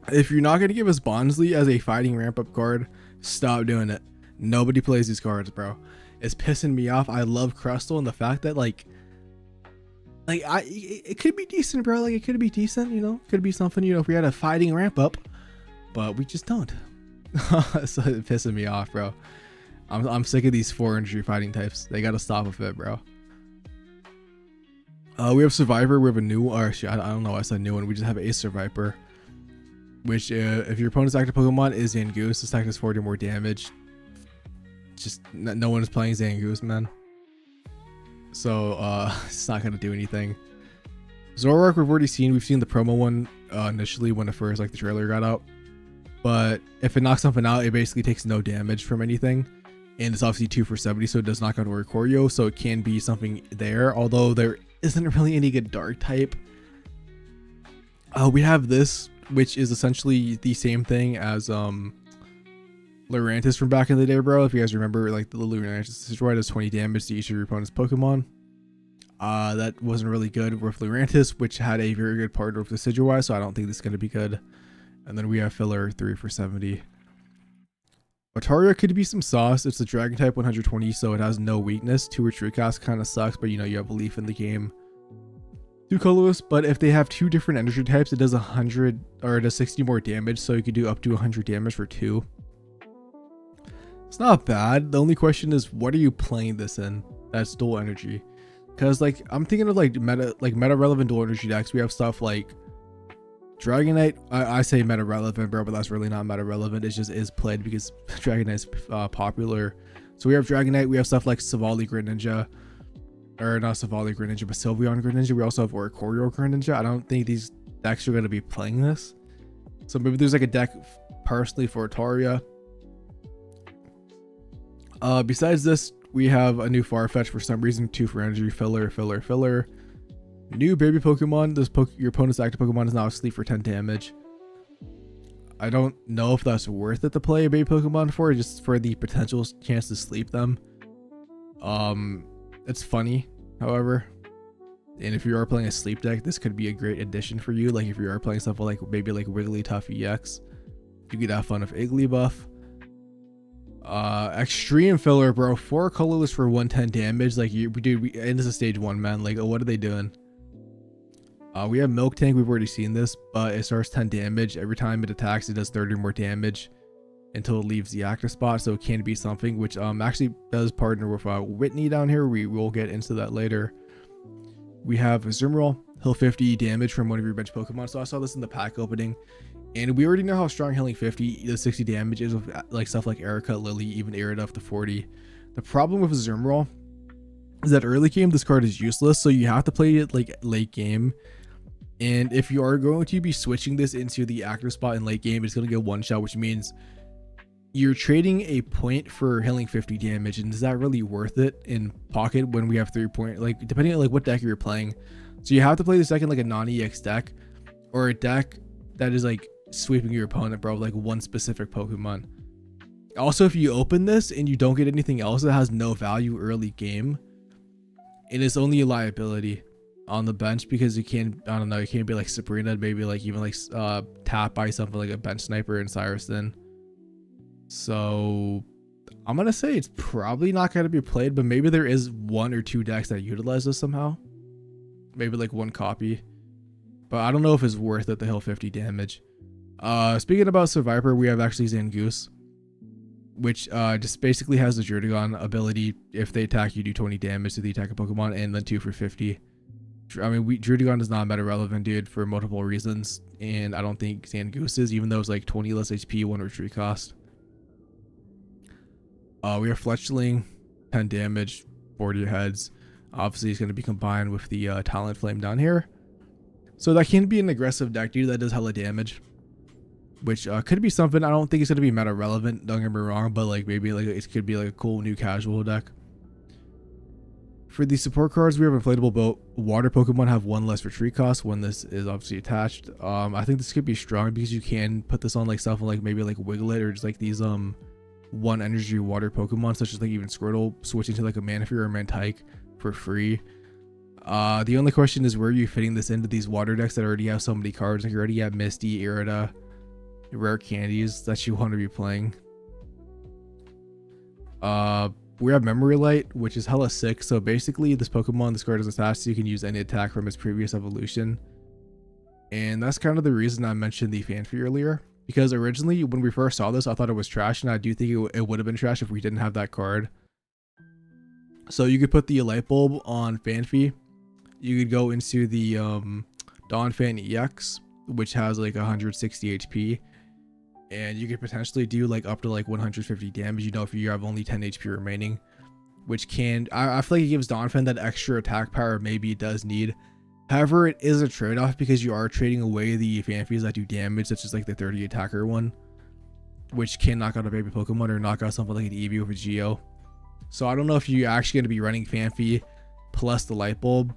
If you're not gonna give us Bonsly as a fighting ramp up card, stop doing it. Nobody plays these cards, bro. It's pissing me off. I love Crustle and the fact that it could be decent, bro. Like, it could be decent, you know, could be something, you know, if we had a fighting ramp up, but we just don't. So it's pissing me off, bro. I'm sick of these 4 energy fighting types. They gotta stop with it, bro. We have Survivor. We have a new, or actually, I don't know why I said new one. We just have a Survivor, which if your opponent's active Pokemon is Zangoose, this attack does 40 more damage. Just no one is playing Zangoose, man. So it's not gonna do anything. Zoroark we've already seen. We've seen the promo one initially when the first, like, the trailer got out. But if it knocks something out, it basically takes no damage from anything. And it's obviously 2 for 70, so it does knock out Ikorio, so it can be something there, although there isn't really any good dark type. We have this, which is essentially the same thing as Lurantis from back in the day, bro. If you guys remember, like the Lurantis Decidueye does 20 damage to each of your opponent's Pokemon. That wasn't really good with Lurantis, which had a very good partner with Decidueye, so I don't think this is going to be good. And then we have Filler 3 for 70. Otaria could be some sauce. It's a Dragon type 120, so it has no weakness. 2 Retreat Cast kind of sucks, but you know, you have belief in the game. 2 colorless, but if they have 2 different energy types, it does 100 or it does 60 more damage, so you could do up to 100 damage for 2. It's not bad. The only question is, what are you playing this in? That's dual energy. Because like I'm thinking of like meta relevant dual energy decks. We have stuff like Dragonite. I say meta relevant, bro, but that's really not meta relevant. It just is played because Dragonite's popular. So we have Dragonite. We have stuff like Savali Greninja, or not Savali Greninja, but Sylveon Greninja. We also have Oricorio Greninja. I don't think these decks are going to be playing this. So maybe there's like a deck personally for Otaria. Besides this, we have a new Farfetch for some reason, 2 for energy, filler. New baby Pokemon. Your opponent's active Pokemon is now asleep for 10 damage. I don't know if that's worth it to play a baby Pokemon for, just for the potential chance to sleep them. It's funny, however. And if you are playing a sleep deck, this could be a great addition for you. Like if you are playing stuff like maybe like Wigglytuff EX, you could have fun with Igglybuff. Extreme filler, bro. 4 colorless for 110 damage. Like dude, and this is stage 1, man. Like, what are they doing? We have Milk Tank. We've already seen this, but it starts 10 damage every time it attacks. It does 30 more damage until it leaves the active spot, so it can be something, which actually does partner with Whitney down here. We will get into that later. We have Azumarill. Heal 50 damage from one of your bench Pokemon. So I saw this in the pack opening, and we already know how strong healing 50 the 60 damage is with like stuff like Erica, Lily, even Iriduff to 40. The problem with Azumarill is that early game this card is useless, so you have to play it like late game. And if you are going to be switching this into the active spot in late game, it's going to get one shot, which means you're trading a point for healing 50 damage. And is that really worth it in Pocket when we have 3 point, like depending on like what deck you're playing? So you have to play the second like a non-EX deck, or a deck that is like sweeping your opponent, bro, like one specific Pokemon. Also, if you open this and you don't get anything else that has no value early game, it is only a liability on the bench, because you can't, I don't know, you can't be like Sabrina, maybe like even like tap by something like a bench sniper and Cyruston. So I'm gonna say it's probably not gonna be played, but maybe there is 1 or 2 decks that utilize this somehow, maybe like 1 copy, but I don't know if it's worth it to heal 50 damage. Speaking about Survivor, we have actually Zangoose, which just basically has the Druddigon ability. If they attack, you do 20 damage to the attack of Pokemon, and then 2 for 50. I mean, Druddigon is not meta relevant, dude, for multiple reasons, and I don't think Zangoose is, even though it's like 20 less HP, 1 retreat cost. We have Fletchling, 10 damage, 40 heads. Obviously, it's going to be combined with the Talent Flame down here, so that can be an aggressive deck, dude, that does hella damage, which could be something. I don't think it's going to be meta relevant, don't get me wrong, but like maybe like it could be like a cool new casual deck. For the support cards, we have Inflatable Boat. Water Pokemon have 1 less retreat cost when this is obviously attached. I think this could be strong because you can put this on like stuff like maybe like Wiglet, or just like these 1 energy water Pokemon, such as like even Squirtle, switching to like a Manaphy or a Mantike for free. The only question is, where are you fitting this into these water decks that already have so many cards? Like you already have Misty, Irida, rare candies that you want to be playing. We have Memory Light, which is hella sick. So basically, this Pokemon, this card is attached, so you can use any attack from its previous evolution. And that's kind of the reason I mentioned the Fanfy earlier, because originally when we first saw this, I thought it was trash, and I do think it would have been trash if we didn't have that card. So you could put the Light Bulb on Fanfy. You could go into the Donphan EX, which has like 160 HP. And you could potentially do like up to like 150 damage, you know, if you have only 10 HP remaining, which can, I feel like it gives Donphan that extra attack power maybe it does need. However, it is a trade-off because you are trading away the Fanfys that do damage, such as like the 30 attacker one, which can knock out a baby Pokemon or knock out something like an Eevee with a Geo. So I don't know if you're actually going to be running Fanfy plus the Light Bulb,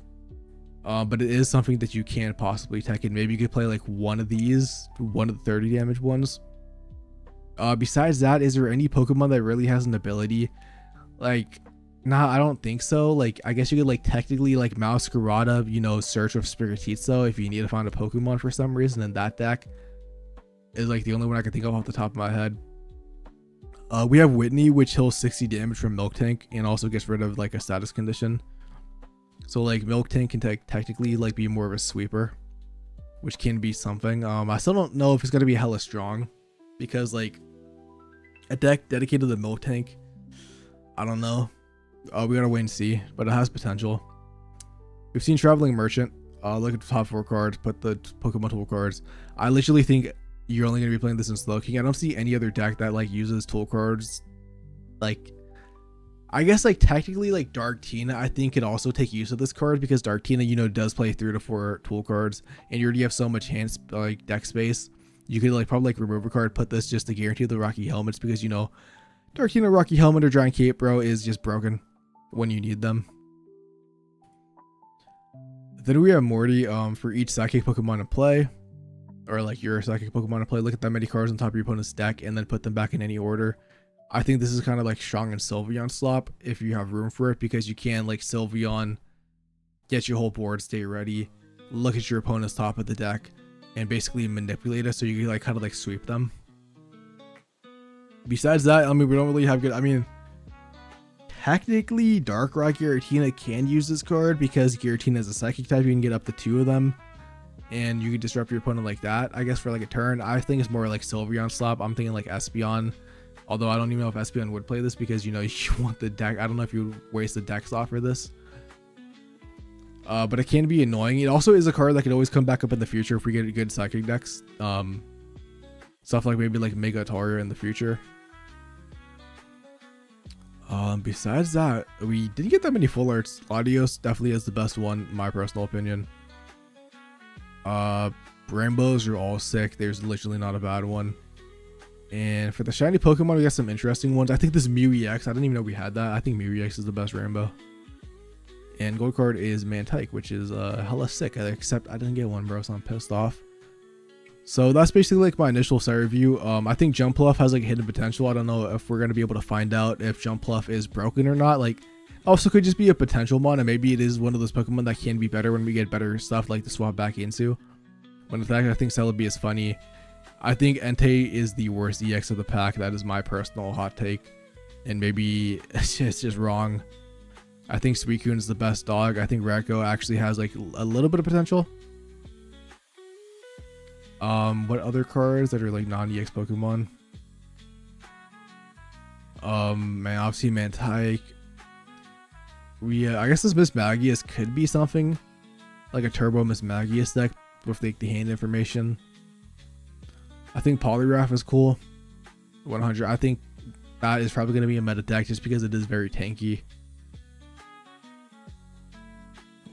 but it is something that you can possibly tech in. Maybe you could play like one of these, one of the 30 damage ones. Besides that, is there any Pokemon that really has an ability? Like, nah, I don't think so. Like, I guess you could like technically like Masquerada, you know, search with Spiritizzo if you need to find a Pokemon for some reason, and that deck is like the only one I can think of off the top of my head. We have Whitney, which heals 60 damage from Milk Tank and also gets rid of like a status condition. So like Milk Tank can technically like be more of a sweeper, which can be something. I still don't know if it's gonna be hella strong, because like a deck dedicated to the Milk Tank, I don't know. We gotta wait and see, but it has potential. We've seen Traveling Merchant. Look at the top 4 cards, put the Pokemon tool cards. I literally think you're only gonna be playing this in Slowking. I don't see any other deck that like uses tool cards. Like, I guess like technically like Dark Tina I think could also take use of this card, because Dark Tina, you know, does play 3 to 4 tool cards, and you already have so much hand like deck space. You could like probably like remove a card, put this just to guarantee the Rocky Helmets, because you know Dark Tina, Rocky Helmet, or Giant Cape, bro, is just broken when you need them. Then we have Morty. For each psychic Pokemon in play, or like your psychic Pokemon in play, look at that many cards on top of your opponent's deck and then put them back in any order. I think this is kind of like strong in Sylveon slop if you have room for it, because you can like Sylveon, get your whole board, stay ready, look at your opponent's top of the deck, and basically manipulate it so you can like kind of like sweep them. Besides that, I mean, we don't really have good. I mean, technically Darkrai Giratina can use this card, because Giratina is a psychic type. You can get up to 2 of them and you can disrupt your opponent like that, I guess, for like a turn. I think it's more like Sylveon slop. I'm thinking like Espeon, although I don't even know if Espeon would play this, because you know you want the deck. I don't know if you would waste the deck slot for this, but it can be annoying. It also is a card that can always come back up in the future if we get good psychic decks, stuff like maybe like Mega Taurus in the future. Besides that, we didn't get that many full arts. Latios definitely is the best one, in my personal opinion. Rainbows are all sick. There's literally not a bad one. And for the shiny Pokemon, we got some interesting ones. I think this Mew EX, I didn't even know we had that. I think Mew EX is the best rainbow. And gold card is Mantike, which is hella sick, except I didn't get one, bro, so I'm pissed off. So that's basically like my initial set review. I think Jumpluff has like hidden potential. I don't know if we're gonna be able to find out if Jumpluff is broken or not. Like, also could just be a potential mon, and maybe it is one of those Pokemon that can be better when we get better stuff like to swap back into. But in fact, I think Celebi is funny. I think Entei is the worst EX of the pack. That is my personal hot take, and maybe it's just wrong. I think Suicune is the best dog. I think Racco actually has like a little bit of potential. What other cards that are like non-EX Pokemon? Man, obviously Mantike. I guess this Miss Magius could be something like a Turbo Miss Magius deck with like the hand information. I think Poliwrath is cool. 100. I think that is probably going to be a meta deck just because it is very tanky.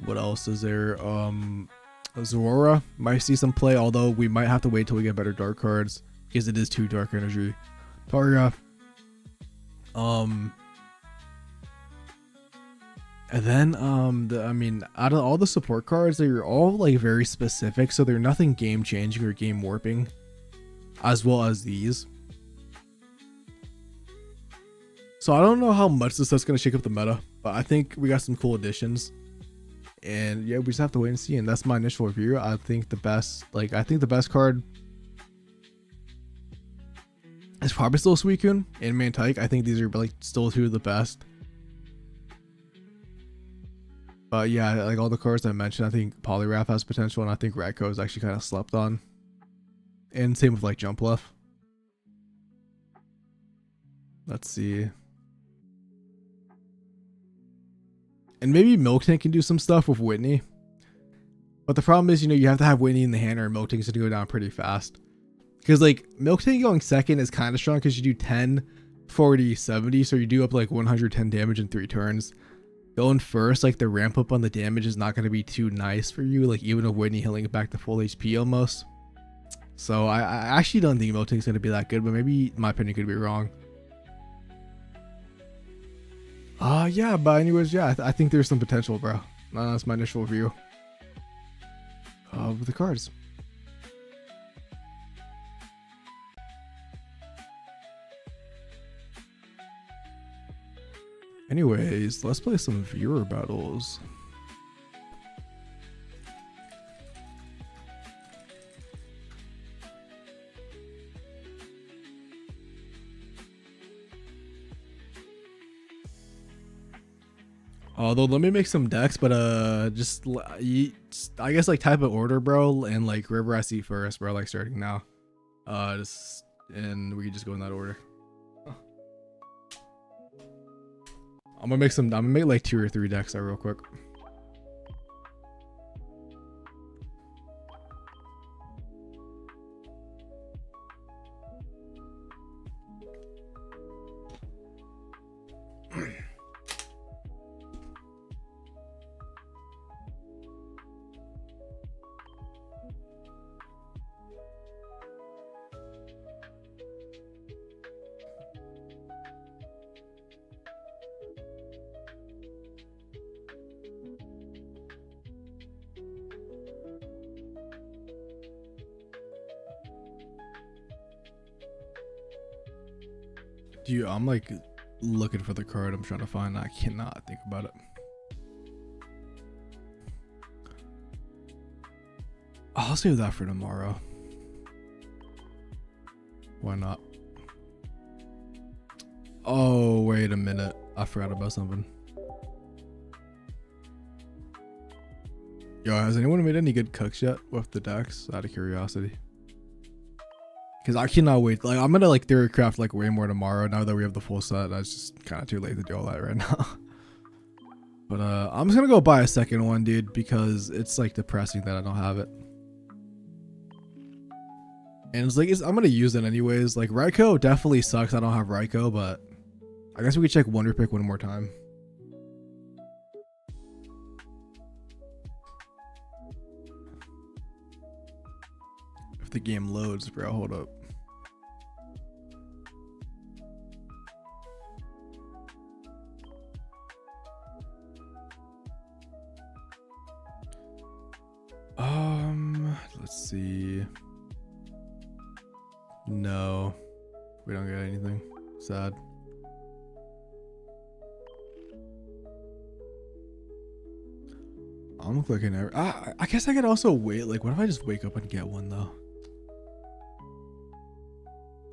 What else is there? Zorora might see some play, although we might have to wait till we get better dark cards because it is 2 dark energy. Targa. And then I mean, out of all the support cards, they're all like very specific, so they're nothing game changing or game warping, as well as these. So I don't know how much this stuff's gonna shake up the meta, but I think we got some cool additions. And yeah, we just have to wait and see. And that's my initial review. I think the best card is probably still Suicune and Mantike. I think these are like still 2 of the best. But yeah, like all the cards I mentioned, I think Poliwrath has potential, and I think Racco is actually kind of slept on. And same with like Jumpluff. Let's see. And maybe Miltank can do some stuff with Whitney. But the problem is, you know, you have to have Whitney in the hand or Miltank's going to go down pretty fast. Because like Miltank going second is kind of strong because you do 10, 40, 70. So you do up like 110 damage in 3 turns. Going first, like the ramp up on the damage is not going to be too nice for you. Like even with Whitney healing it back to full HP almost. So I actually don't think Miltank's going to be that good. But maybe my opinion could be wrong. Yeah, but anyways, yeah, I think there's some potential, bro. That's my initial review of the cards. Anyways, let's play some viewer battles. Although let me make some decks, but I guess like type of order, bro, and like wherever I see first, bro, like starting now. And we can just go in that order. I'm gonna make like 2 or 3 decks real quick. Dude, I'm like looking for the card I'm trying to find. I cannot think about it. I'll save that for tomorrow. Why not? Oh, wait a minute. I forgot about something. Yo, has anyone made any good cooks yet with the decks? Out of curiosity. Because I cannot wait. Like, I'm gonna like theory craft like way more tomorrow now that we have the full set. That's just kind of too late to do all that right now. But I'm just gonna go buy a second one, dude, because it's like depressing that I don't have it. And it's like I'm gonna use it anyways. Like Raikou definitely sucks. I don't have Raikou, but I guess we could check Wonder Pick one more time. If the game loads, bro, hold up. Let's see. No, we don't get anything. Sad. I'm clicking every. I guess I could also wait. Like, what if I just wake up and get one though?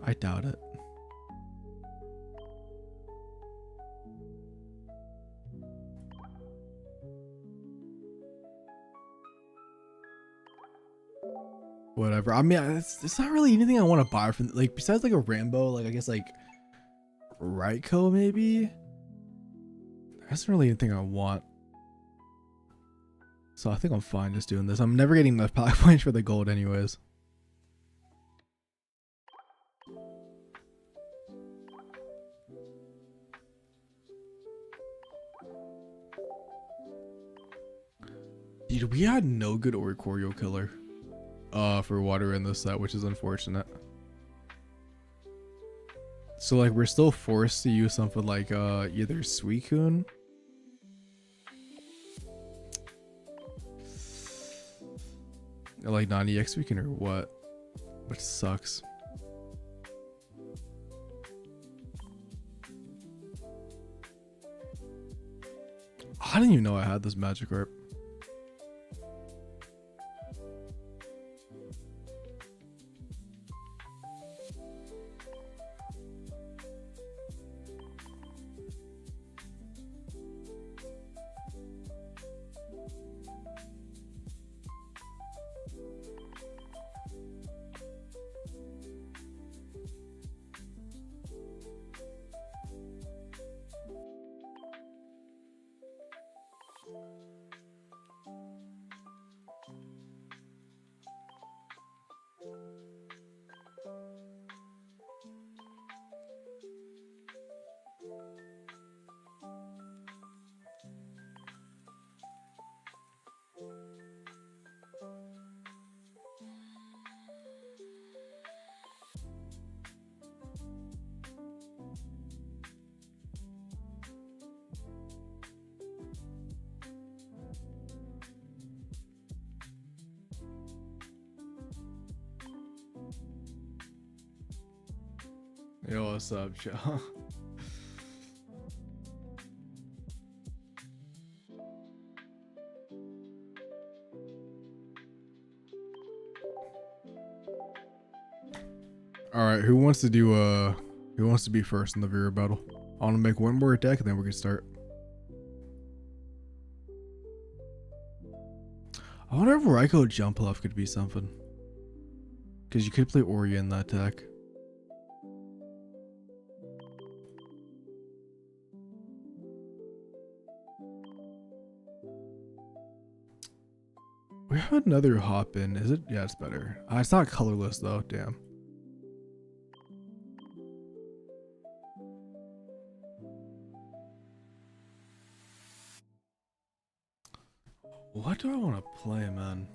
I doubt it. Whatever. I mean, it's not really anything I want to buy from, like, besides like a rainbow. Like, I guess like Raikou maybe. That's not really anything I want. So I think I'm fine just doing this. I'm never getting enough pack points for the gold anyways. Dude, we had no good Oricorio killer for water in this set, which is unfortunate. So like we're still forced to use something like either Suicune or like non-EX Suicune or what, which sucks. I didn't even know I had this Magikarp. Yo, what's up, Joe? All right, who wants to be first in the viewer battle? I want to make one more deck and then we can start. I wonder if Raikou Jump Off could be something. Because you could play Ori in that deck. We have another hop in. Is it? Yeah, it's better. It's not colorless though. Damn. What do I want to play, man?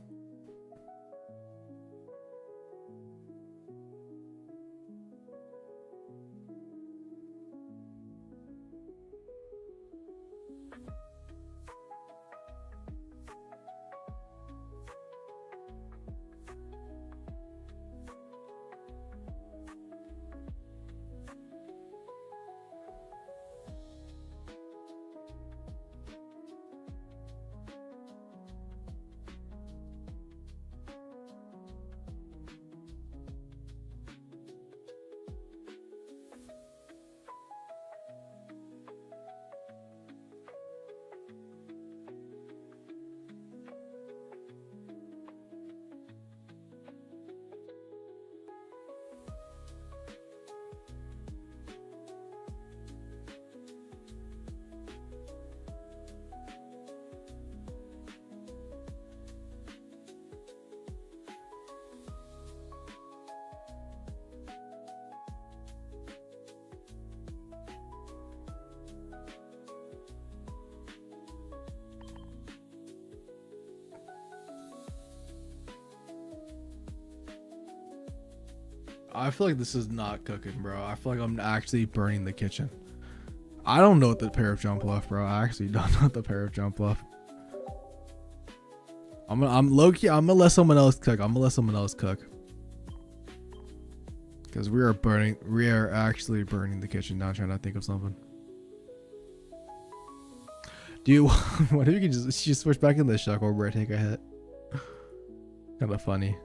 I feel like this is not cooking, bro. I feel like I'm actually burning the kitchen. I don't know what the pair of jump left, bro. I actually don't know what the pair of jump left. I'm low key. I'm gonna let someone else cook. Because we are actually burning the kitchen down, trying to think of something. Do you? What if you could just switch back in the shuckle where I take a hit? Kind of funny.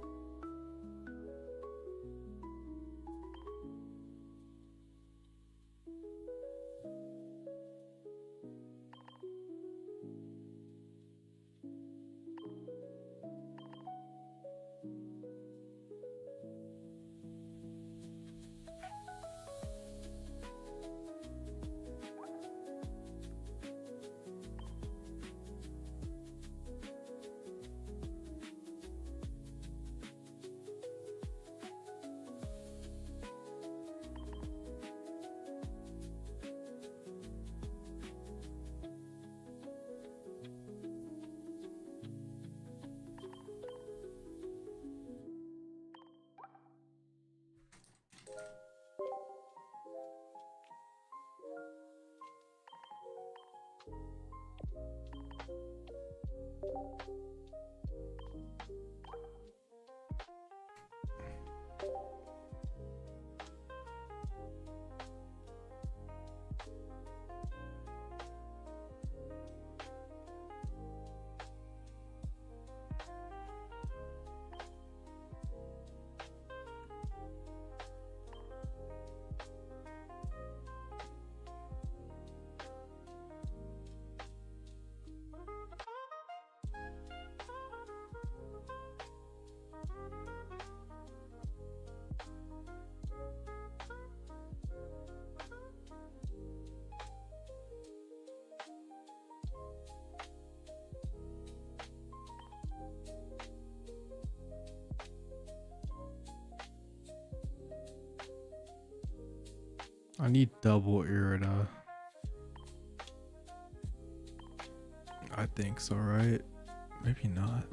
I need double Irida. I think so, right? Maybe not.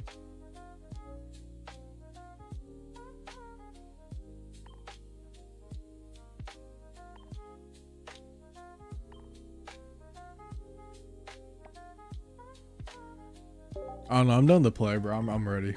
I don't know. I'm done to play, bro. I'm ready.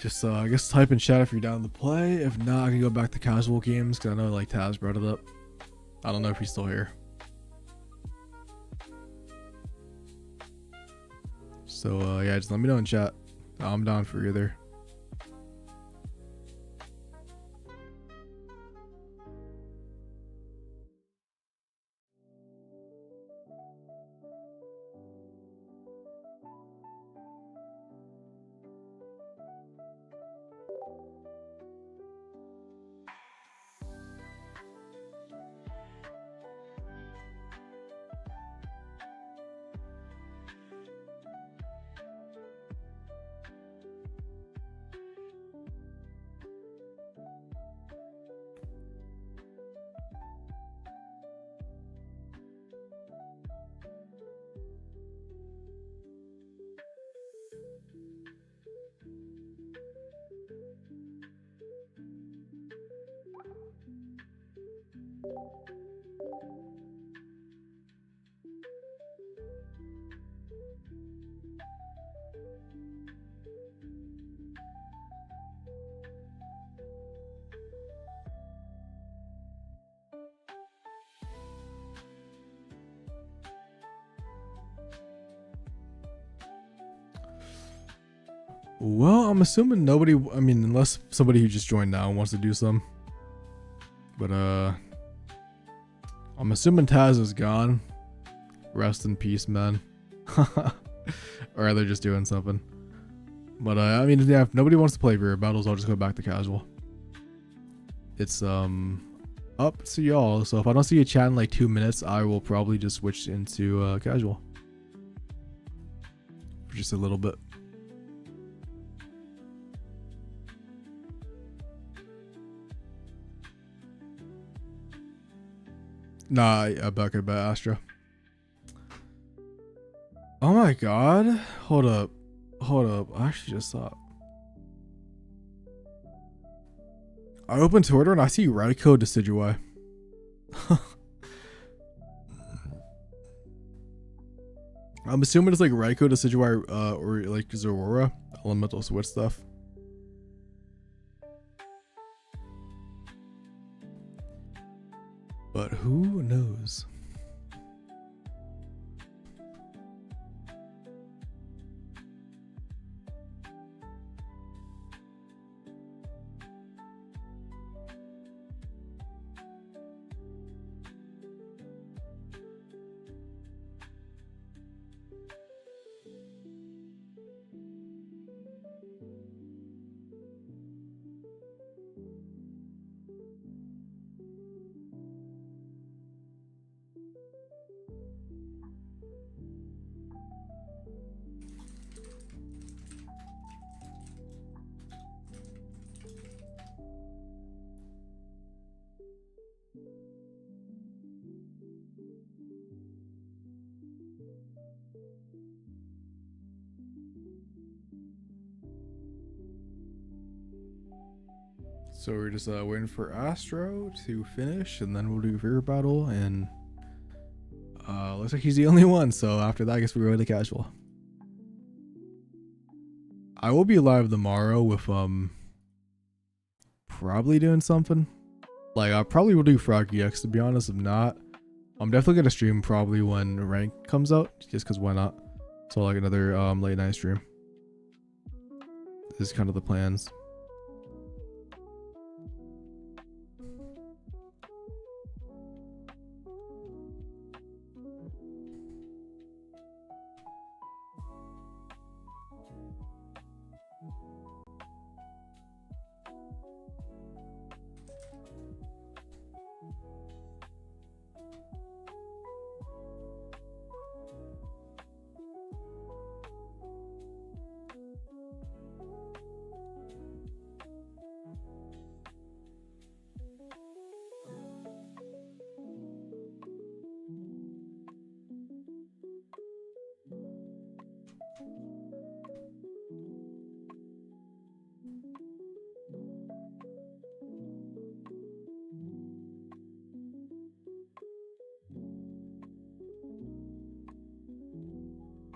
Just I guess type in chat if you're down to play. If not, I can go back to casual games because I know like Taz brought it up. I don't know if he's still here. So yeah, just let me know in chat. I'm down for either. Well, I'm assuming nobody, I mean, unless somebody who just joined now wants to do some. But, I'm assuming Taz is gone. Rest in peace, man. Or they're just doing something. But, I mean, yeah, if nobody wants to play rear battles, I'll just go back to casual. It's, up to y'all. So if I don't see a chat in like 2 minutes, I will probably just switch into, casual. For just a little bit. Nah, I'm back at Astra. Oh my god. Hold up. I actually just saw it. I opened Twitter and I see Raikou Decidueye. I'm assuming it's like Raikou Decidueye or like Zorora elemental switch stuff. But who knows? So we're just waiting for Astro to finish, and then we'll do rear battle, and looks like he's the only one. So after that, I guess we go to casual. I will be live tomorrow with probably doing something. Like I probably will do Froggy X, to be honest. If not, I'm definitely gonna stream probably when rank comes out, just cause why not? So like another late night stream. This is kind of the plans.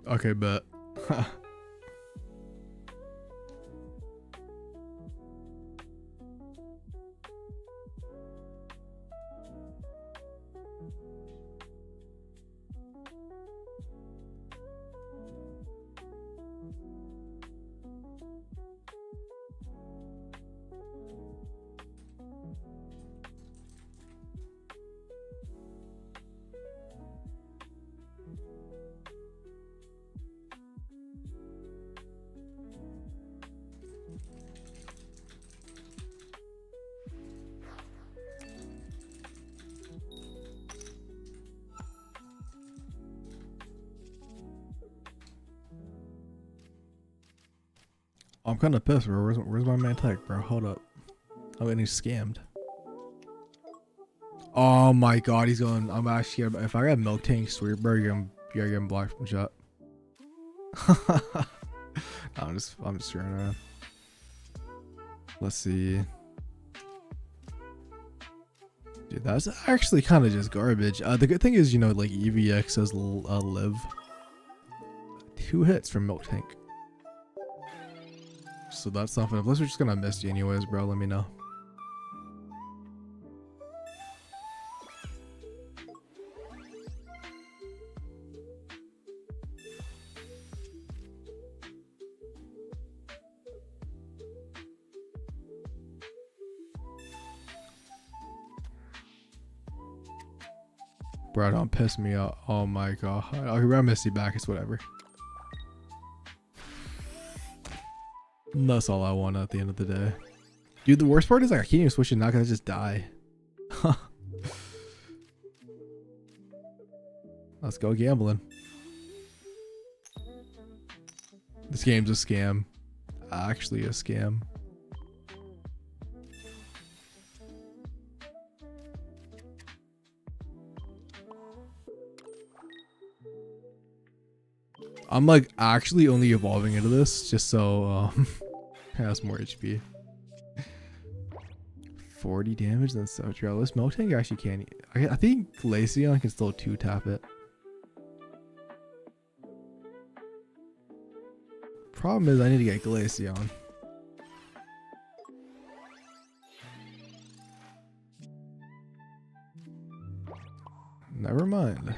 Okay, bet. I'm kind of pissed, bro. Where's my man tech, bro? Hold up. I'm getting scammed. Oh my god, he's going. I'm actually. If I got Milk Tank Sweet, bro, you're getting blocked from chat. I'm just screwing around. Let's see. Dude, that's actually kind of just garbage. The good thing is, you know, like EVX says live. 2 hits from Milk Tank. So that's something. Unless we're just gonna miss you anyways, bro. Let me know. Bro, don't piss me off. Oh my god. I'll miss you back. It's whatever. That's all I want at the end of the day. Dude, the worst part is like I can't even switch it now because I just die. Let's go gambling. This game's a scam. Actually a scam. I'm like actually only evolving into this just so it has more HP. 40 damage, that's so true. This Milk Tank actually can't. I think Glaceon can still 2-tap it. Problem is I need to get Glaceon. Never mind.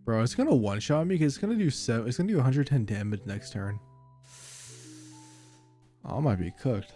Bro, it's gonna one-shot me because it's gonna do 110 damage next turn. Oh, I might be cooked.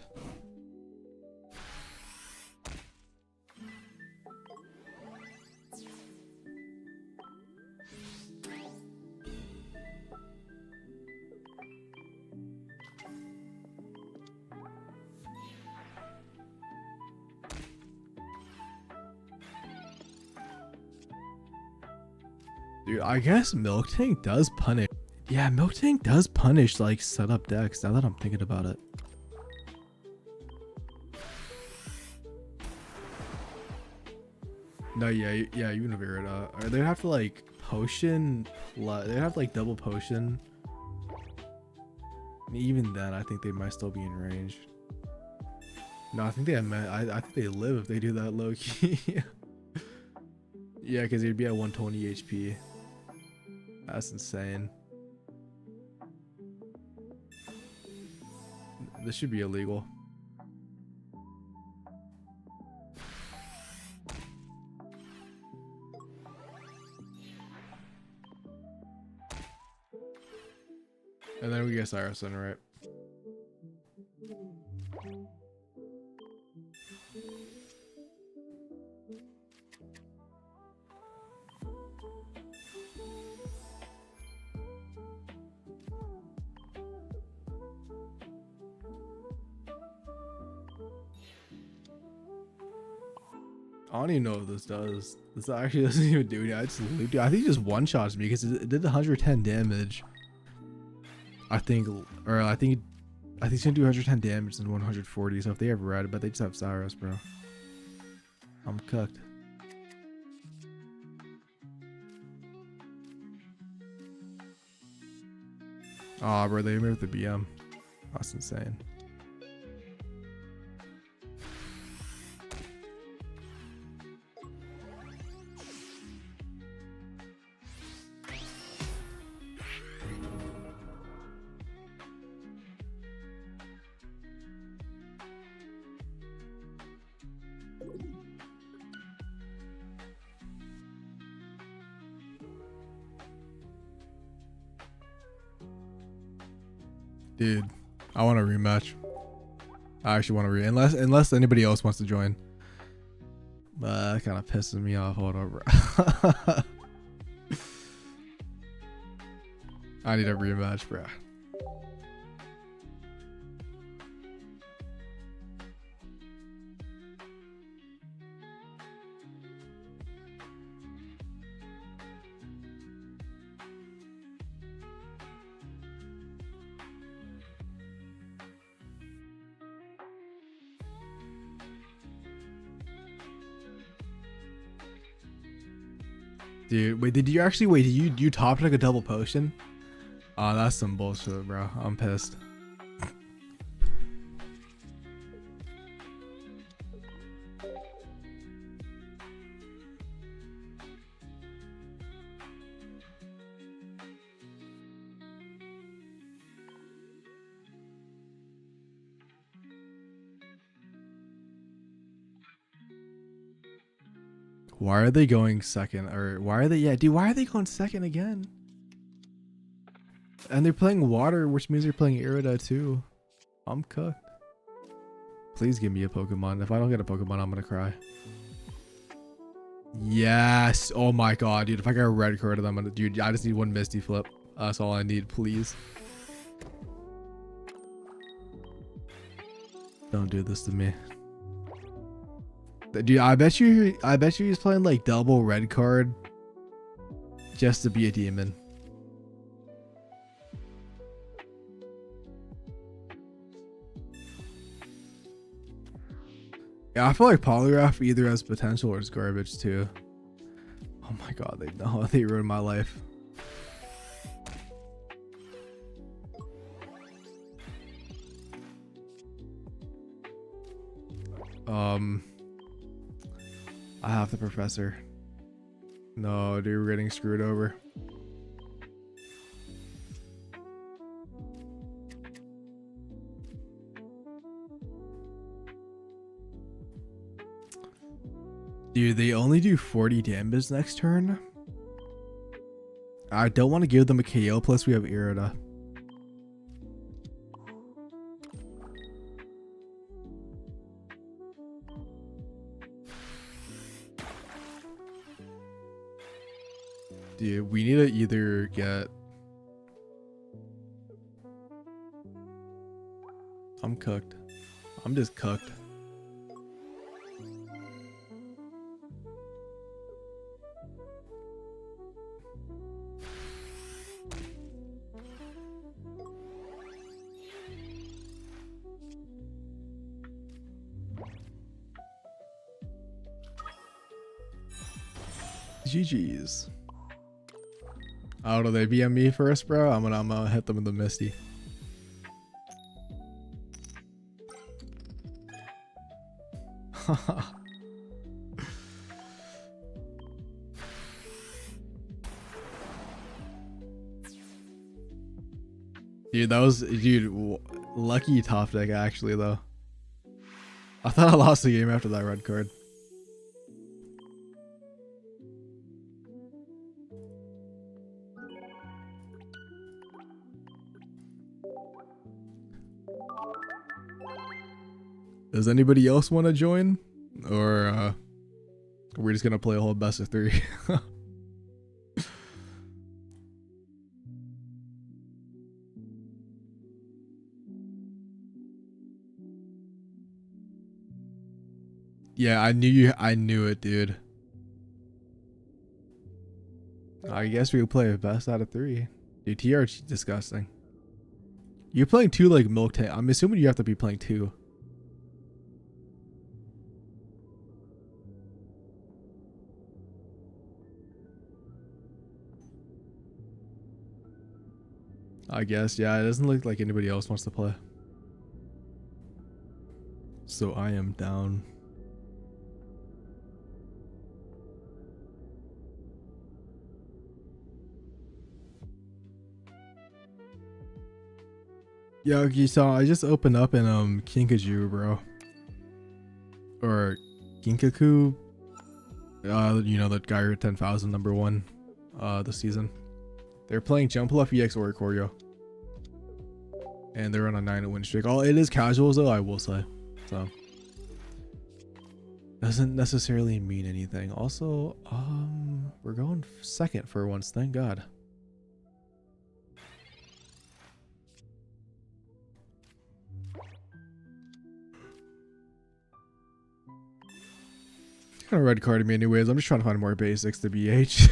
Dude, I guess Milk Tank does punish. Yeah, Milk Tank does punish like setup decks now that I'm thinking about it. No, yeah, you know it. They'd have to like potion. They'd have to like double potion. And even then, I think they might still be in range. No, I think I think they live if they do that low key. Yeah, because they'd be at 120 HP. That's insane. This should be illegal. And then we get Cyrus in, right? I don't even know what this does. This actually doesn't even do anything. I think it just one-shots me because it did 110 damage. I think it's gonna do 110 damage and 140. So if they have red, I bet they just have Cyrus, bro. I'm cooked. Oh, bro, they moved the BM. That's insane. Dude, I want a rematch. I actually want to unless anybody else wants to join. But that kind of pisses me off. Hold on, bro. I need a rematch, bro. Dude, wait, did you actually wait? Did you top like a double potion? Oh, that's some bullshit, bro. I'm pissed. Why are they going second? Or why are they? Yeah, dude, why are they going second again? And they're playing water, which means they're playing Irida too. I'm cooked. Please give me a Pokemon. If I don't get a Pokemon, I'm gonna cry. Yes. Oh my god, dude. If I got a red card, I'm gonna. Dude, I just need one Misty Flip. That's all I need, please. Don't do this to me. Dude, I bet you he's playing like double red card just to be a demon. Yeah, I feel like Polygraph either has potential or is garbage too. Oh my god, they ruined my life. I have the professor. No, dude, we're getting screwed over. Dude, they only do 40 damage next turn. I don't want to give them a KO, plus we have Irida. Dude, we need to either get... I'm cooked. I'm just cooked. GG's. I don't know, they BM me first, bro. I'm gonna hit them with the Misty. Dude, that was lucky top deck actually though. I thought I lost the game after that red card. Does anybody else want to join? Or we're just gonna play a whole best of 3? Yeah, I knew it, dude. I guess we would play a best out of 3. Dude, TR's disgusting. You're playing 2 like Milk Tank. I'm assuming you have to be playing 2. I guess, yeah, it doesn't look like anybody else wants to play. So I am down. Yeah, okay, so I just opened up in Kinkajou, bro. Or Ginkaku. You know, that guy with 10,000 #1 this season. They're playing Jumpluff EX Oricorio. And they're on a 9-win streak. Oh, it is casuals though, I will say. So doesn't necessarily mean anything. Also, we're going second for once, thank God. Kind of red carded me anyways. I'm just trying to find more basics to BH.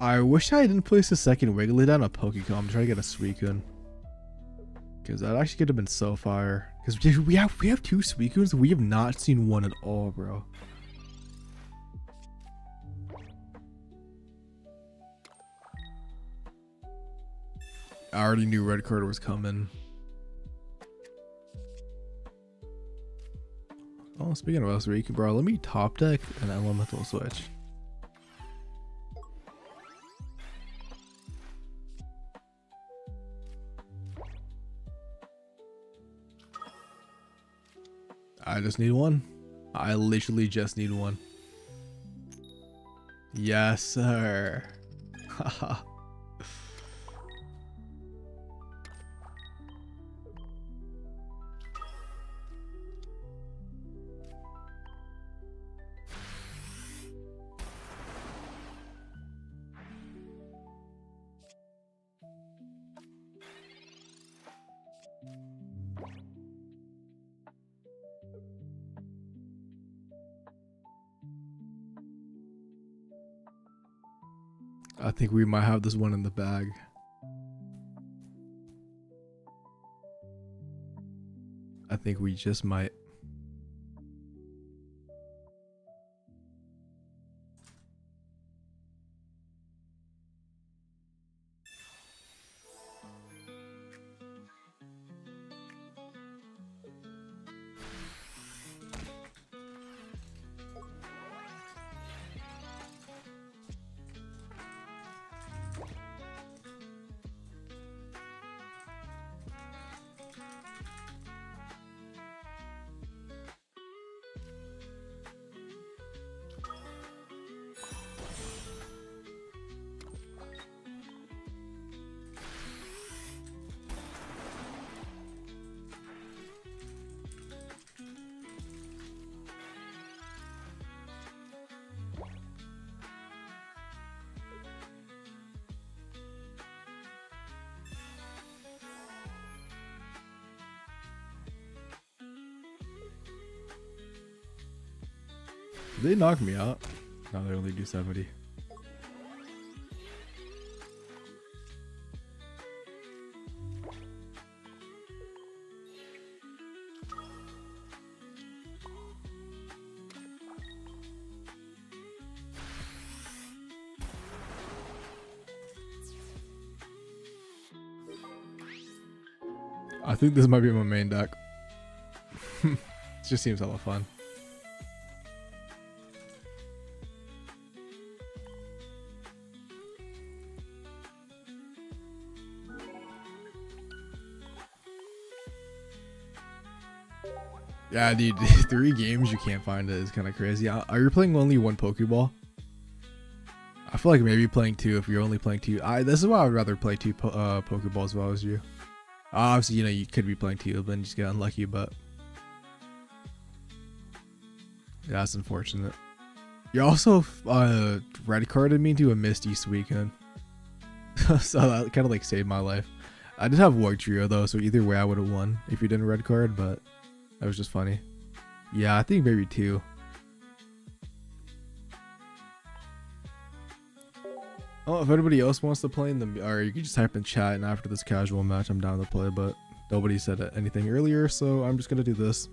I wish I didn't place a second Wiggly down a Pokecom to try to get a Suicune. Because that actually could have been so fire. Because we have 2 Suicunes. We have not seen one at all, bro. I already knew red card was coming. Oh, speaking of Suicune, bro, let me top deck an elemental switch. I just need one. I literally just need one. Yes, sir. Haha. I think we might have this one in the bag. I think we just might. Did they knock me out? No, they only do 70. I think this might be my main deck. It just seems hella fun. Yeah, dude, 3 games you can't find it is kind of crazy. Are you playing only 1 Pokeball? I feel like maybe playing 2 if you're only playing 2. This is why I would rather play 2 Pokeballs if I was you. Obviously, you know, you could be playing 2, but then just get unlucky, but yeah, that's unfortunate. You also red carded me to a Misty Suicune. So that kind of like saved my life. I did have Void Trio though, so either way I would have won if you didn't red card, but that was just funny. Yeah, I think maybe 2. Oh, if anybody else wants to play in the, or you can just type in chat, and after this casual match, I'm down to play, but nobody said anything earlier, so I'm just gonna do this.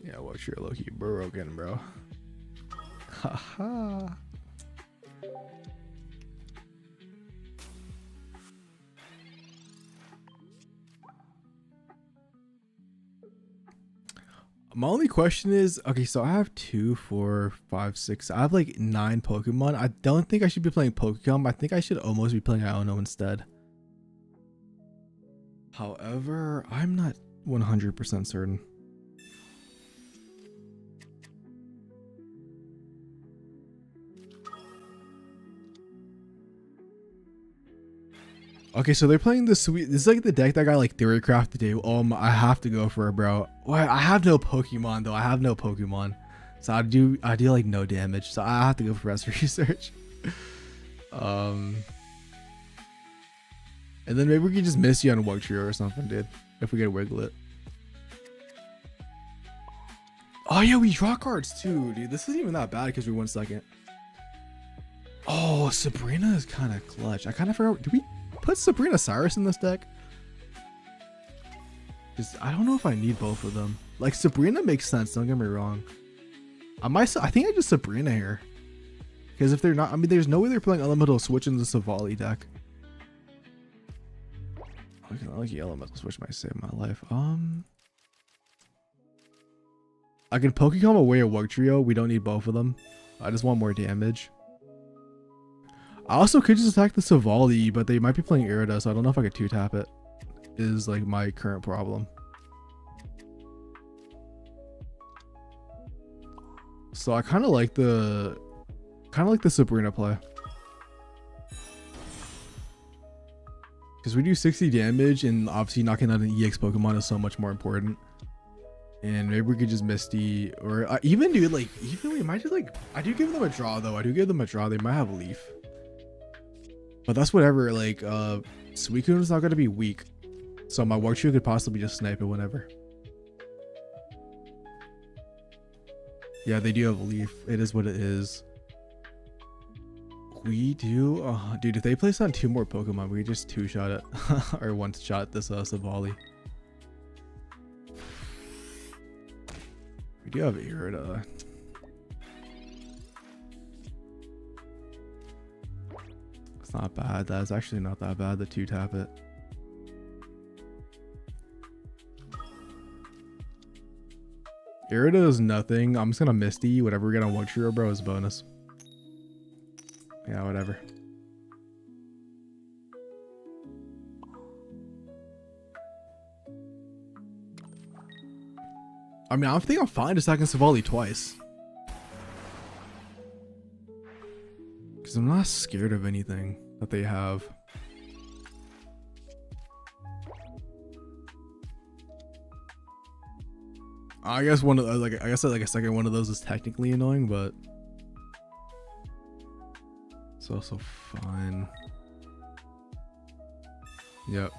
Yeah, what's your low-key broken, bro? Haha. My only question is, okay, so I have 2, 4, 5, 6. I have like 9 Pokemon. I don't think I should be playing Pokemon. I think I should almost be playing Iono instead. However, I'm not 100% certain. Okay, so they're playing this sweet. This is like the deck that got like theory craft today. I have to go for it, bro. Well, I have no Pokemon though. I have no Pokemon, so I do like no damage. So I have to go for rest research. And then maybe we can just miss you on Wug Trio or something, dude. If we get Wiglet. Oh yeah, we draw cards too, dude. This isn't even that bad because we won second. Oh, Sabrina is kind of clutch. I kind of forgot. Did we put Sabrina Cyrus in this deck? Because I don't know if I need both of them. Like, Sabrina makes sense, don't get me wrong. I think I just Sabrina here. Because if they're not, I mean, there's no way they're playing Elemental Switch in the Savali deck. Lucky Elemental Switch might save my life. I can Pokecom away a Wug Trio. We don't need both of them. I just want more damage. I also could just attack the Savali, but they might be playing Irida, so I don't know if I could 2-tap it. Is like my current problem. So I kind of like the Sabrina play. Because we do 60 damage, and obviously knocking out an EX Pokemon is so much more important. And maybe we could just Misty, or even do like, even we might just like, I do give them a draw though. I do give them a draw. They might have Leaf. But that's whatever, like, Suicune is not going to be weak. So my Wug Trio could possibly just snipe it whenever. Yeah, they do have Leaf. It is what it is. We do, dude, if they place on 2 more Pokemon, we just 2-shot it. Or 1-shot this Savali. We do have Irida. It's not bad. That's actually not that bad, the 2-tap it. Irida is nothing. I'm just gonna Misty. Whatever we get on Wug Trio, bro, is bonus. Yeah, whatever. I mean, I think I'm fine just attacking Savali twice. Because I'm not scared of anything that they have. I guess one of like a second one of those is technically annoying, but it's also fine. Yep.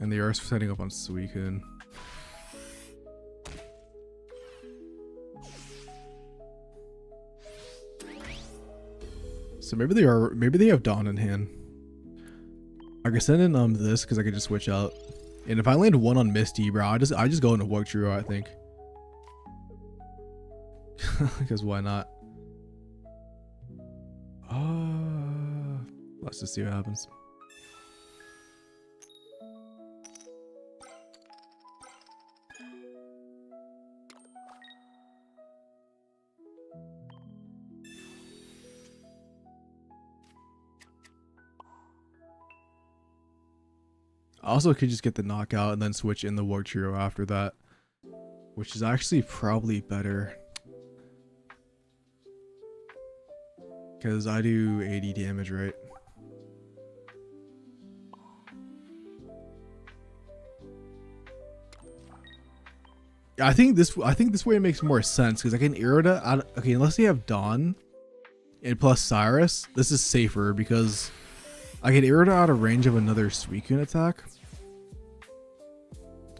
And they are setting up on Suicune. So maybe they have Dawn in hand. I could send in this because I could just switch out. And if I land 1 on Misty, bro, I just go into Wug Trio, I think. Because why not? Let's just see what happens. I also could just get the knockout and then switch in the Wug Trio after that, which is actually probably better. Because I do 80 damage, right? I think this way makes more sense because I can Irida out. Okay, unless they have Dawn and plus Cyrus, this is safer because I can Irida out of range of another Suicune attack.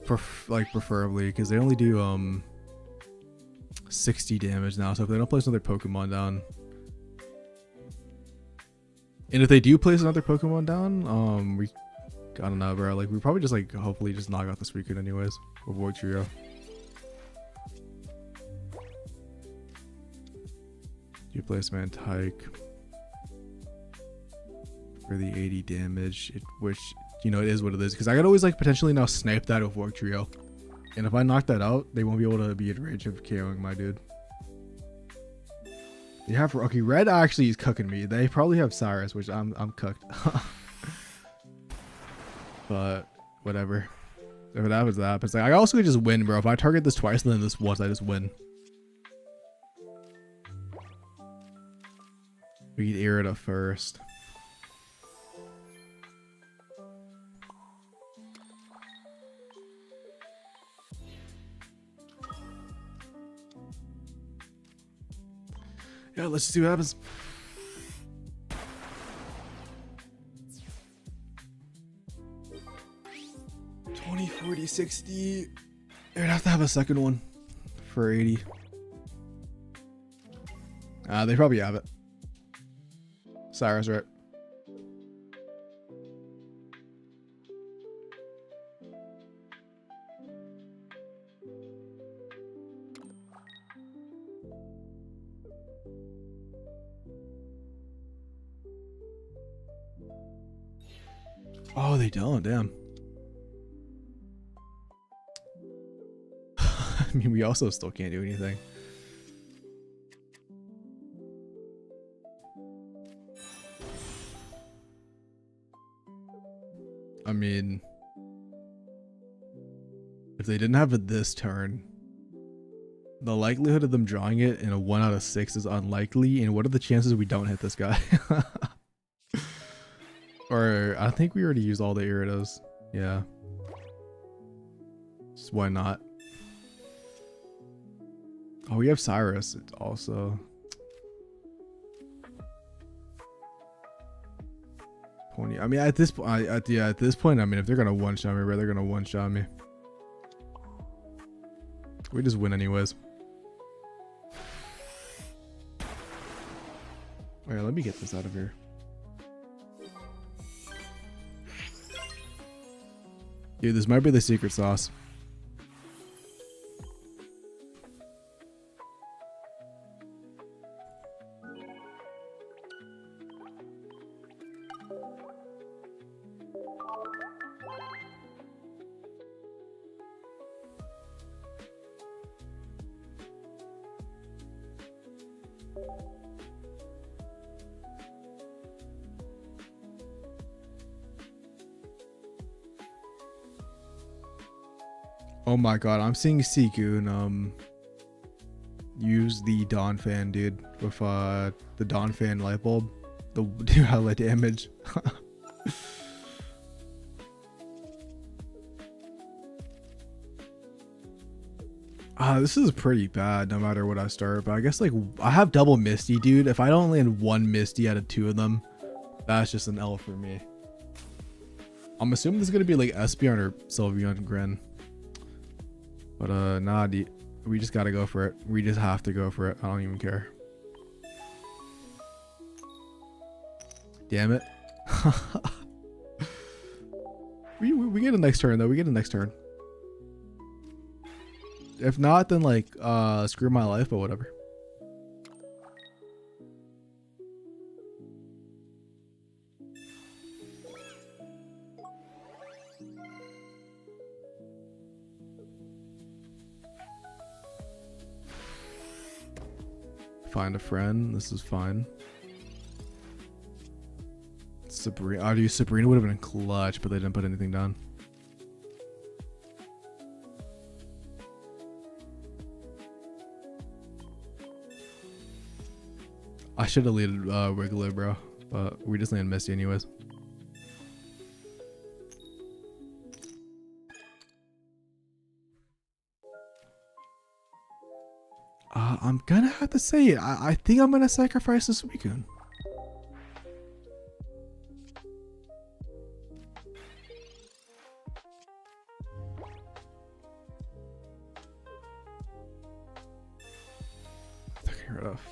Preferably because they only do 60 damage now. So if they don't place another Pokemon down, and if they do place another Pokemon down, I don't know, bro. Like we probably just like hopefully just knock out the Suicune anyways with Wug Trio. You place Mantike for the 80 damage, which, you know, it is what it is. Because I could always like potentially now snipe that with Wug Trio. And if I knock that out, they won't be able to be in range of KOing my dude. They have, okay, Red actually is cooking me. They probably have Cyrus, which I'm cooked. But whatever. If it happens, that happens. Like I also could just win, bro. If I target this twice and then this once, I just win. We can Irida first. Yeah, let's see what happens. 60. They'd have to have a second one for 80. They probably have it. Cyrus, right? Oh, they don't. Damn. I mean, we also still can't do anything. I mean, if they didn't have it this turn, the likelihood of them drawing it in a 1 out of 6 is unlikely. And what are the chances we don't hit this guy? Or I think we already used all the Iridos. Yeah. Just why not? Oh, we have Cyrus. It's also Pony. I mean, at this point, at this point, I mean, if they're gonna one shot me, right, they're gonna one shot me. We just win anyways. Wait, let me get this out of here. Dude, this might be the secret sauce. Oh my god, I'm seeing Seagoon use the Dawn fan, dude, with the Dawn fan light bulb. The dude, how much damage. This is pretty bad no matter what I start, but I guess like I have double Misty, dude. If I don't land one Misty out of 2 of them, that's just an L for me. I'm assuming this is gonna be like Espeon or Sylveon Gren. But nah, dude, we just gotta go for it. We just have to go for it. I don't even care. Damn it. we get a next turn though. We get a next turn. If not, then like screw my life, but whatever. Find a friend. This is fine. Sabrina. Oh, dude, Sabrina would have been clutch, but they didn't put anything down. I should have leaded Wiggler, bro, but we just land Misty anyways. I'm gonna have to say it. I think I'm gonna sacrifice this Suicune.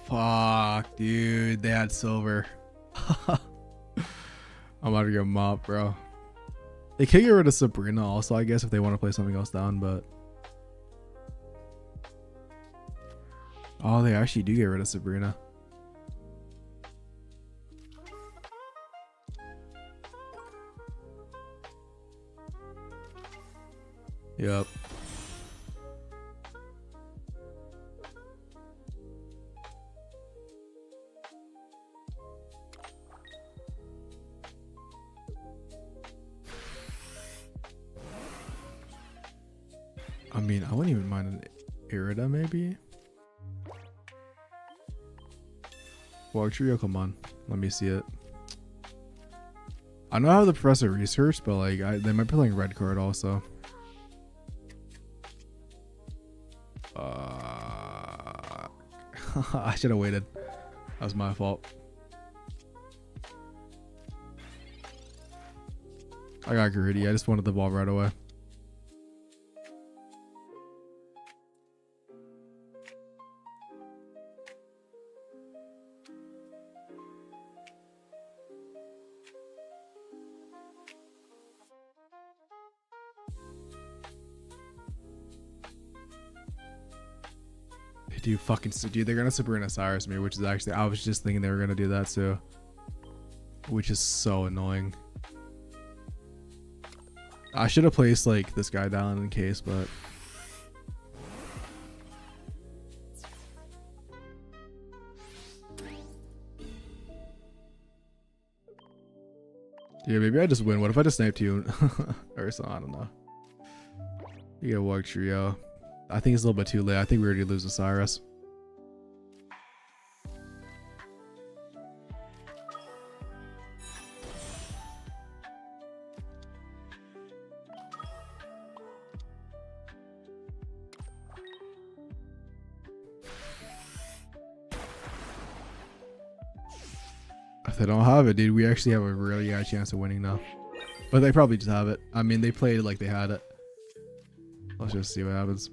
Fuck, dude. They had silver. I'm about to get mopped, bro. They could get rid of Sabrina also, I guess, if they want to play something else down, but... Oh, they actually do get rid of Sabrina. Yep. I mean, I wouldn't even mind an Irida, maybe. Well, Trio, come on. Let me see it. I know how the Professor research, but like they might be playing red card also. I should have waited. That was my fault. I got greedy. I just wanted the ball right away. Dude, dude, they're gonna Sabrina Cyrus me, which is actually, I was just thinking they were gonna do that too, which is so annoying. I should have placed like this guy down in case, but yeah, maybe I just win. What if I just sniped you or something? I don't know. You get a Wug Trio. I think it's a little bit too late. I think we already lose to Cyrus. If they don't have it, dude, we actually have a really high chance of winning now. But they probably just have it. I mean, they played it like they had it. Let's just see what happens.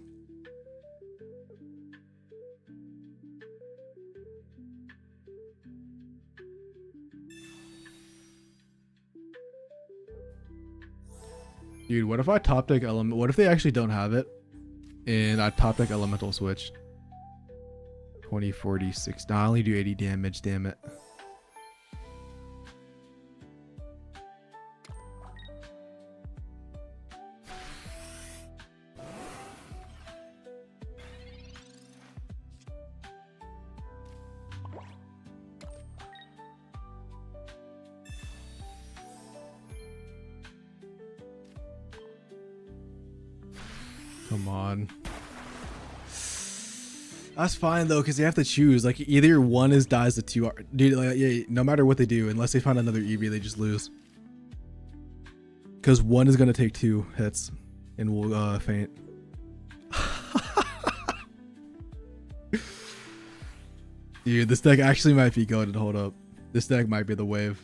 Dude, what if I top deck element? What if they actually don't have it? And I top deck elemental switch. 20, 40, 60. I only do 80 damage, damn it. Come on. That's fine though, because they have to choose. Like either one is dies the two. Dude, like yeah, no matter what they do, unless they find another EV, they just lose. Because one is gonna take 2 hits and will faint. Dude, this deck actually might be goated. Hold up, this deck might be the wave.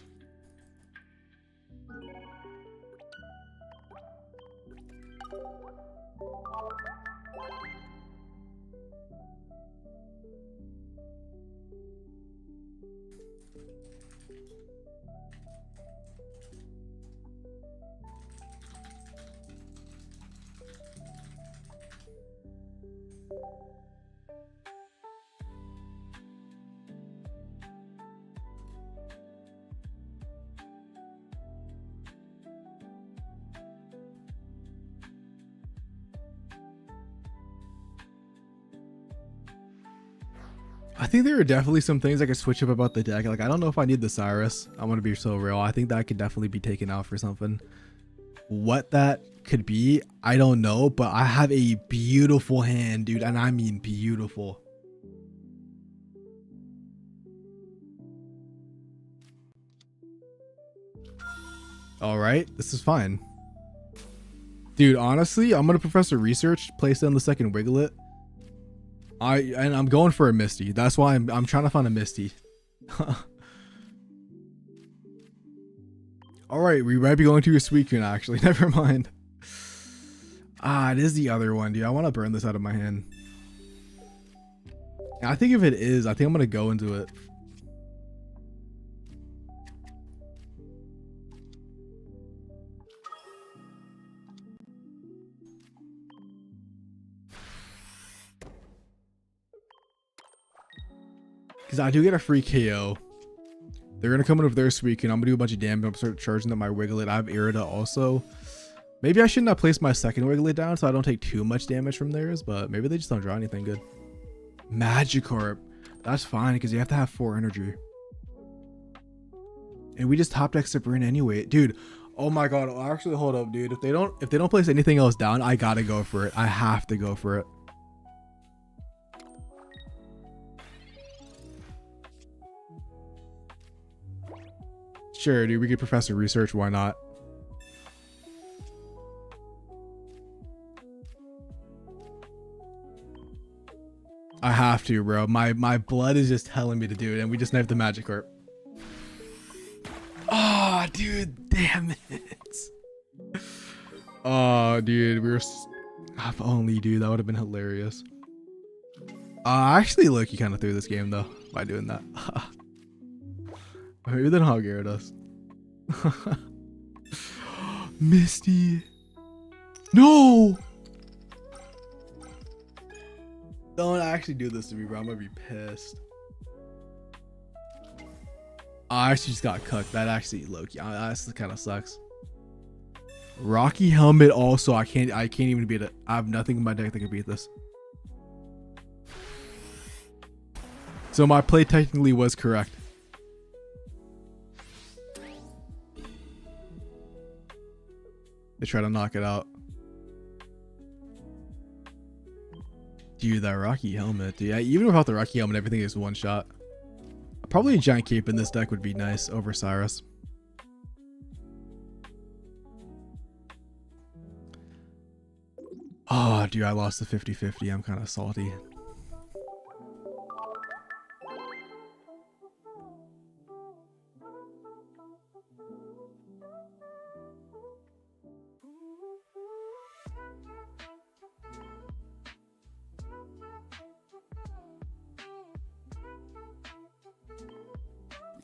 I think there are definitely some things I could switch up about the deck. Like, I don't know if I need the Cyrus. I'm going to be so real. I think that could definitely be taken out for something. What that could be, I don't know. But I have a beautiful hand, dude. And I mean beautiful. All right. This is fine. Dude, honestly, I'm going to Professor Research. Place it on the second Wiglet. I'm going for a Misty. That's why I'm trying to find a Misty. All right, we might be going to a Suicune actually. Never mind. It is the other one, dude. I want to burn this out of my hand. I think if it is, I think I'm gonna go into it. Because I do get a free KO. They're going to come in with their Suicune. I'm going to do a bunch of damage. I'm going to start charging up my Wiglet. I have Irida also. Maybe I shouldn't have placed my second Wiglet down so I don't take too much damage from theirs. But maybe they just don't draw anything good. Magikarp. That's fine because you have to have 4 energy. And we just top deck Sabrina anyway. Dude, oh my god. Actually, hold up, dude. If they don't place anything else down, I got to go for it. I have to go for it. Sure, dude, we could Professor Research, why not? I have to, bro. My blood is just telling me to do it, and we just knifed the Magikarp. Oh, dude, damn it. Oh, dude, if only, dude, that would have been hilarious. Actually, look, you kind of threw this game, though, by doing that. Maybe then I'll get us. Misty. No. Don't actually do this to me, bro. I'm gonna be pissed. I actually just got cooked. That actually, Loki, that kind of sucks. Rocky Helmet also. I can't even beat it. I have nothing in my deck that can beat this. So my play technically was correct. They try to knock it out. Dude, that Rocky Helmet. Dude, even without the Rocky Helmet, everything is one shot. Probably a Giant Cape in this deck would be nice over Cyrus. Oh, dude, I lost the 50-50. I'm kind of salty.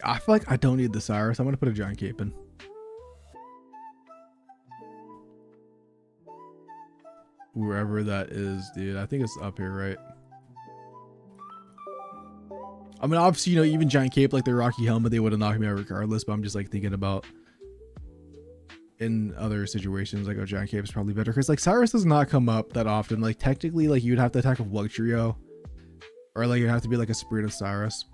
I feel like I don't need the Cyrus. I'm going to put a Giant Cape in. Wherever that is, dude. I think it's up here, right? I mean, obviously, you know, even Giant Cape, like the Rocky Helmet, they would have knocked me out regardless. But I'm just like thinking about in other situations, like a Giant Cape is probably better. Because like Cyrus does not come up that often. Like technically, like you'd have to attack with Luxurio. Or like it'd have to be like a Sabrina Cyrus.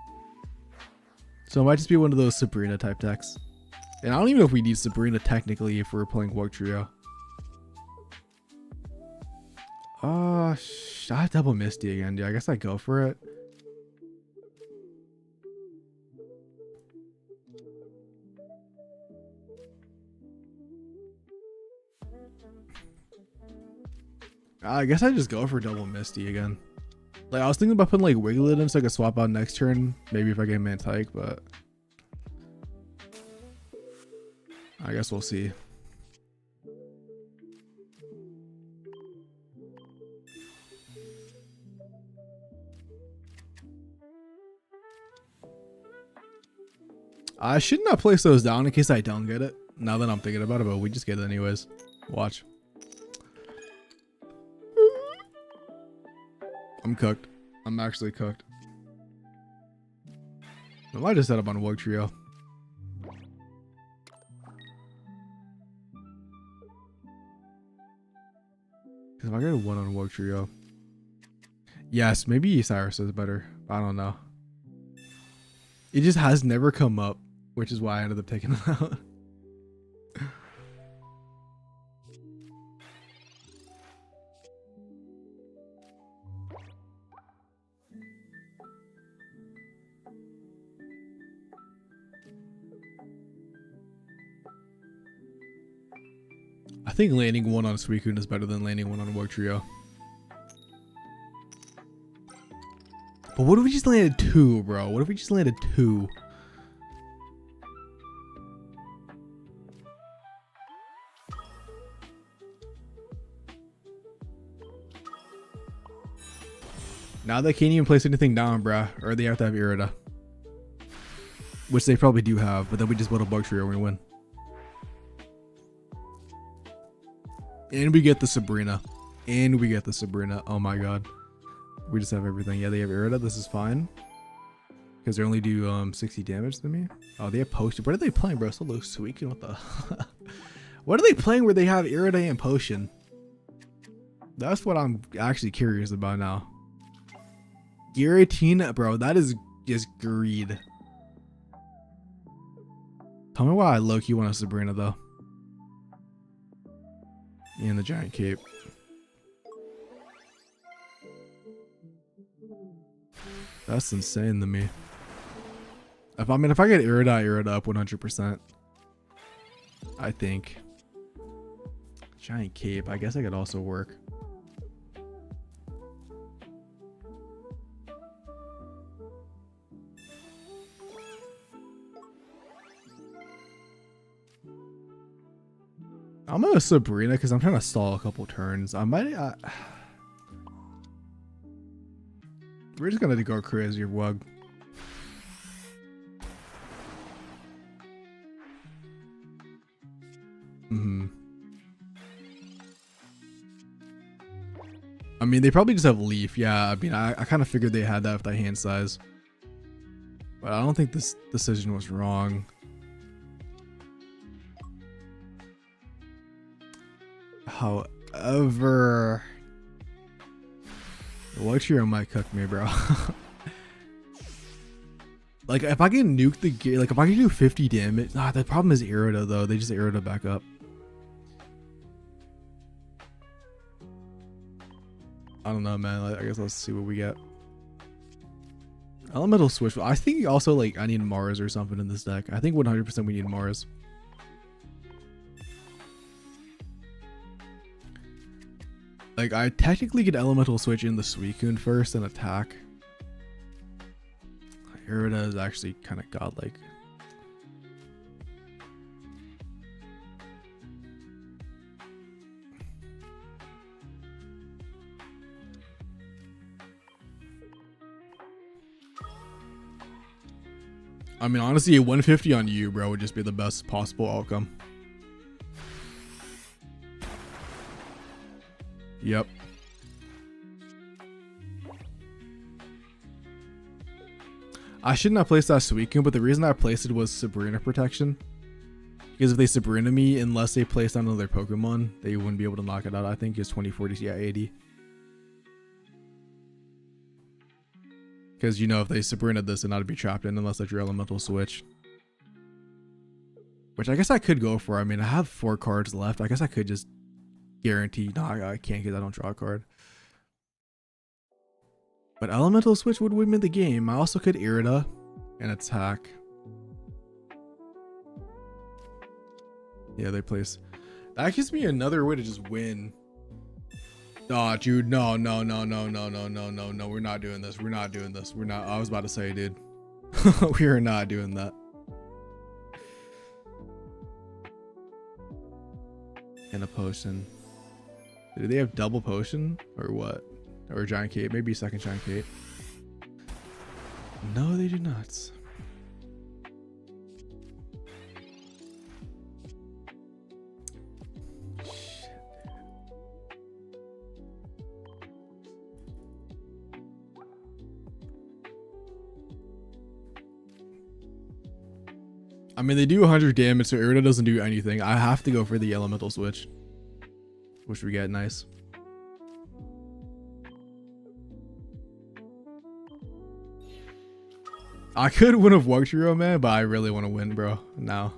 So it might just be one of those Sabrina type decks. And I don't even know if we need Sabrina technically if we're playing Wug Trio. I have double Misty again, dude. I guess I go for it. I guess I just go for double Misty again. Like I was thinking about putting like Wiglet in so I could swap out next turn. Maybe if I get Mantike, but I guess we'll see. I should not place those down in case I don't get it. Now that I'm thinking about it, but we just get it anyways. Watch. I'm cooked. I'm actually cooked. I might just set up on Wug Trio. Because if I get a 1 on Wug Trio. Yes, maybe Cyrus is better. I don't know. It just has never come up, which is why I ended up taking it out. I think landing 1 on Suicune is better than landing 1 on Wug Trio. But what if we just landed 2, bro? What if we just landed 2? Now they can't even place anything down, bruh. Or they have to have Irida. Which they probably do have, but then we just build a Bug Trio and we win. And we get the Sabrina. And we get the Sabrina. Oh my god. We just have everything. Yeah, they have Irida. This is fine. Because they only do 60 damage to me. Oh, they have Potion. What are they playing, bro? Solo Suicune? What the... What are they playing where they have Irida and Potion? That's what I'm actually curious about now. Giratina, bro. That is just greed. Tell me why I low-key want a Sabrina, though. And the Giant Cape. That's insane to me. If I get Irida up 100%. I think. Giant Cape. I guess I could also work. I'm gonna Sabrina because I'm trying to stall a couple turns. I might. We're just gonna go crazy, Wug. I mean, they probably just have Leaf. Yeah, I mean, I kind of figured they had that with that hand size. But I don't think this decision was wrong. However, what hero might cook me, bro? Like, if I can nuke the game, like, if I can do 50 damage. Nah, the problem is Irida, though. They just Irida back up. I don't know, man. I guess let's see what we get. Elemental switch. I think also, like, I need Mars or something in this deck. I think 100% we need Mars. Like, I technically could elemental switch in the Suicune first and attack. Irida is actually kind of godlike. I mean, honestly, a 150 on you, bro, would just be the best possible outcome. Yep. I shouldn't have placed that Suicune, but the reason I placed it was Sabrina protection. Because if they Sabrina me, unless they placed on another Pokemon, they wouldn't be able to knock it out. I think it's 20, 40, yeah, 80. Because, you know, if they Sabrina this, then I'd be trapped in unless that's your elemental switch. Which I guess I could go for. I mean, I have 4 cards left. I guess I could just guarantee. No, I can't because I don't draw a card. But elemental switch would win me the game. I also could Irida and attack. Yeah, they place. That gives me another way to just win. Oh, dude, no. We're not doing this. We're not doing this. We're not. I was about to say, dude. We are not doing that. And a potion. Do they have double potion or what? Or giant cape? Maybe second giant cape. No, they do not. I mean, they do 100 damage, so Irida doesn't do anything. I have to go for the elemental switch, which we get nice. I could win with Wugtrio, man, but I really want to win, bro. Now.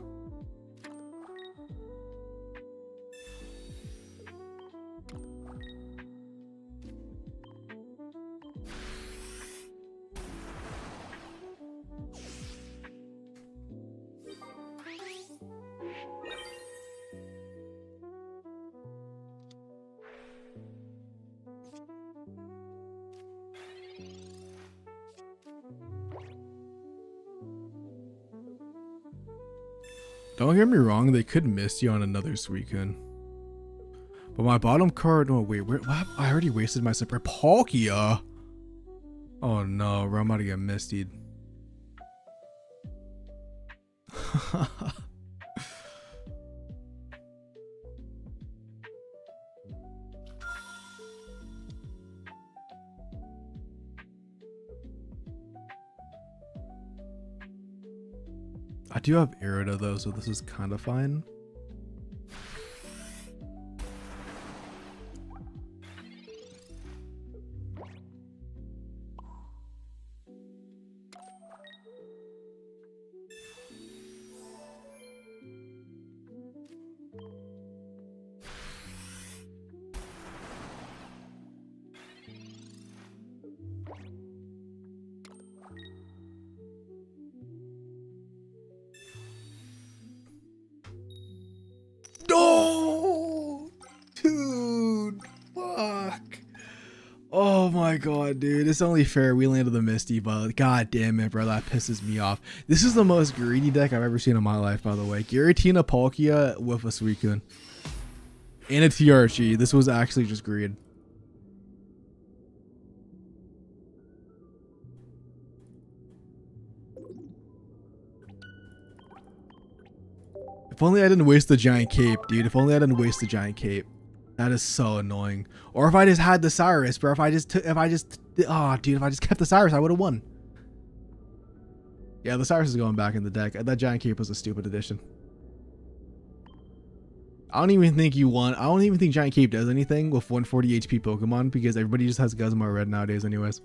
Don't get me wrong, they could miss you on another Suicune. But my bottom card, no wait, where, I already wasted my super Palkia. Oh no, bro, I'm about to get mistied. I do have Irida though, so this is kind of fine. No, dude, fuck. Oh my god, dude, it's only fair we landed the Misty, but god damn it, bro, that pisses me off. This is the most greedy deck I've ever seen in my life, by the way. Giratina Palkia with a Suicune and a TRG. This was actually just greed. If only I didn't waste the giant cape, dude. If only I didn't waste the giant cape. That is so annoying. Or if I just had the Cyrus, bro. If I just kept the Cyrus, I would have won. Yeah, the Cyrus is going back in the deck. That Giant Cape was a stupid addition. I don't even think Giant Cape does anything with 140 HP Pokemon because everybody just has Guzma Red nowadays anyways.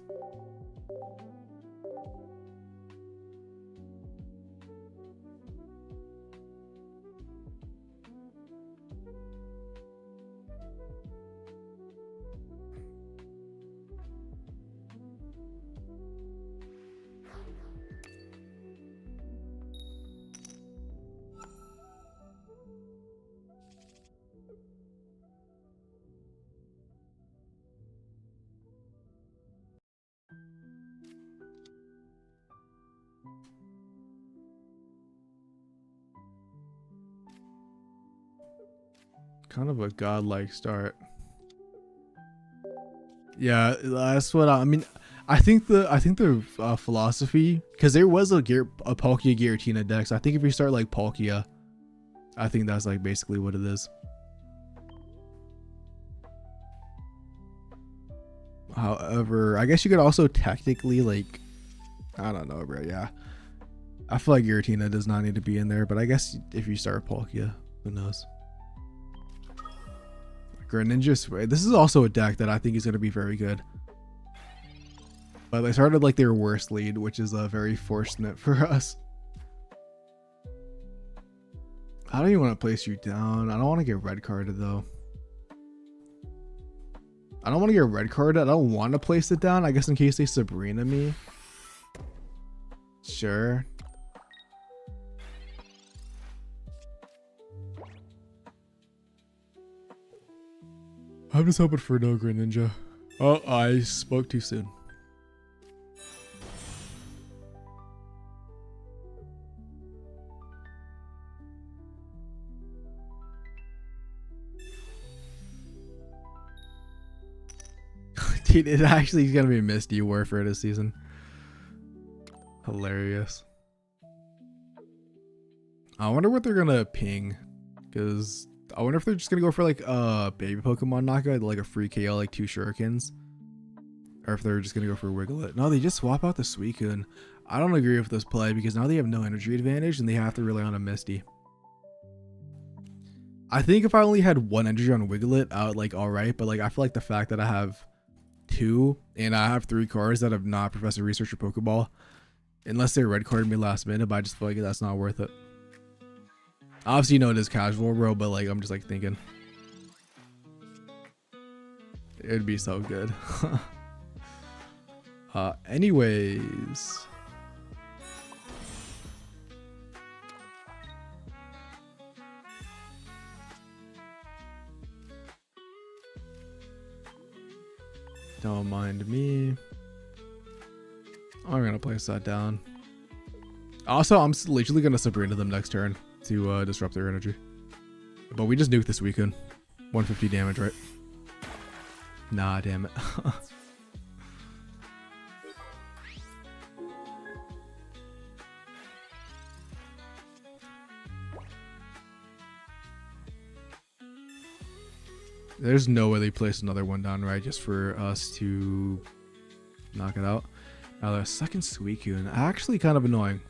Kind of a godlike start. Yeah, that's what I mean. I think the philosophy, because there was a Palkia Giratina deck. So I think if you start like Palkia, I think that's like basically what it is. However, I guess you could also technically like, I don't know, bro. Yeah, I feel like Giratina does not need to be in there, but I guess if you start Palkia, who knows? Greninja Sway. This is also a deck that I think is going to be very good. But they started like their worst lead, which is very fortunate for us. I don't even want to place you down. I don't want to get red carded though. I don't want to get red carded. I don't want to place it down. I guess in case they Sabrina me. Sure. I'm just hoping for no Greninja. Oh, I spoke too soon. Dude, it actually is going to be Misty Warfare this season. Hilarious. I wonder what they're going to ping. Because I wonder if they're just going to go for like a baby Pokemon knockout, like a free KO, like 2 Shurikens. Or if they're just going to go for Wiglet. No, they just swap out the Suicune. I don't agree with this play because now they have no energy advantage and they have to rely on a Misty. I think if I only had 1 energy on Wiglet, I would like alright. But like I feel like the fact that I have 2 and I have 3 cards that have not Professor Research or Pokeball, unless they red carded me last minute, but I just feel like that's not worth it. Obviously, you know it is casual, bro, but like I'm just like thinking it'd be so good. Anyways, don't mind me. I'm gonna place that down. Also, I'm literally gonna Sabrina them next turn to disrupt their energy. But we just nuked this weekend. 150 damage, right? Nah, damn it. There's no way they place another one down, right? Just for us to knock it out. Now the second Suicune, actually kind of annoying.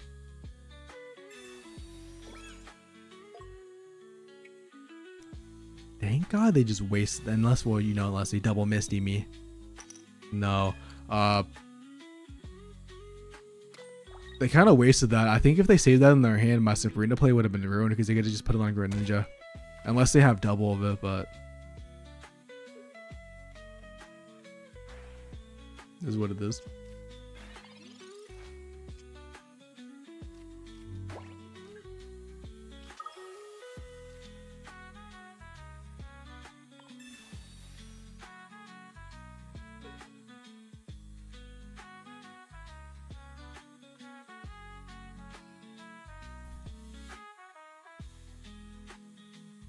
Thank God they just waste, unless, well, you know, unless they double Misty me. No. They kind of wasted that. I think if they saved that in their hand, my Sabrina play would have been ruined because they could have just put it on Greninja. Unless they have double of it, but this is what it is.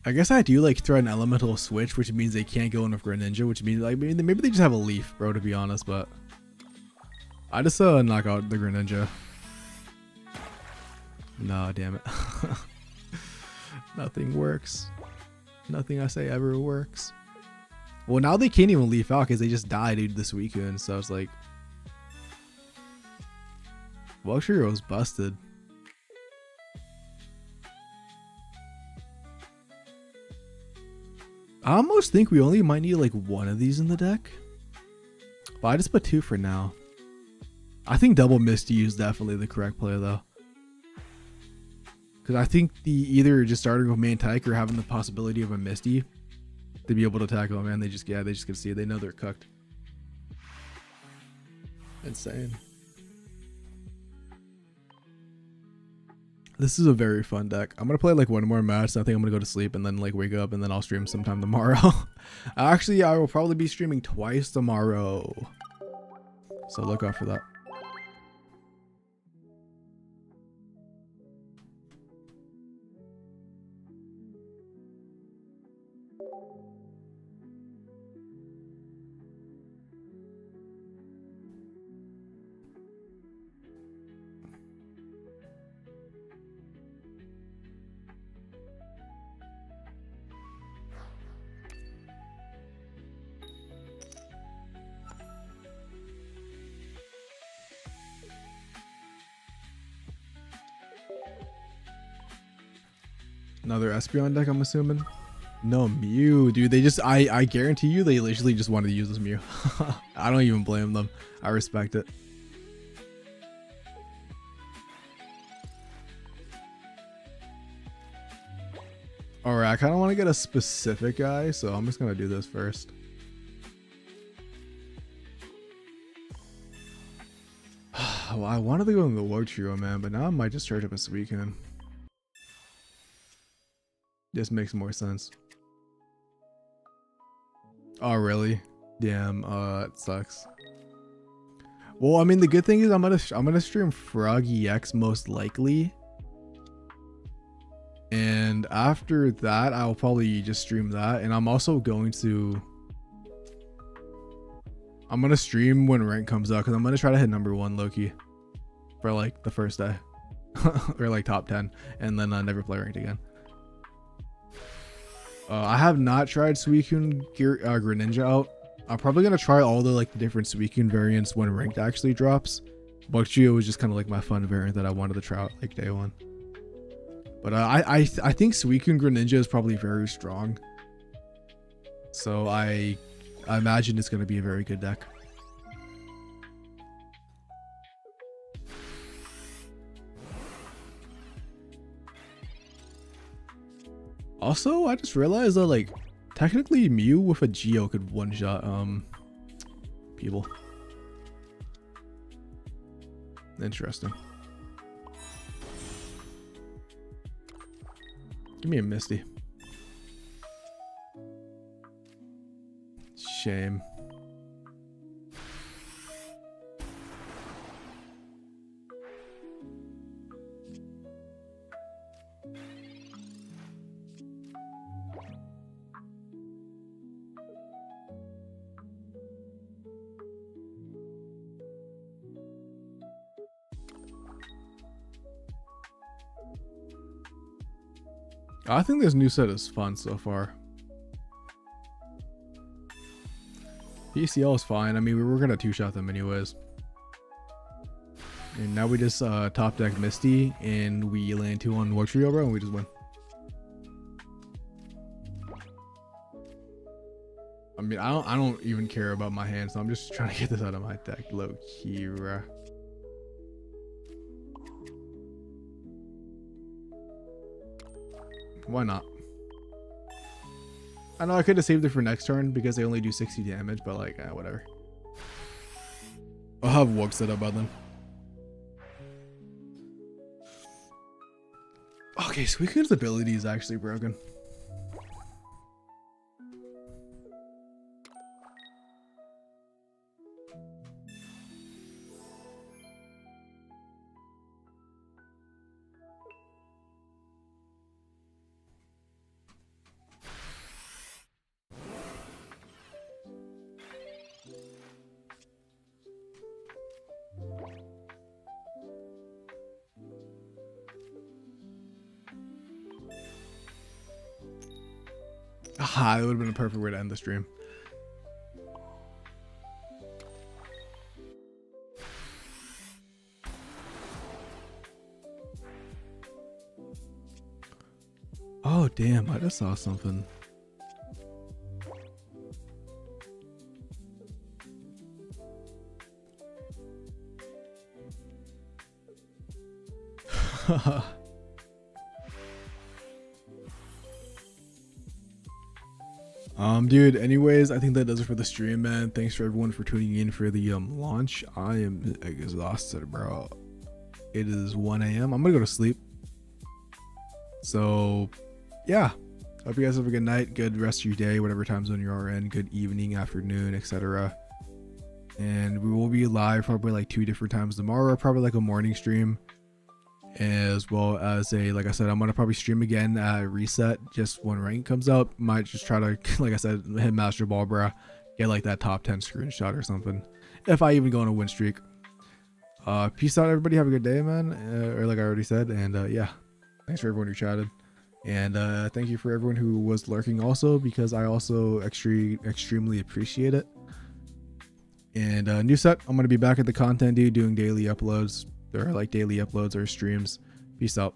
I guess I do like throw an elemental switch, which means they can't go in with Greninja, which means like maybe they just have a leaf, bro, to be honest, but I just knock out the Greninja. No, damn it. Nothing works. Nothing I say ever works. Well, now they can't even leaf out because they just died dude this weekend. So it's like, Voltrio's busted. I almost think we only might need like one of these in the deck. But I just put 2 for now. I think double Misty is definitely the correct play though. Because I think the either just starting with main Tyke or having the possibility of a Misty to be able to tackle them, man, they just can see it. They know they're cooked. Insane. This is a very fun deck. I'm gonna play like one more match. So I think I'm gonna go to sleep and then like wake up and then I'll stream sometime tomorrow. Actually, I will probably be streaming twice tomorrow. So look out for that. Another Espeon deck, I'm assuming. No Mew, dude. They just, I guarantee you, they literally just wanted to use this Mew. I don't even blame them. I respect it. All right, I kind of want to get a specific guy, so I'm just gonna do this first. Well, I wanted to go in the Voltrio, man, but now I might just charge up a Suicune. This makes more sense. Oh, really? Damn, it sucks. Well, I mean, the good thing is I'm gonna stream Froggy X most likely. And after that, I'll probably just stream that. And I'm also going to... I'm gonna stream when rank comes out, because I'm gonna try to hit #1 Loki for like the first day. Or like top 10. And then never play ranked again. I have not tried Suicune Greninja out. I'm probably gonna try all the like the different Suicune variants when ranked actually drops. Voltrio was just kind of like my fun variant that I wanted to try out like day 1. But I think Suicune Greninja is probably very strong. So I imagine it's gonna be a very good deck. Also, I just realized that like technically Mew with a Geo could one-shot people. Interesting. Give me a Misty. Shame. I think this new set is fun so far. PCL is fine. I mean, we were gonna 2-shot them anyways. And now we just top deck Misty and we land 2 on Voltrio, bro, and we just win. I mean, I don't even care about my hand, so I'm just trying to get this out of my deck low key, bro. Why not? I know I could have saved it for next turn because they only do 60 damage, but like, whatever. I'll have Wug set up by then. Okay, Suicune's ability is actually broken. Ah, that would have been a perfect way to end the stream. Oh damn, I just saw something. Dude, anyways, I think that does it for the stream, man. Thanks for everyone for tuning in for the launch. I am exhausted, bro. It is 1 a.m. I'm gonna go to sleep. So yeah, hope you guys have a good night, good rest of your day, whatever time zone you are in, good evening, afternoon, etc. And we will be live probably like 2 different times tomorrow, probably like a morning stream, as well as like I said, I'm gonna probably stream again at reset just when rank comes up. Might just try to, like I said, hit Master Ball, bruh, get like that top 10 screenshot or something, if I even go on a win streak. Peace out, everybody. Have a good day, man. Or like I already said, and yeah, thanks for everyone who chatted, and thank you for everyone who was lurking also, because I also extremely appreciate it. And new set, I'm gonna be back at the content, dude, doing daily uploads. There are like daily uploads or streams. Peace out.